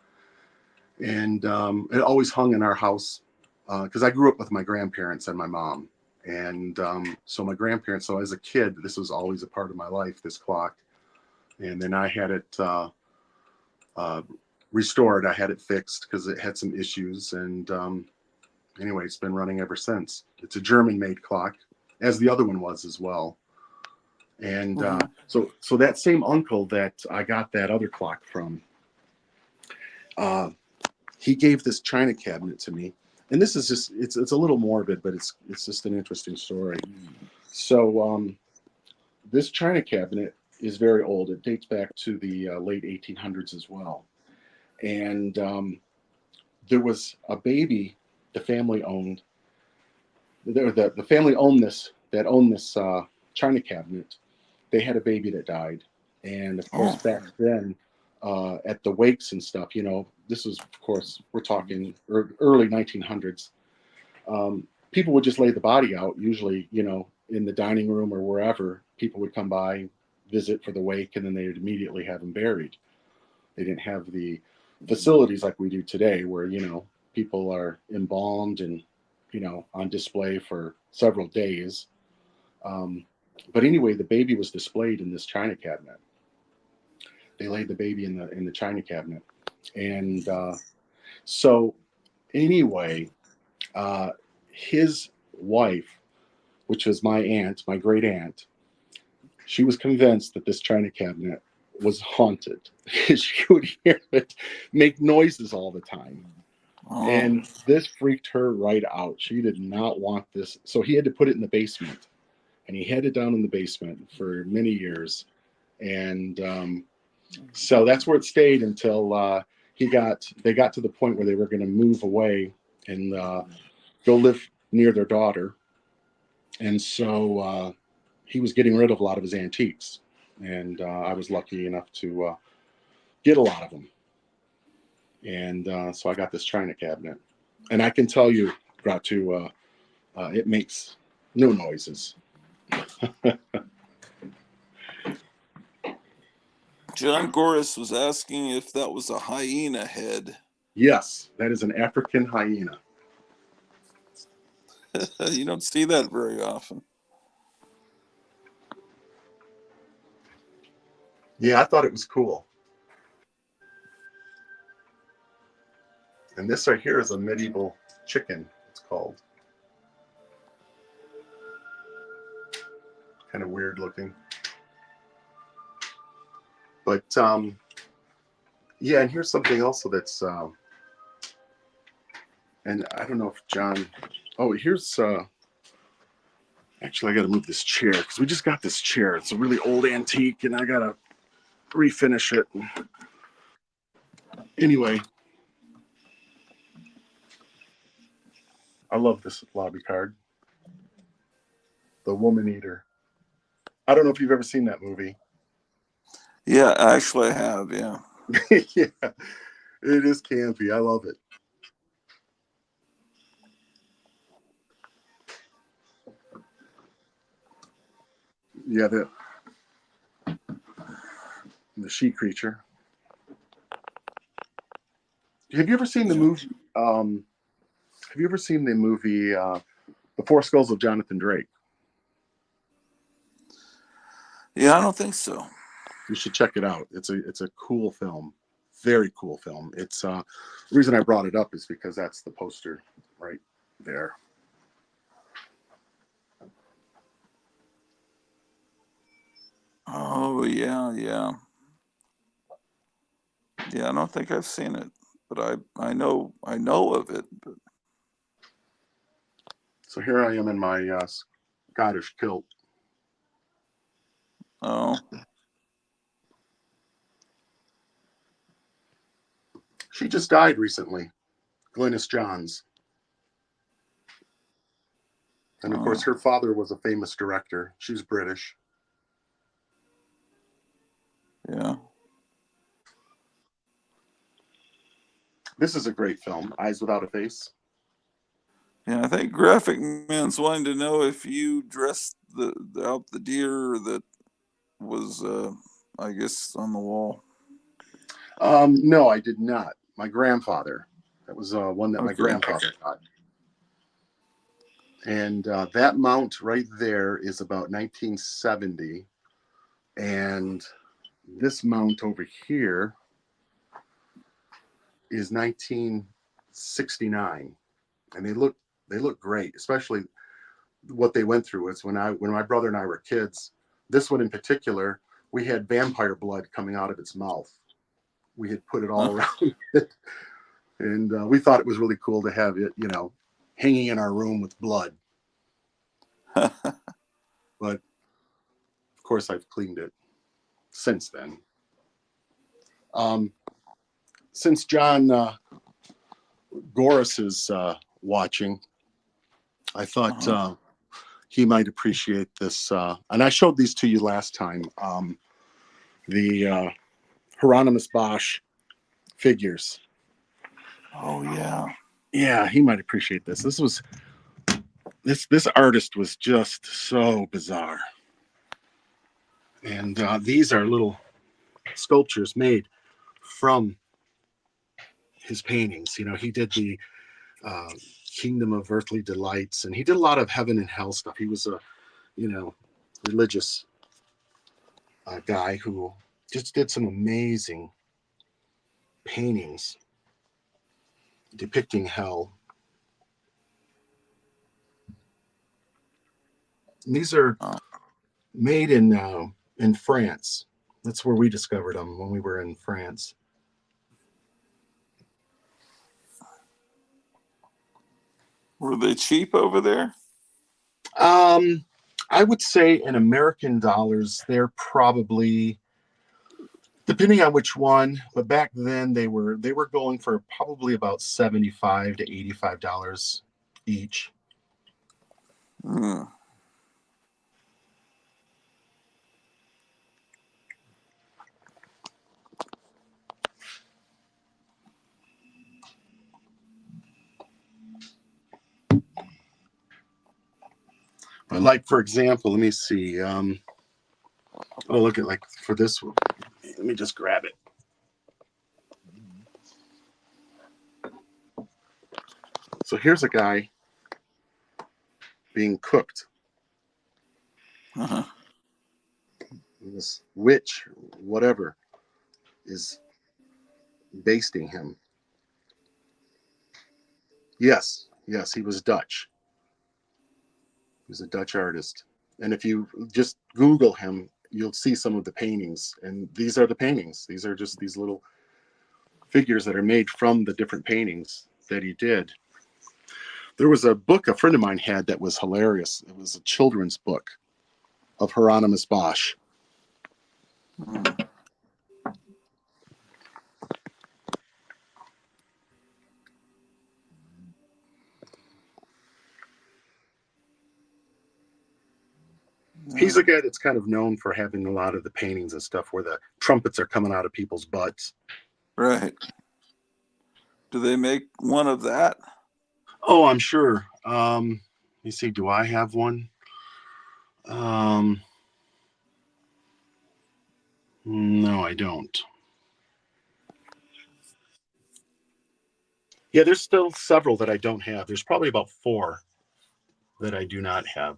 and it always hung in our house because I grew up with my grandparents and my mom, and so my grandparents. So as a kid, this was always a part of my life. This clock, and then I had it uh, restored. I had it fixed because it had some issues, and anyway, it's been running ever since. It's a German-made clock, as the other one was as well. And mhm. so that same uncle that I got that other clock from, he gave this china cabinet to me. And this is just it's a little morbid, but it's just an interesting story. So this china cabinet is very old. It dates back to the late 1800s as well. And there was a baby the family owned. The family owned this china cabinet. They had a baby that died, and of course Oh, back then, at the wakes and stuff, this was, of course, we're talking early 1900s. People would just lay the body out, usually, in the dining room or wherever. People would come by, visit for the wake, and then they would immediately have him buried. They didn't have the facilities like we do today, where people are embalmed and on display for several days. But anyway, the baby was displayed in this china cabinet. They laid the baby in the china cabinet, and so anyway, his wife, which was my aunt, my great aunt, she was convinced that this china cabinet was haunted. She would hear it make noises all the time. oh, And this freaked her right out. She did not want this. So he had to put it in the basement. And he had it down in the basement for many years. And so that's where it stayed until they got to the point where they were going to move away and go live near their daughter. And so he was getting rid of a lot of his antiques. And I was lucky enough to get a lot of them. And so I got this china cabinet. And I can tell you, Gratu, it makes no noises. John Goris was asking if that was a hyena head. Yes, that is an African hyena. You don't see that very often. Yeah, I thought it was cool. And this right here is a medieval chicken, it's called. Kind of weird looking. But yeah, and here's something also that's and I don't know if John, oh, here's actually I got to move this chair because we just got this chair. It's a really old antique and I got to refinish it. Anyway, I love this lobby card. The Woman Eater. I don't know if you've ever seen that movie. Yeah, actually I have, yeah. Yeah, it is campy. I love it. Yeah, the she creature. Have you ever seen the movie? Have you ever seen the movie The Four Skulls of Jonathan Drake? Yeah, I don't think so. You should check it out. It's a cool film, very cool film. It's the reason I brought it up is because that's the poster right there. Oh yeah, yeah. Yeah, I don't think I've seen it, but I know of it. But So here I am in my Scottish kilt. oh, She just died recently, Glynis Johns. And of course, her father was a famous director. She's British. yeah. This is a great film, Eyes Without a Face. Yeah, I think Graphic Man's wanting to know if you dressed out the deer that was, I guess, on the wall. No, I did not. My grandfather. That was one that my Okay. grandfather got. And that mount right there is about 1970. And this mount over here is 1969. And they look great, especially what they went through. It's when my brother and I were kids. This one in particular, we had vampire blood coming out of its mouth. We had put it all around it, and we thought it was really cool to have it, hanging in our room with blood. But of course, I've cleaned it since then. Since John Goris is watching, I thought he might appreciate this. And I showed these to you last time. The Hieronymus Bosch figures. Oh yeah. Yeah, he might appreciate this. This artist was just so bizarre. And these are little sculptures made from his paintings. He did the Kingdom of Earthly Delights, and he did a lot of heaven and hell stuff. He was a, religious guy who just did some amazing paintings depicting hell. And these are made in France. That's where we discovered them when we were in France. Were they cheap over there? I would say in American dollars, they're probably, depending on which one, but back then they were going for probably about $75 to $85 each. Hmm. like, for example, let me see. Oh, look at, like, for this one. Let me just grab it. So here's a guy being cooked. Uh-huh. This witch, whatever, is basting him. Yes, he was Dutch. He was a Dutch artist. And if you just Google him, you'll see some of the paintings. And these are the paintings. These are just these little figures that are made from the different paintings that he did. There was a book a friend of mine had that was hilarious. It was a children's book of Hieronymus Bosch. He's a guy that's kind of known for having a lot of the paintings and stuff where the trumpets are coming out of people's butts. Right. Do they make one of that? Oh, I'm sure. Let me see. Do I have one? No, I don't. Yeah, there's still several that I don't have. There's probably about 4 that I do not have.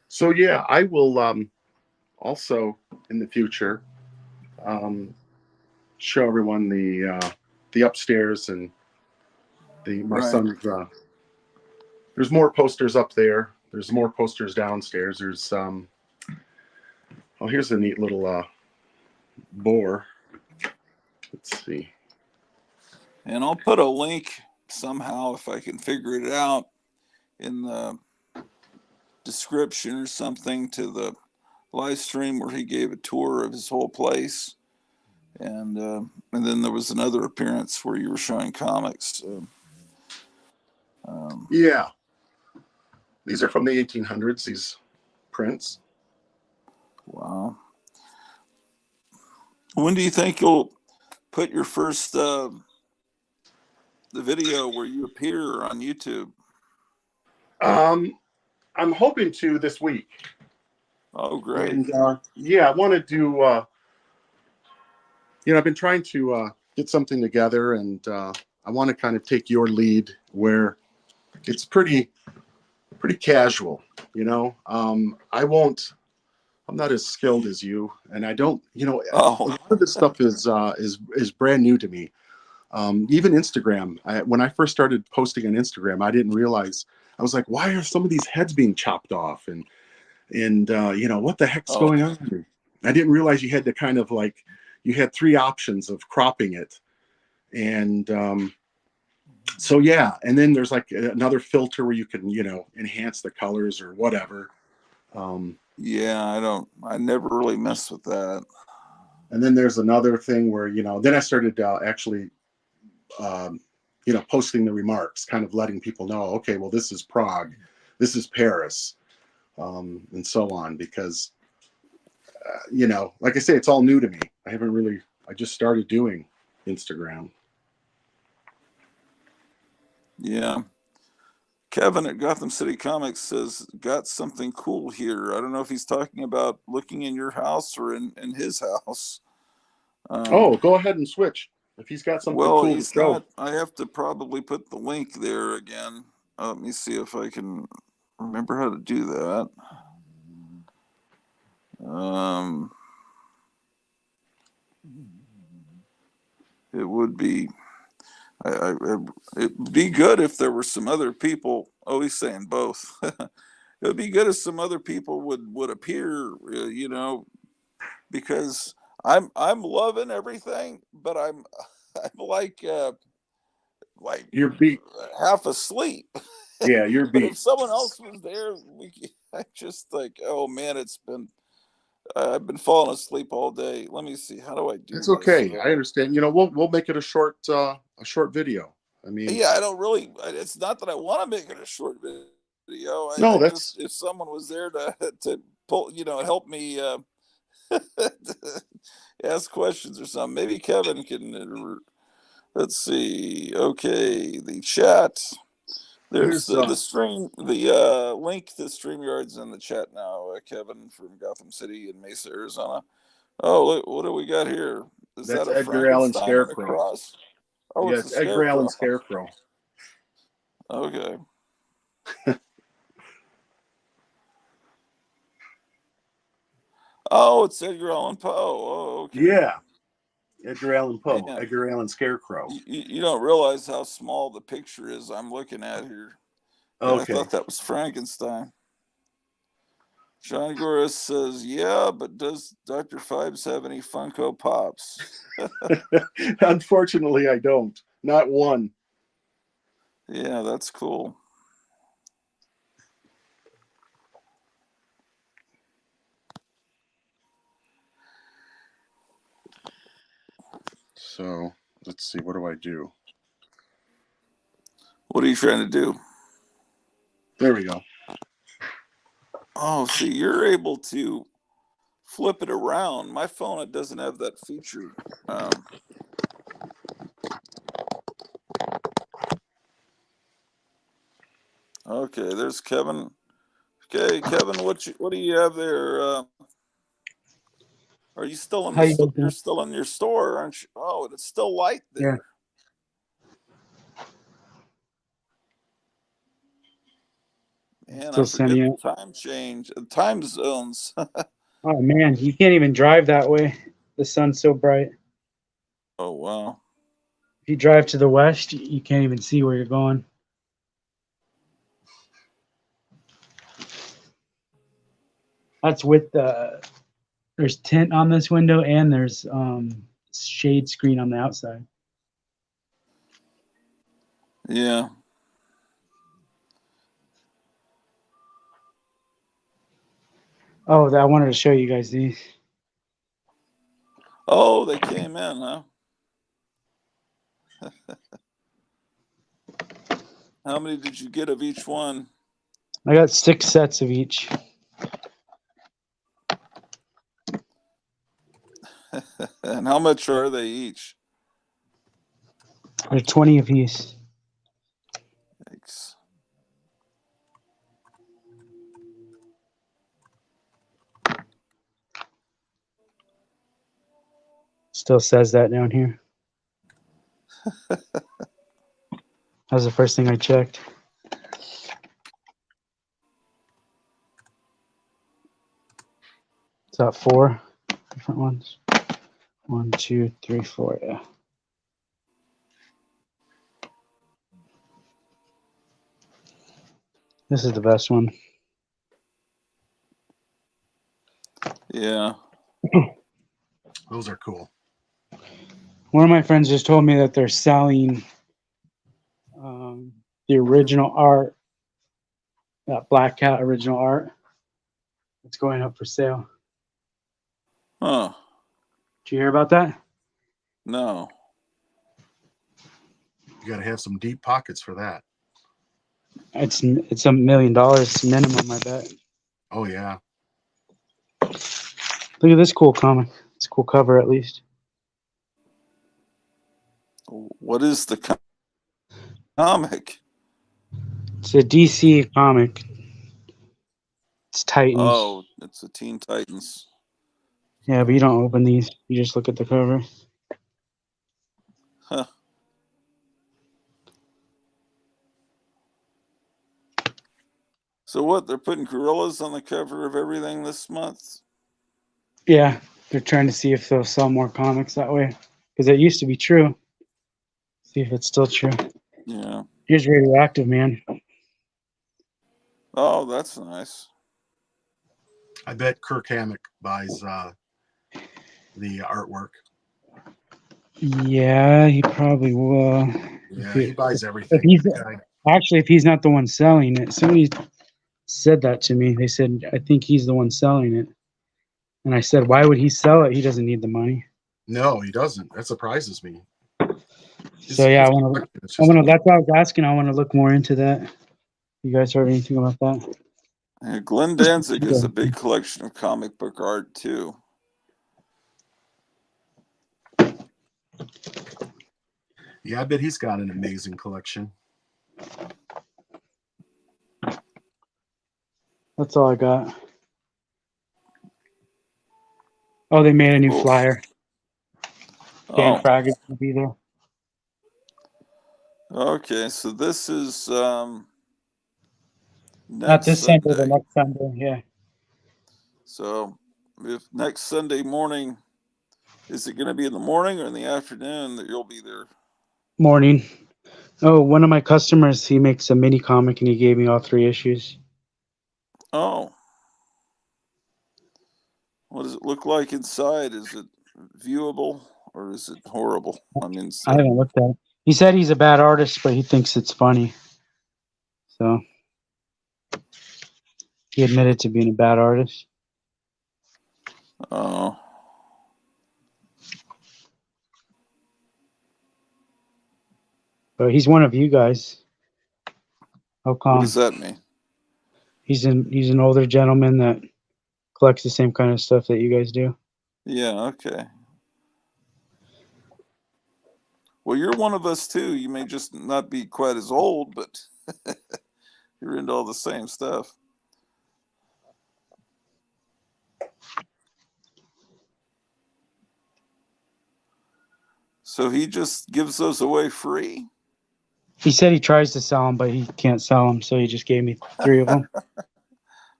So yeah, I will also in the future show everyone the upstairs and my Right. son's. There's more posters up there. There's more posters downstairs. There's oh, here's a neat little boar. Let's see. And I'll put a link somehow, if I can figure it out, in the description or something to the live stream where he gave a tour of his whole place. And then there was another appearance where you were showing comics. Yeah, these are from the 1800s. These prints. Wow. When do you think you'll put your first the video where you appear on YouTube? I'm hoping to this week. Oh, great. And yeah, I want to do. I've been trying to get something together, and I want to kind of take your lead where it's pretty casual. I won't. I'm not as skilled as you, and I don't. A Oh, lot of this stuff is brand new to me. Even Instagram. When I first started posting on Instagram, I didn't realize. I was like, why are some of these heads being chopped off? And what the heck's oh, going on here? I didn't realize you had to kind of like, you had 3 options of cropping it. And so, yeah. And then there's like another filter where you can, enhance the colors or whatever. yeah. I never really messed with that. And then there's another thing where, then I started actually, posting the remarks, kind of letting people know, okay, well, this is Prague, this is Paris, and so on, because, like I say, it's all new to me. I just started doing Instagram. Yeah. Kevin at Gotham City Comics says, got something cool here. I don't know if he's talking about looking in your house or in his house. Oh, go ahead and switch. If he's got something Well, cool to he's show. not. I have to probably put the link there again. Let me see if I can remember how to do that. It would be, it'd be good if there were some other people. Oh, he's saying both. It would be good if some other people would appear, because I'm loving everything, but I'm like like You're beat. half asleep. Yeah, you're But if beat. someone else was there, I just like, oh man, I've been falling asleep all day. Let me see, how do I do It's this? okay. I understand. You know, we'll make it a short video. I mean, Yeah, I don't really. It's not that I want to make it a short video. no, I just, that's if someone was there to pull, help me ask questions or something. Maybe Kevin can. Let's see. Okay, the chat. There's there's the stream, the link to StreamYard's in the chat now. Kevin from Gotham City in Mesa, Arizona. Oh, look, what do we got here? Is that that's a Edgar Allan Frankenstein and a Scarecrow. cross? Oh, Yeah, it's a it's Edgar Allan scarecrow. Scarecrow. Okay. Oh, it's Edgar Allan Poe. Oh, okay. Yeah, Edgar Allan Poe. Man, Edgar Allan Scarecrow. you don't realize how small the picture is I'm looking at here. Yeah, I Okay. thought that was Frankenstein. John Goris says, yeah, but does Dr. Fibes have any Funko Pops? Unfortunately, I don't. Not one. Yeah, that's cool. So let's see. What do I do? What are you trying to do? There we go. Oh, see, you're able to flip it around. My phone, it doesn't have that feature. Okay, there's Kevin. Okay, Kevin, what do you have there? Are you still in How you you're doing? still in your store, aren't you? Oh, it's still light Yeah. there. Man, I Still forget sunny the out. time change, time zones. Oh man, you can't even drive that way. The sun's so bright. Oh wow. If you drive to the west, you can't even see where you're going. That's with there's tint on this window and there's shade screen on the outside. Yeah. Oh, I wanted to show you guys these. Oh, they came in, huh? How many did you get of each one? I got 6 sets of each. And how much are they each? They're 20 apiece. Thanks. Still says that down here. That was the first thing I checked. It's got 4 different ones. 1, 2, 3, 4. Yeah. This is the best one. Yeah. Those are cool. One of my friends just told me that they're selling the original art, that Black Cat original art. It's going up for sale. Huh. Did you hear about that? No. You got to have some deep pockets for that. It's $1 million minimum, I bet. Oh yeah. Look at this cool comic. It's a cool cover, at least. What is the comic? It's a DC comic. It's Titans. Oh, it's the Teen Titans. Yeah, but you don't open these. You just look at the cover. Huh. So what? They're putting gorillas on the cover of everything this month? Yeah, they're trying to see if they'll sell more comics that way. Because it used to be true. See if it's still true. Yeah. Here's Radioactive Man. Oh, that's nice. I bet Kirk Hammett buys the artwork. Yeah, he probably will. Yeah, he buys If everything. he's That guy. actually, if he's not the one selling it, somebody said that to me. They said, I think he's the one selling it. And I said, why would he sell it? He doesn't need the money. No, he doesn't. That surprises me. So yeah, It's just that's why I was asking. I want to look more into that. You guys heard anything about that? Yeah, Glenn Danzig has a big collection of comic book art too. yeah, I bet he's got an amazing collection. That's all I got. Oh, they made a new Cool. flyer. Dan Oh, Frag is gonna be there. okay. So this is Not next this Sunday, the Sunday. next Sunday. Yeah. So if next Sunday morning, is it going to be in the morning or in the afternoon that you'll be there? Morning. Oh, one of my customers, he makes a mini comic and he gave me all 3 issues. Oh. What does it look like inside? Is it viewable or is it horrible? I mean, I haven't looked at it. He said he's a bad artist, but he thinks it's funny. So he admitted to being a bad artist. oh, But he's one of you guys. How what come? does that mean? He's an older gentleman that collects the same kind of stuff that you guys do. Yeah, okay. Well, you're one of us too. You may just not be quite as old, but you're into all the same stuff. So he just gives those away free? He said he tries to sell them, but he can't sell them, so he just gave me 3 of them.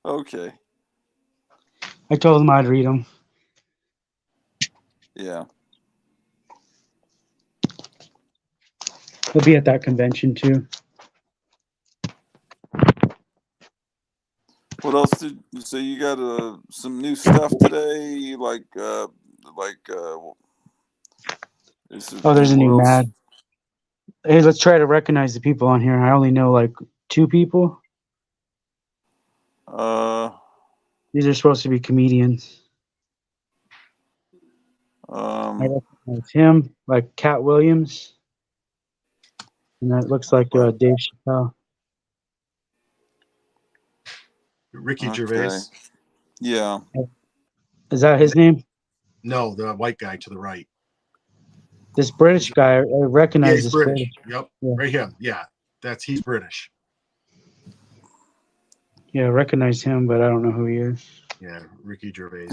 Okay. I told him I'd read them. Yeah. He'll be at that convention too. What else did you say? You got some new stuff today? Oh, there's a new what else? Mad. Hey, let's try to recognize the people on here. I only know like 2 people. These are supposed to be comedians. I recognize him, like Cat Williams, and that looks like Dave Chappelle. Ricky Okay. Gervais. Yeah. Is that his name? No, the white guy to the right. This British guy, I Yeah, recognize he's this British. British. Yep, Yeah. right here. Yeah, he's British. Yeah, I recognize him, but I don't know who he is. Yeah, Ricky Gervais.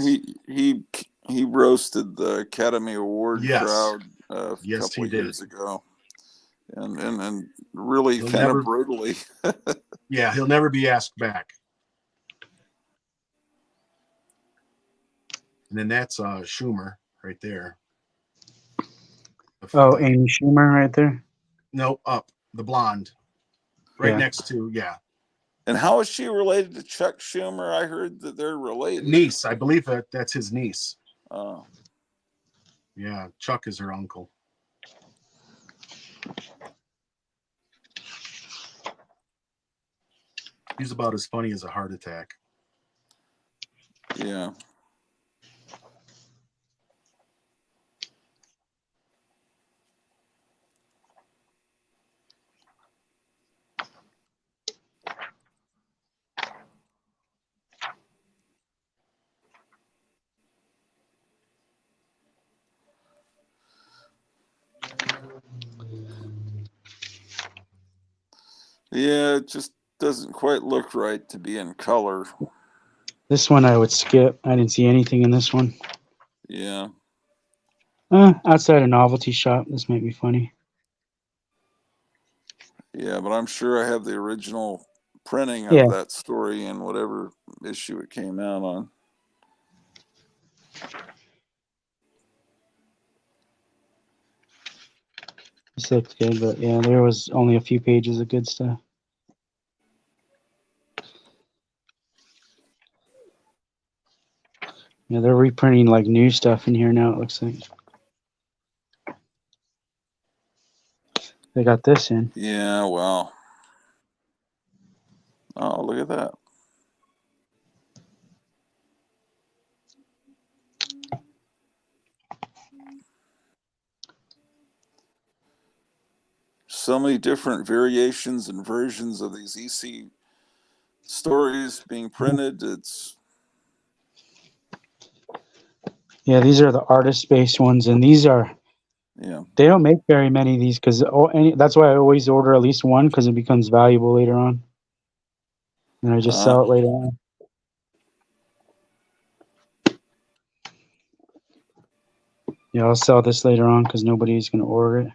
He roasted the Academy Award crowd a couple of years ago, and really kind of brutally. Yeah, he'll never be asked back. And then that's Schumer right there. Oh, Amy Schumer right there. No, up the blonde, right next to And how is she related to Chuck Schumer? I heard that they're related. Niece, I believe that's his niece. Oh. Yeah, Chuck is her uncle. He's about as funny as a heart attack. Yeah. Yeah, it just doesn't quite look right to be in color. This one I would skip. I didn't see anything in this one. Yeah. Outside a novelty shop, this might be funny. Yeah, but I'm sure I have the original printing of that story in whatever issue it came out on. This looks good, but yeah, there was only a few pages of good stuff. Yeah, they're reprinting like new stuff in here now, it looks like. They got this in. Yeah, well. Oh, look at that. So many different variations and versions of these EC stories being printed. It's Yeah, these are the artist-based ones, and these are, yeah. they don't make very many of these because that's why I always order at least one because it becomes valuable later on. And I just sell it later on. Yeah, I'll sell this later on because nobody's going to order it.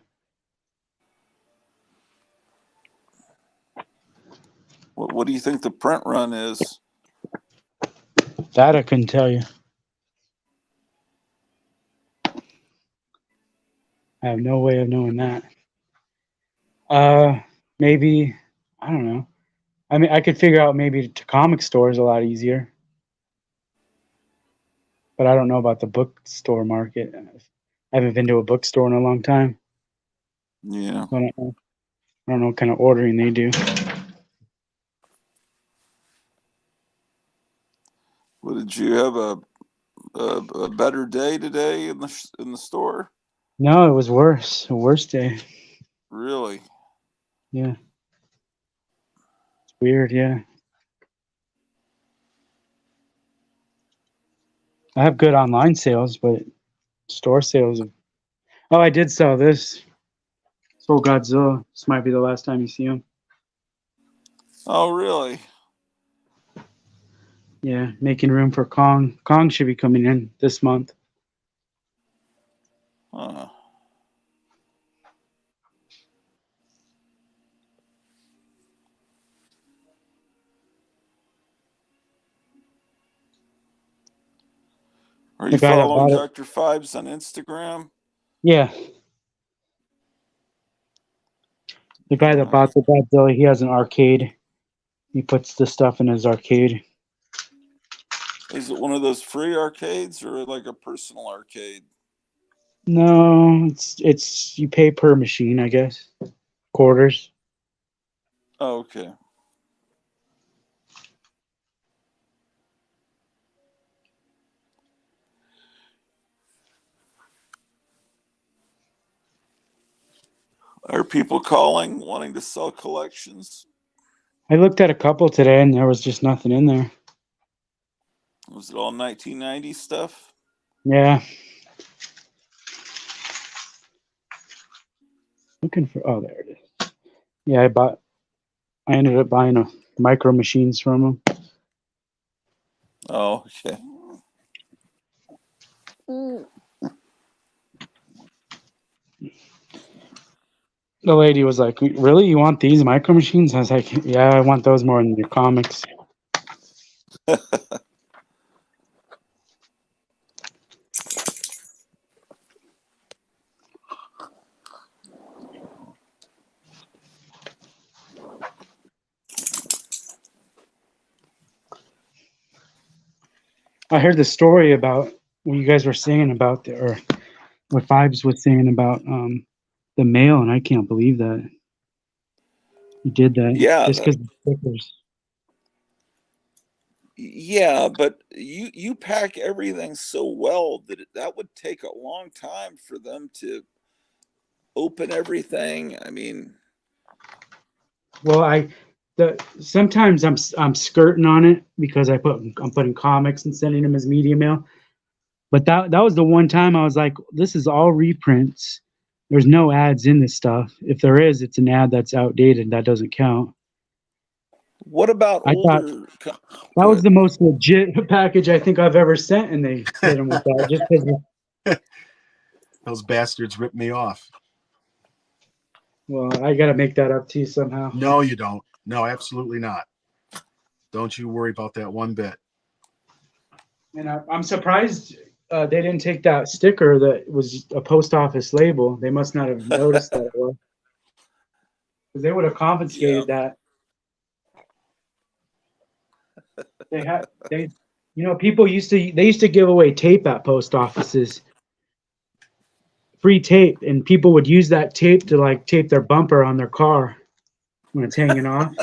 What do you think the print run is? That I couldn't tell you. I have no way of knowing that. Maybe, I don't know. I mean, I could figure out maybe to comic stores a lot easier. But I don't know about the bookstore market. I haven't been to a bookstore in a long time. Yeah. So I don't know what kind of ordering they do. Well, did you have a better day today in the store? No, it was worse. A worse day. Really? Yeah. It's weird, yeah. I have good online sales, but store sales of... Oh, I did sell this. Sold Godzilla. This might be the last time you see him. Oh, really? Yeah, making room for Kong. Kong should be coming in this month. Huh. Are you The guy that following bought it. Dr. Fibes on Instagram? Yeah. The guy that bought the Godzilla, he has an arcade. He puts the stuff in his arcade. Is it one of those free arcades or like a personal arcade? No, it's you pay per machine, I guess. Quarters. Oh, okay. Are people calling wanting to sell collections? I looked at a couple today and there was just nothing in there. Was it all 1990 stuff? Yeah. Looking for, oh, there it is. Yeah, I ended up buying a micro machines from him. Oh, okay. The lady was like, "Really, you want these micro machines?" I was like, "Yeah, I want those more than your comics." I heard the story about what you guys were saying about or what Fibes was saying about the mail, and I can't believe that he did that Yeah, just because of stickers. yeah, but you pack everything so well that that would take a long time for them to open everything. I mean, Well, sometimes I'm skirting on it because I'm putting comics and sending them as media mail. But that was the one time I was like, this is all reprints. There's no ads in this stuff. If there is, it's an ad that's outdated. That doesn't count. what about I thought older? that Go was ahead. the most legit package I think I've ever sent, and they hit them with that just because. Those bastards ripped me off. Well, I got to make that up to you somehow. No, you don't. No, absolutely not. Don't you worry about that one bit. And I'm surprised they didn't take that sticker that was a post office label. They must not have noticed that it was, because they would have Yeah. confiscated that. People used to give away tape at post offices free tape, and people would use that tape to like tape their bumper on their car when it's hanging off.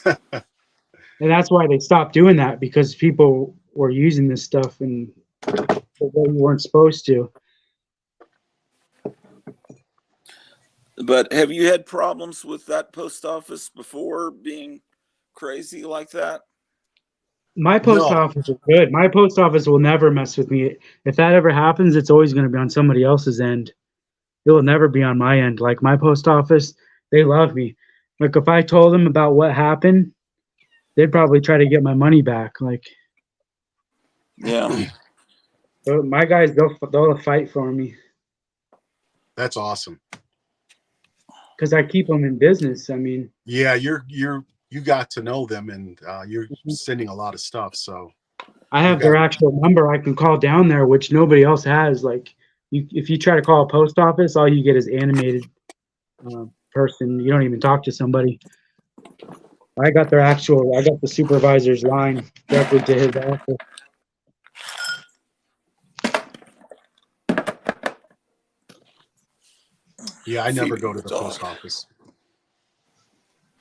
And that's why they stopped doing that, because people were using this stuff and the way you weren't supposed to. But have you had problems with that post office before, being crazy like that? My post No. office is good. My post office will never mess with me. If that ever happens, it's always going to be on somebody else's end. It will never be on my end. Like my post office, they love me. Like if I told them about what happened, they'd probably try to get my money back. Like, Yeah. but my guys, they'll fight for me That's awesome. because I keep them in business. I mean, Yeah, you got to know them, and you're sending a lot of stuff. So I have their actual number I can call down there, which nobody else has. Like, if you try to call a post office, all you get is animated person. You don't even talk to somebody. I got the supervisor's line directly to his office. yeah, I never go to Feeding the the post dog. office.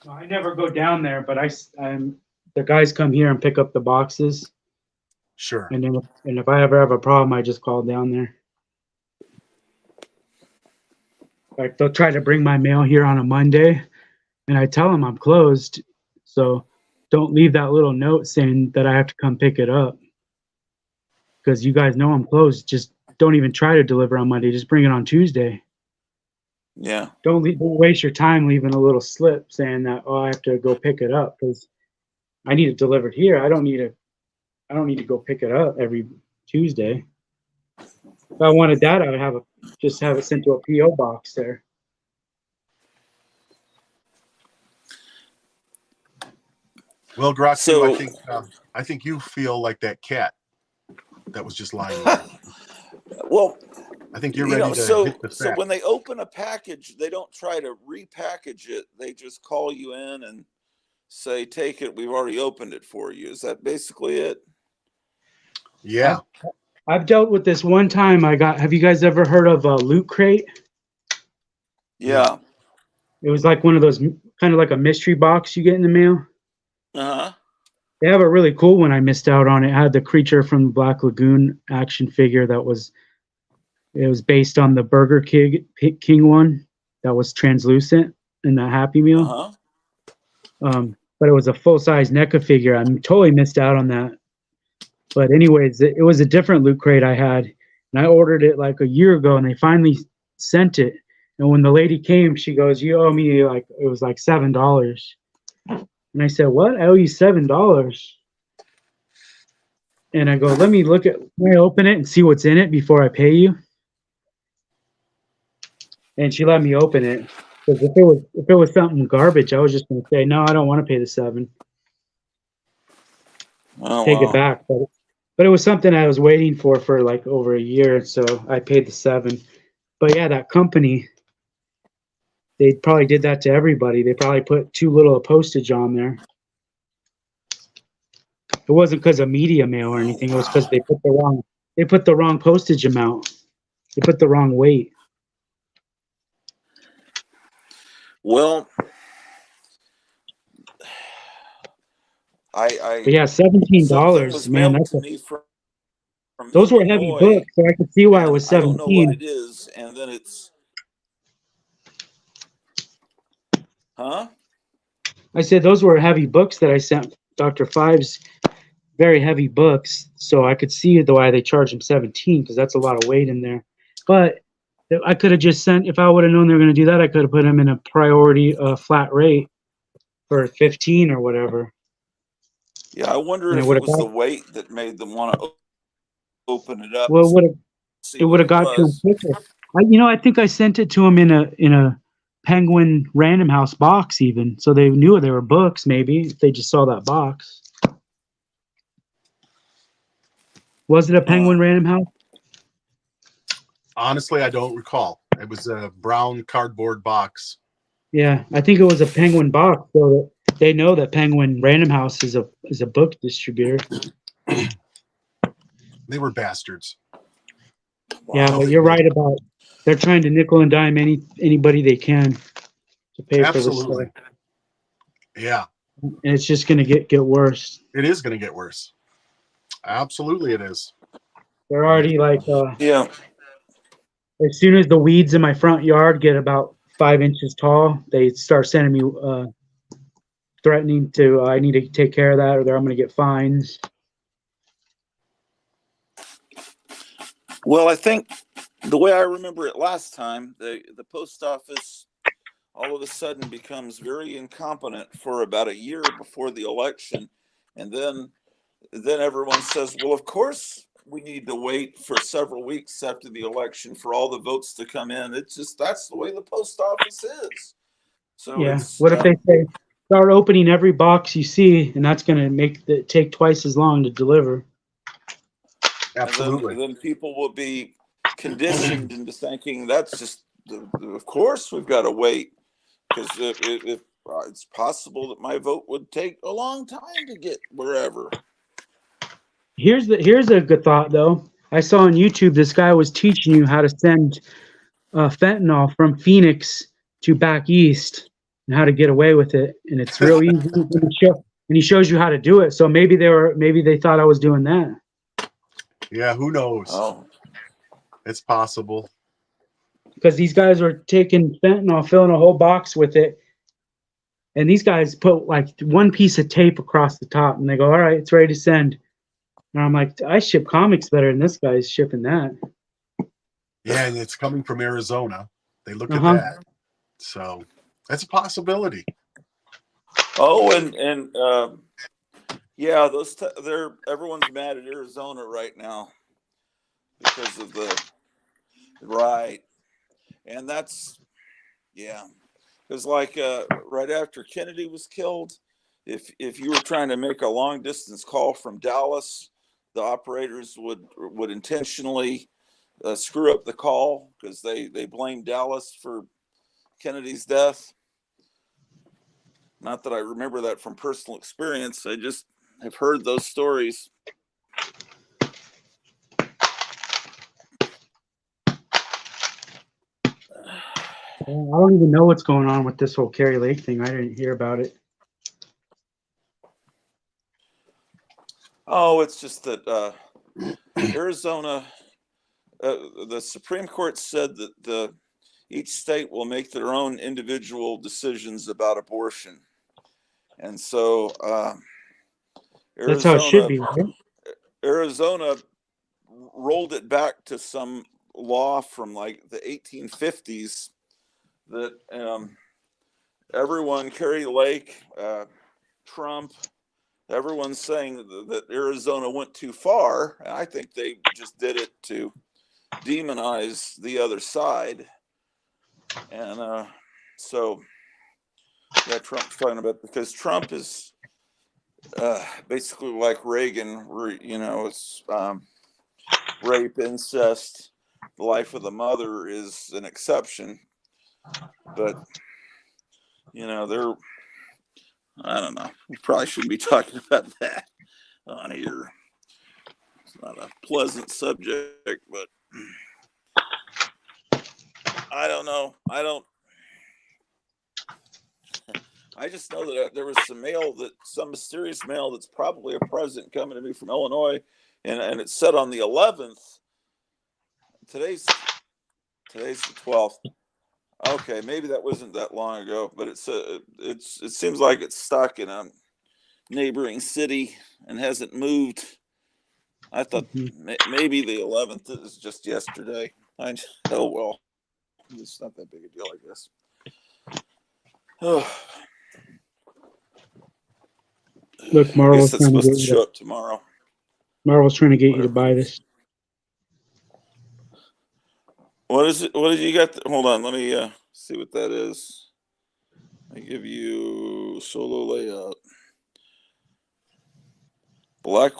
I never go down there, but the guys come here and pick up the boxes. Sure. And if I ever have a problem, I just call down there. Like they'll try to bring my mail here on a Monday, and I tell them I'm closed, so don't leave that little note saying that I have to come pick it up, because you guys know I'm closed. Just don't even try to deliver on Monday. Just bring it on Tuesday. Yeah. Don't waste your time leaving a little slip saying that, oh, I have to go pick it up because I need it delivered here. I don't need to go pick it up every Tuesday. If I wanted that, I would just have it sent to a PO box there. Well, Gracio, So- I think you feel like that cat that was just lying there. Well, I think you're ready to so hit the sack. when they open a package, they don't try to repackage it. They just call you in and say, "Take it. We've already opened it for you." Is that basically it? Yeah. I've dealt with this one time. Have you guys ever heard of Loot Crate? Yeah. It was like one of those kind of like a mystery box you get in the mail. Uh-huh. They have a really cool one I missed out on. It had the creature from the Black Lagoon action figure it was based on the Burger King one that was translucent in the Happy Meal. Uh-huh. But it was a full-size NECA figure. I'm totally missed out on that. But anyways, it was a different Loot Crate I had, and I ordered it like a year ago, and they finally sent it. And when the lady came, she goes, "You owe me it was like $7." And I said, "What? I owe you $7?" And I go, "Let me can I open it and see what's in it before I pay you?" And she let me open it. Because if it was something garbage, I was just gonna say, "No, I don't want to pay the $7. Oh, Take wow. it back." But it was something I was waiting for like over a year, so I paid the $7. But yeah, that company, they probably did that to everybody. They probably put too little of postage on there. It wasn't because of media mail or anything. It was because they put the wrong postage amount. They put the wrong weight. Well, But yeah, $17, man. Those were heavy Illinois, books, so I could see why it was I don't know what 17. it is, and then it's, huh? I said those were heavy books that I sent Dr. Phibes, very heavy books, so I could see why they charged him 17, because that's a lot of weight in there. But I could have just sent, if I would have known they were going to do that, I could have put them in a priority flat rate for 15 or whatever. Yeah, I wonder And if it would it have was the got, weight that made them want to open it up. well, and see it what would have got to him was. quicker. I think I sent it to him in a Penguin Random House box even, so they knew they were books. Maybe if they just saw that box. Was it a Penguin Random House? Honestly, I don't recall. It was a brown cardboard box. Yeah, I think it was a Penguin box, so that they know that Penguin Random House is a book distributor. They were bastards. Yeah, Wow. but you're right about they're trying to nickel and dime anybody they can to pay for this Absolutely. stuff. Yeah, And it's just going to get worse. it is going to get worse. Absolutely, it is. They're already like, Yeah. as soon as the weeds in my front yard get about 5 inches tall, they start sending me threatening to I need to take care of that, or I'm going to get fines. Well, I think the way I remember it last time, the post office all of a sudden becomes very incompetent for about a year before the election, and then everyone says, well, of course we need to wait for several weeks after the election for all the votes to come in. It's just, that's the way the post office is. So Yeah. it's What if they say start opening every box you see, and that's going to make it take twice as long to deliver? Absolutely. and then people will be conditioned into thinking that's just, of course we've got to wait, because if it's possible that my vote would take a long time to get wherever. Here's a good thought though. I saw on YouTube this guy was teaching you how to send fentanyl from Phoenix to back east and how to get away with it, and it's real easy. And he shows you how to do it. So maybe they thought I was doing that. Yeah, who knows? Oh, It's possible. Because these guys are taking fentanyl, filling a whole box with it, and these guys put like one piece of tape across the top, and they go, "All right, it's ready to send." And I'm like, I ship comics better than this guy's shipping that. Yeah, and it's coming from Arizona. They look at Uh-huh. that. So that's a possibility. oh, and yeah, everyone's mad at Arizona right now because of the right, and that's, yeah, because like right after Kennedy was killed, if you were trying to make a long distance call from Dallas, the operators would intentionally screw up the call because they blamed Dallas for Kennedy's death. Not that I remember that from personal experience. I just have heard those stories. I don't even know what's going on with this whole Kerry Lake thing. I didn't hear about it. Oh, it's just that Arizona, the Supreme Court said that each state will make their own individual decisions about abortion. And so That's how it should be, right? Arizona rolled it back to some law from like the 1850s that everyone, Kerry Lake, Trump, everyone's saying that Arizona went too far. I think they just did it to demonize the other side. And so, yeah, Trump's talking about, because Trump is basically like Reagan, it's rape, incest. The life of the mother is an exception. But, I don't know. We probably shouldn't be talking about that on here. It's not a pleasant subject, but I don't know. I just know that there was some mysterious mail that's probably a present coming to me from Illinois, and it said on the 11th. Today's the 12th. Okay, maybe that wasn't that long ago, but it seems like it's stuck in a neighboring city and hasn't moved. I thought maybe the 11th is just yesterday. Oh well, it's not that big a deal, I guess. Oh. Look, I Marvel's guess it's supposed to show up tomorrow. Marvel's trying to get you to Whatever. buy this. What is it? What did you got? Hold on, let me see what that is. I give you solo layout. Black.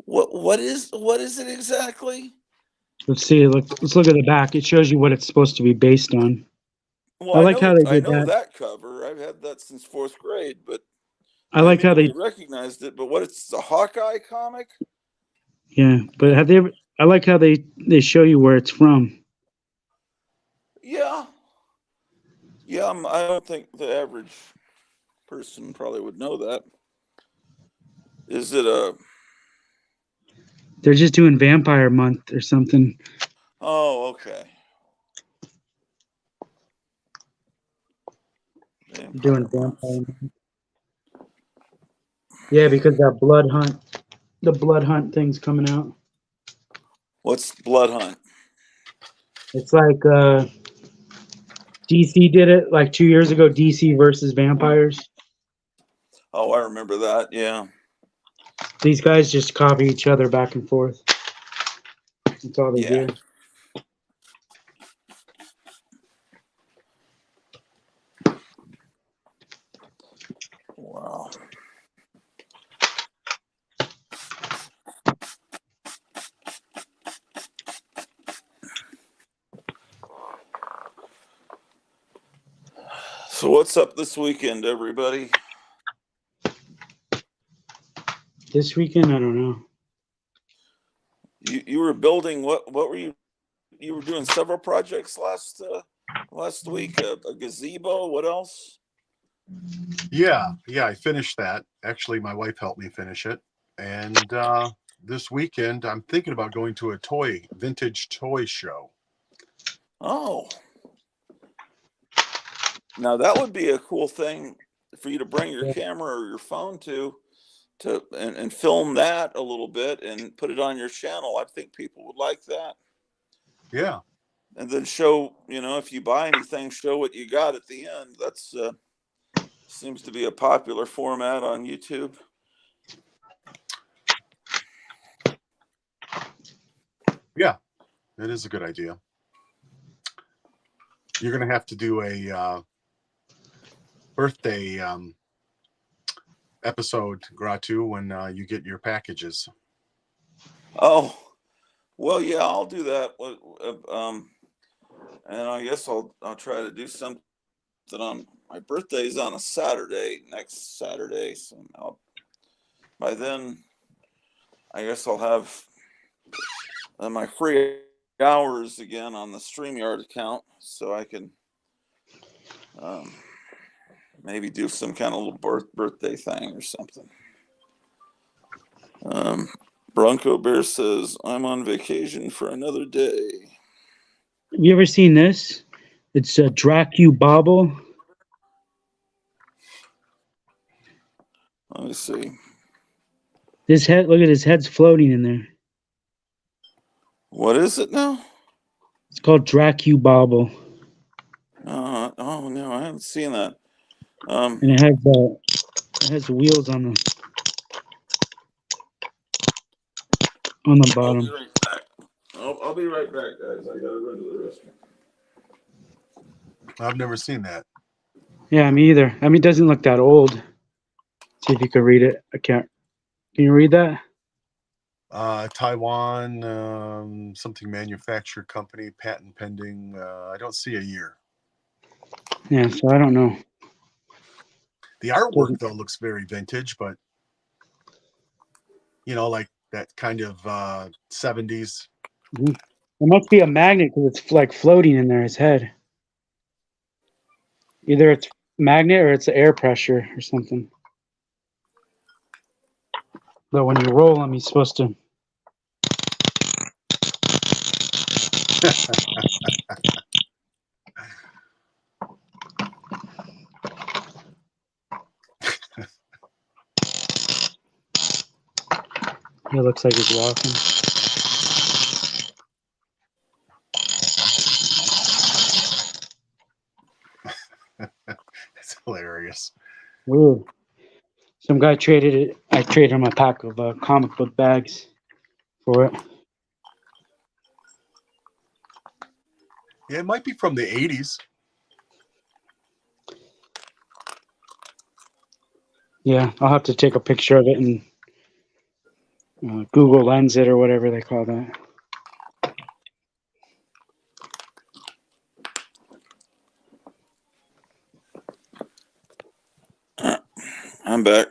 What is it exactly? Let's see. Let's look at the back. It shows you what it's supposed to be based on. Well, I like how they did that. that cover. I've had that since 4th grade, but I like how they recognized it. But what? It's a Hawkeye comic. Yeah, but have they ever? I like how they show you where it's from. Yeah, yeah. I don't think the average person probably would know that. Is it a? They're just doing Vampire Month or something. Oh, okay. Doing Vampire Vampire Month. Month. Yeah, because that blood hunt, the blood hunt thing's coming out. What's Blood Hunt? It's like DC did it like 2 years ago. DC versus vampires. Oh, I remember that. Yeah. These guys just copy each other back and forth. That's all they Yeah. do. Wow. So what's up this weekend, everybody? This weekend, I don't know. You were building what were you were doing several projects last week? A gazebo. What else? Yeah, I finished that. Actually, my wife helped me finish it. And this weekend, I'm thinking about going to a vintage toy show. Oh, now that would be a cool thing for you to bring your Yeah. camera or your phone to and film that a little bit and put it on your channel. I think people would like that. Yeah, And then show, if you buy anything, show what you got at the end. That's seems to be a popular format on YouTube. yeah, it is a good idea. You're going to have to do a birthday episode, Gratu, when you get your packages. Oh, well, yeah, I'll do that. And I guess I'll try to do something on my birthday's on a Saturday, next Saturday. So by then, I guess I'll have my free hours again on the StreamYard account, so I can maybe do some kind of little birthday thing or something. Bronco Bear says, I'm on vacation for another day. Have you ever seen this? It's a Dracu Bobble. Let me see. His head, look at his head's floating in there. What is it now? It's called Dracu Bobble. Oh no, I haven't seen that. And it has wheels on the I'll be bottom. right back. I'll be right back, guys. I gotta run to the restroom. I've never seen that. Yeah, me either. I mean, it doesn't look that old. See if you can read it. I can't. Can you read that? Taiwan, something manufactured company, patent pending. I don't see a year. Yeah, so I don't know. The artwork, though, looks very vintage, but, like that kind of 70s. Mm-hmm. It must be a magnet because it's like floating in there, his head. Either it's magnet or it's air pressure or something. But when you roll him, he's supposed to. It looks like he's walking. It's hilarious. Weird. Some guy traded it. I traded him a pack of comic book bags for it. Yeah, it might be from the 80s. Yeah, I'll have to take a picture of it and Google Lens it or whatever they call that. I'm back.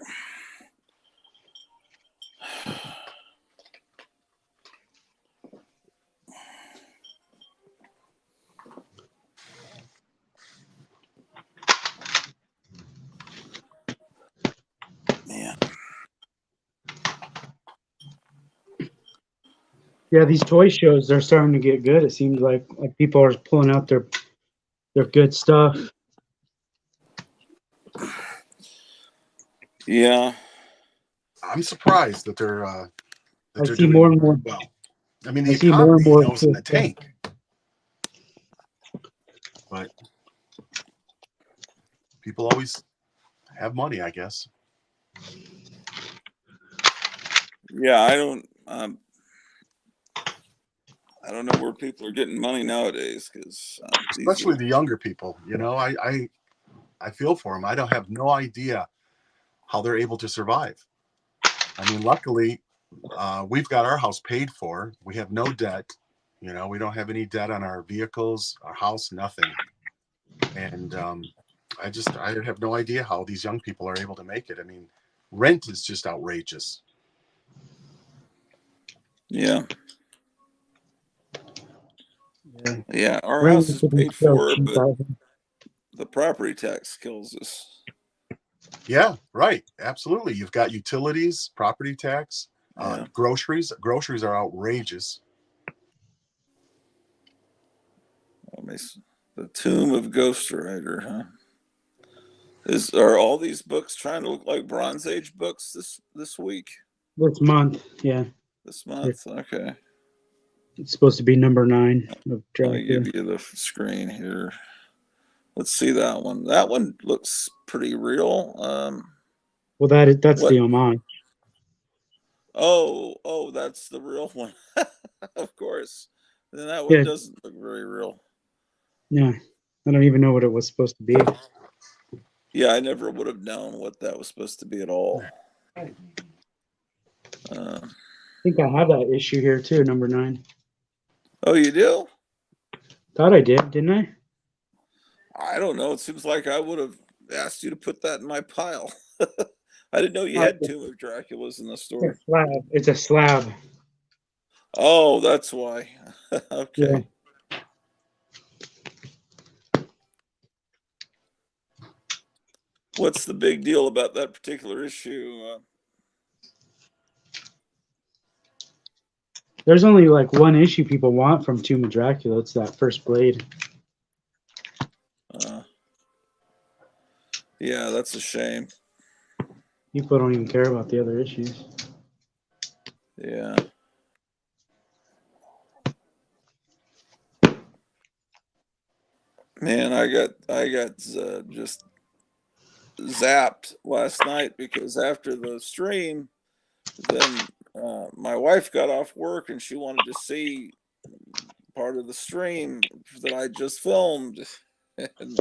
Yeah, these toy shows, they're starting to get good. It seems like people are pulling out their good stuff. Yeah. I'm surprised that they're I see doing more and more. well. I mean, the I see more and economy, more. is in the tank, but people always have money, I guess. Yeah, I don't know where people are getting money nowadays, because Especially the younger people. You know, I feel for them. I don't have no idea how they're able to survive. I mean, luckily, we've got our house paid for. We have no debt. You know, we don't have any debt on our vehicles, our house, nothing. And I have no idea how these young people are able to make it. I mean, rent is just outrageous. Yeah. Yeah. Yeah, our Rent house is could be paid so for, cheap but out here. the property tax kills us. Yeah, right. Absolutely. You've got utilities, property tax, Yeah. groceries. Groceries are outrageous. The Tomb of Ghost Rider, huh? Are all these books trying to look like Bronze Age books this week? This month, yeah. This month? Okay. It's supposed to be number 9 of Let me Dracula. give you the screen here. Let's see that one. That one looks pretty real. Well, that's what? the homage. Oh, that's the real one. Of course. Then that one Yeah. doesn't look very real. Yeah. I don't even know what it was supposed to be. Yeah, I never would have known what that was supposed to be at all. I think I have that issue here too, number 9. Oh, you do? Thought I did, didn't I? I don't know. It seems like I would have asked you to put that in my pile. I didn't know you had Tomb of Draculas in the store. It's a slab. Oh, that's why. Okay. Yeah. What's the big deal about that particular issue? There's only like one issue people want from Tomb of Dracula. It's that first blade. Yeah, that's a shame. People don't even care about the other issues. Yeah. Man, I got just zapped last night, because after the stream, then my wife got off work and she wanted to see part of the stream that I just filmed, and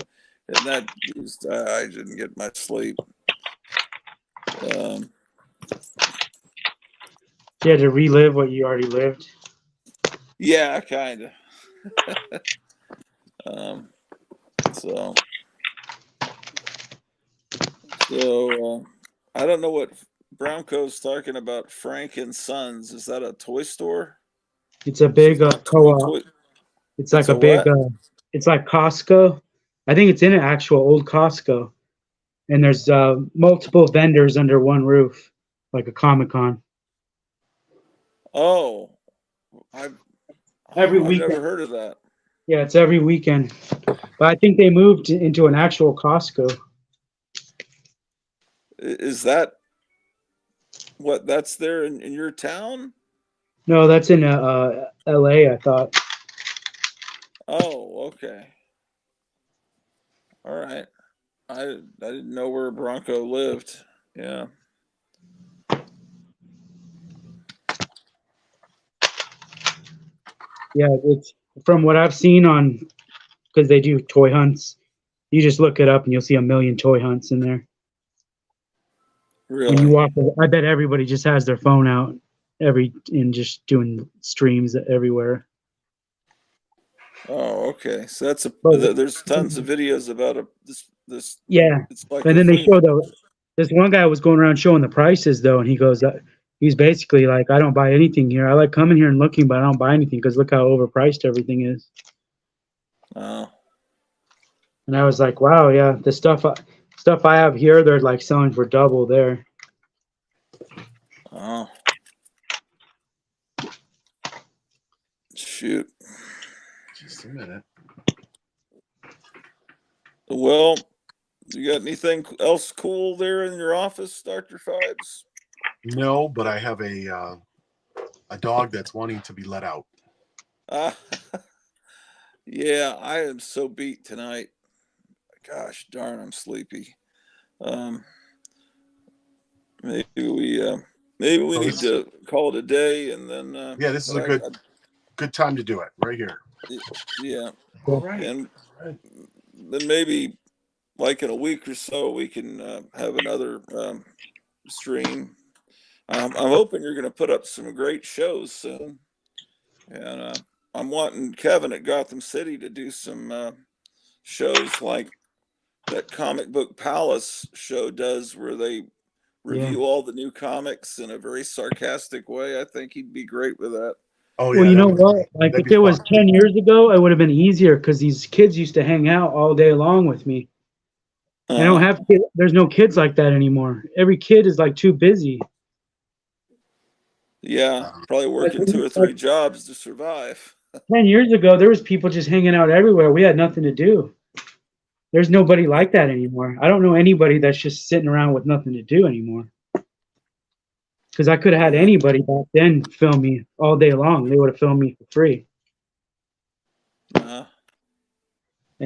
that used, I didn't get much sleep. You had to relive what you already lived. Yeah, kind of. So I don't know what Brownco's talking about. Frank and Sons, is that a toy store? It's a big co-op. It's like a big. It's like Costco. I think it's in an actual old Costco, and there's multiple vendors under one roof, like a Comic-Con. Oh, I've never heard of that. Yeah, it's every weekend. But I think they moved into an actual Costco. Is that what that's there in your town? No, that's in LA, I thought. Oh, okay. All right. I didn't know where Bronco lived. Yeah. Yeah, it's from what I've seen on, because they do toy hunts. You just look it up and you'll see a million toy hunts in there. Really? When you walk, I bet everybody just has their phone out and just doing streams everywhere. Oh, okay. So there's tons of videos about this. Yeah, it's like, and then they show this one guy was going around showing the prices though, and he goes, he's basically like, I don't buy anything here. I like coming here and looking, but I don't buy anything because look how overpriced everything is. Oh. And I was like, wow, yeah, the stuff I have here, they're like selling for double there. Oh. shoot. Just a minute. Well, you got anything else cool there in your office, Dr. Fibes? No, but I have a dog that's wanting to be let out. Uh, yeah, I am so beat tonight. Gosh darn, I'm sleepy. Um, maybe we Oh, need to call it a day, and then Yeah, this is a good time to do it right here. yeah, All right. and then maybe like in a week or so we can have another stream. I'm hoping you're going to put up some great shows soon, and I'm wanting Kevin at Gotham City to do some shows like that Comic Book Palace show does, where they review all the new comics in a very sarcastic way. I think he'd be great with that. Oh, Well, yeah. you know what? Like if it was 10 years ago, it would have been easier because these kids used to hang out all day long with me. I don't have kids. There's no kids like that anymore. Every kid is like too busy. Yeah, probably working 2 or 3 jobs to survive. 10 years ago, there was people just hanging out everywhere. We had nothing to do. There's nobody like that anymore. I don't know anybody that's just sitting around with nothing to do anymore. Because I could have had anybody back then film me all day long. They would have filmed me for free. And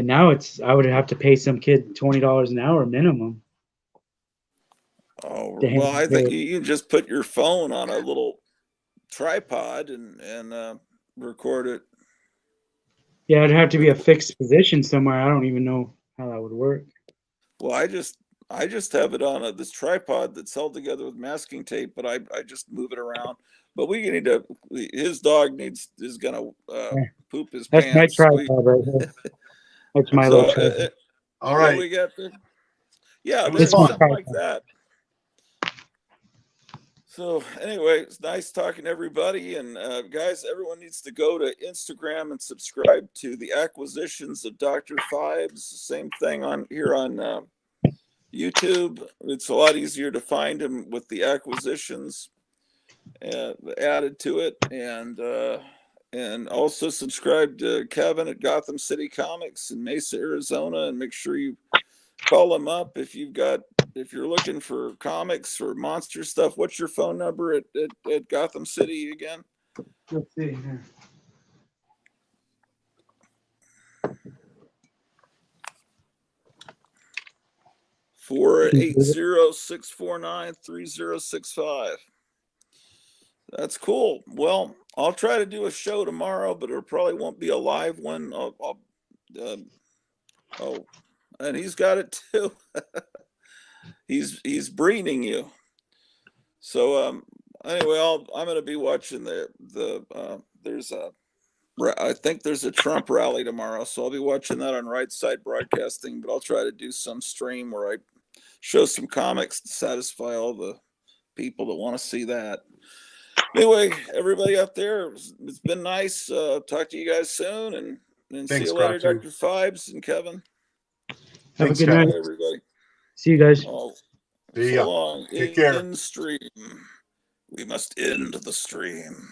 now I would have to pay some kid $20 an hour minimum. Oh, well, I think you can just put your phone on a little tripod and record it. Yeah, it'd have to be a fixed position somewhere. I don't even know how that would work. Well, I just have it on this tripod that's held together with masking tape, but I just move it around. But his dog is gonna poop his That's pants. my tripod right here. That's my little tripod. All right. We got there. Yeah, was there's fun. something like that. So anyway, it's nice talking to everybody. And guys, everyone needs to go to Instagram and subscribe to the Acquisitions of Dr. Fibes. Same thing on YouTube. It's a lot easier to find him with the acquisitions added to it. And also subscribe to Kevin at Gotham City Comics in Mesa, Arizona, and make sure you call him up if you're looking for comics or monster stuff. What's your phone number at Gotham City again? Let's see here. For 806493065. That's cool. Well, I'll try to do a show tomorrow, but it probably won't be a live one. And he's got it too. He's breeding you. So anyway, I'm going to be watching I think there's a Trump rally tomorrow, so I'll be watching that on Right Side Broadcasting. But I'll try to do some stream where I show some comics to satisfy all the people that want to see that. Anyway, everybody out there, it's been nice. Talk to you guys soon, and Thanks, see you later, Proctor. Dr. Fibes and Kevin. Have a good night, everybody. See you guys. Oh, See so ya. long. Take care. In stream. We must end the stream.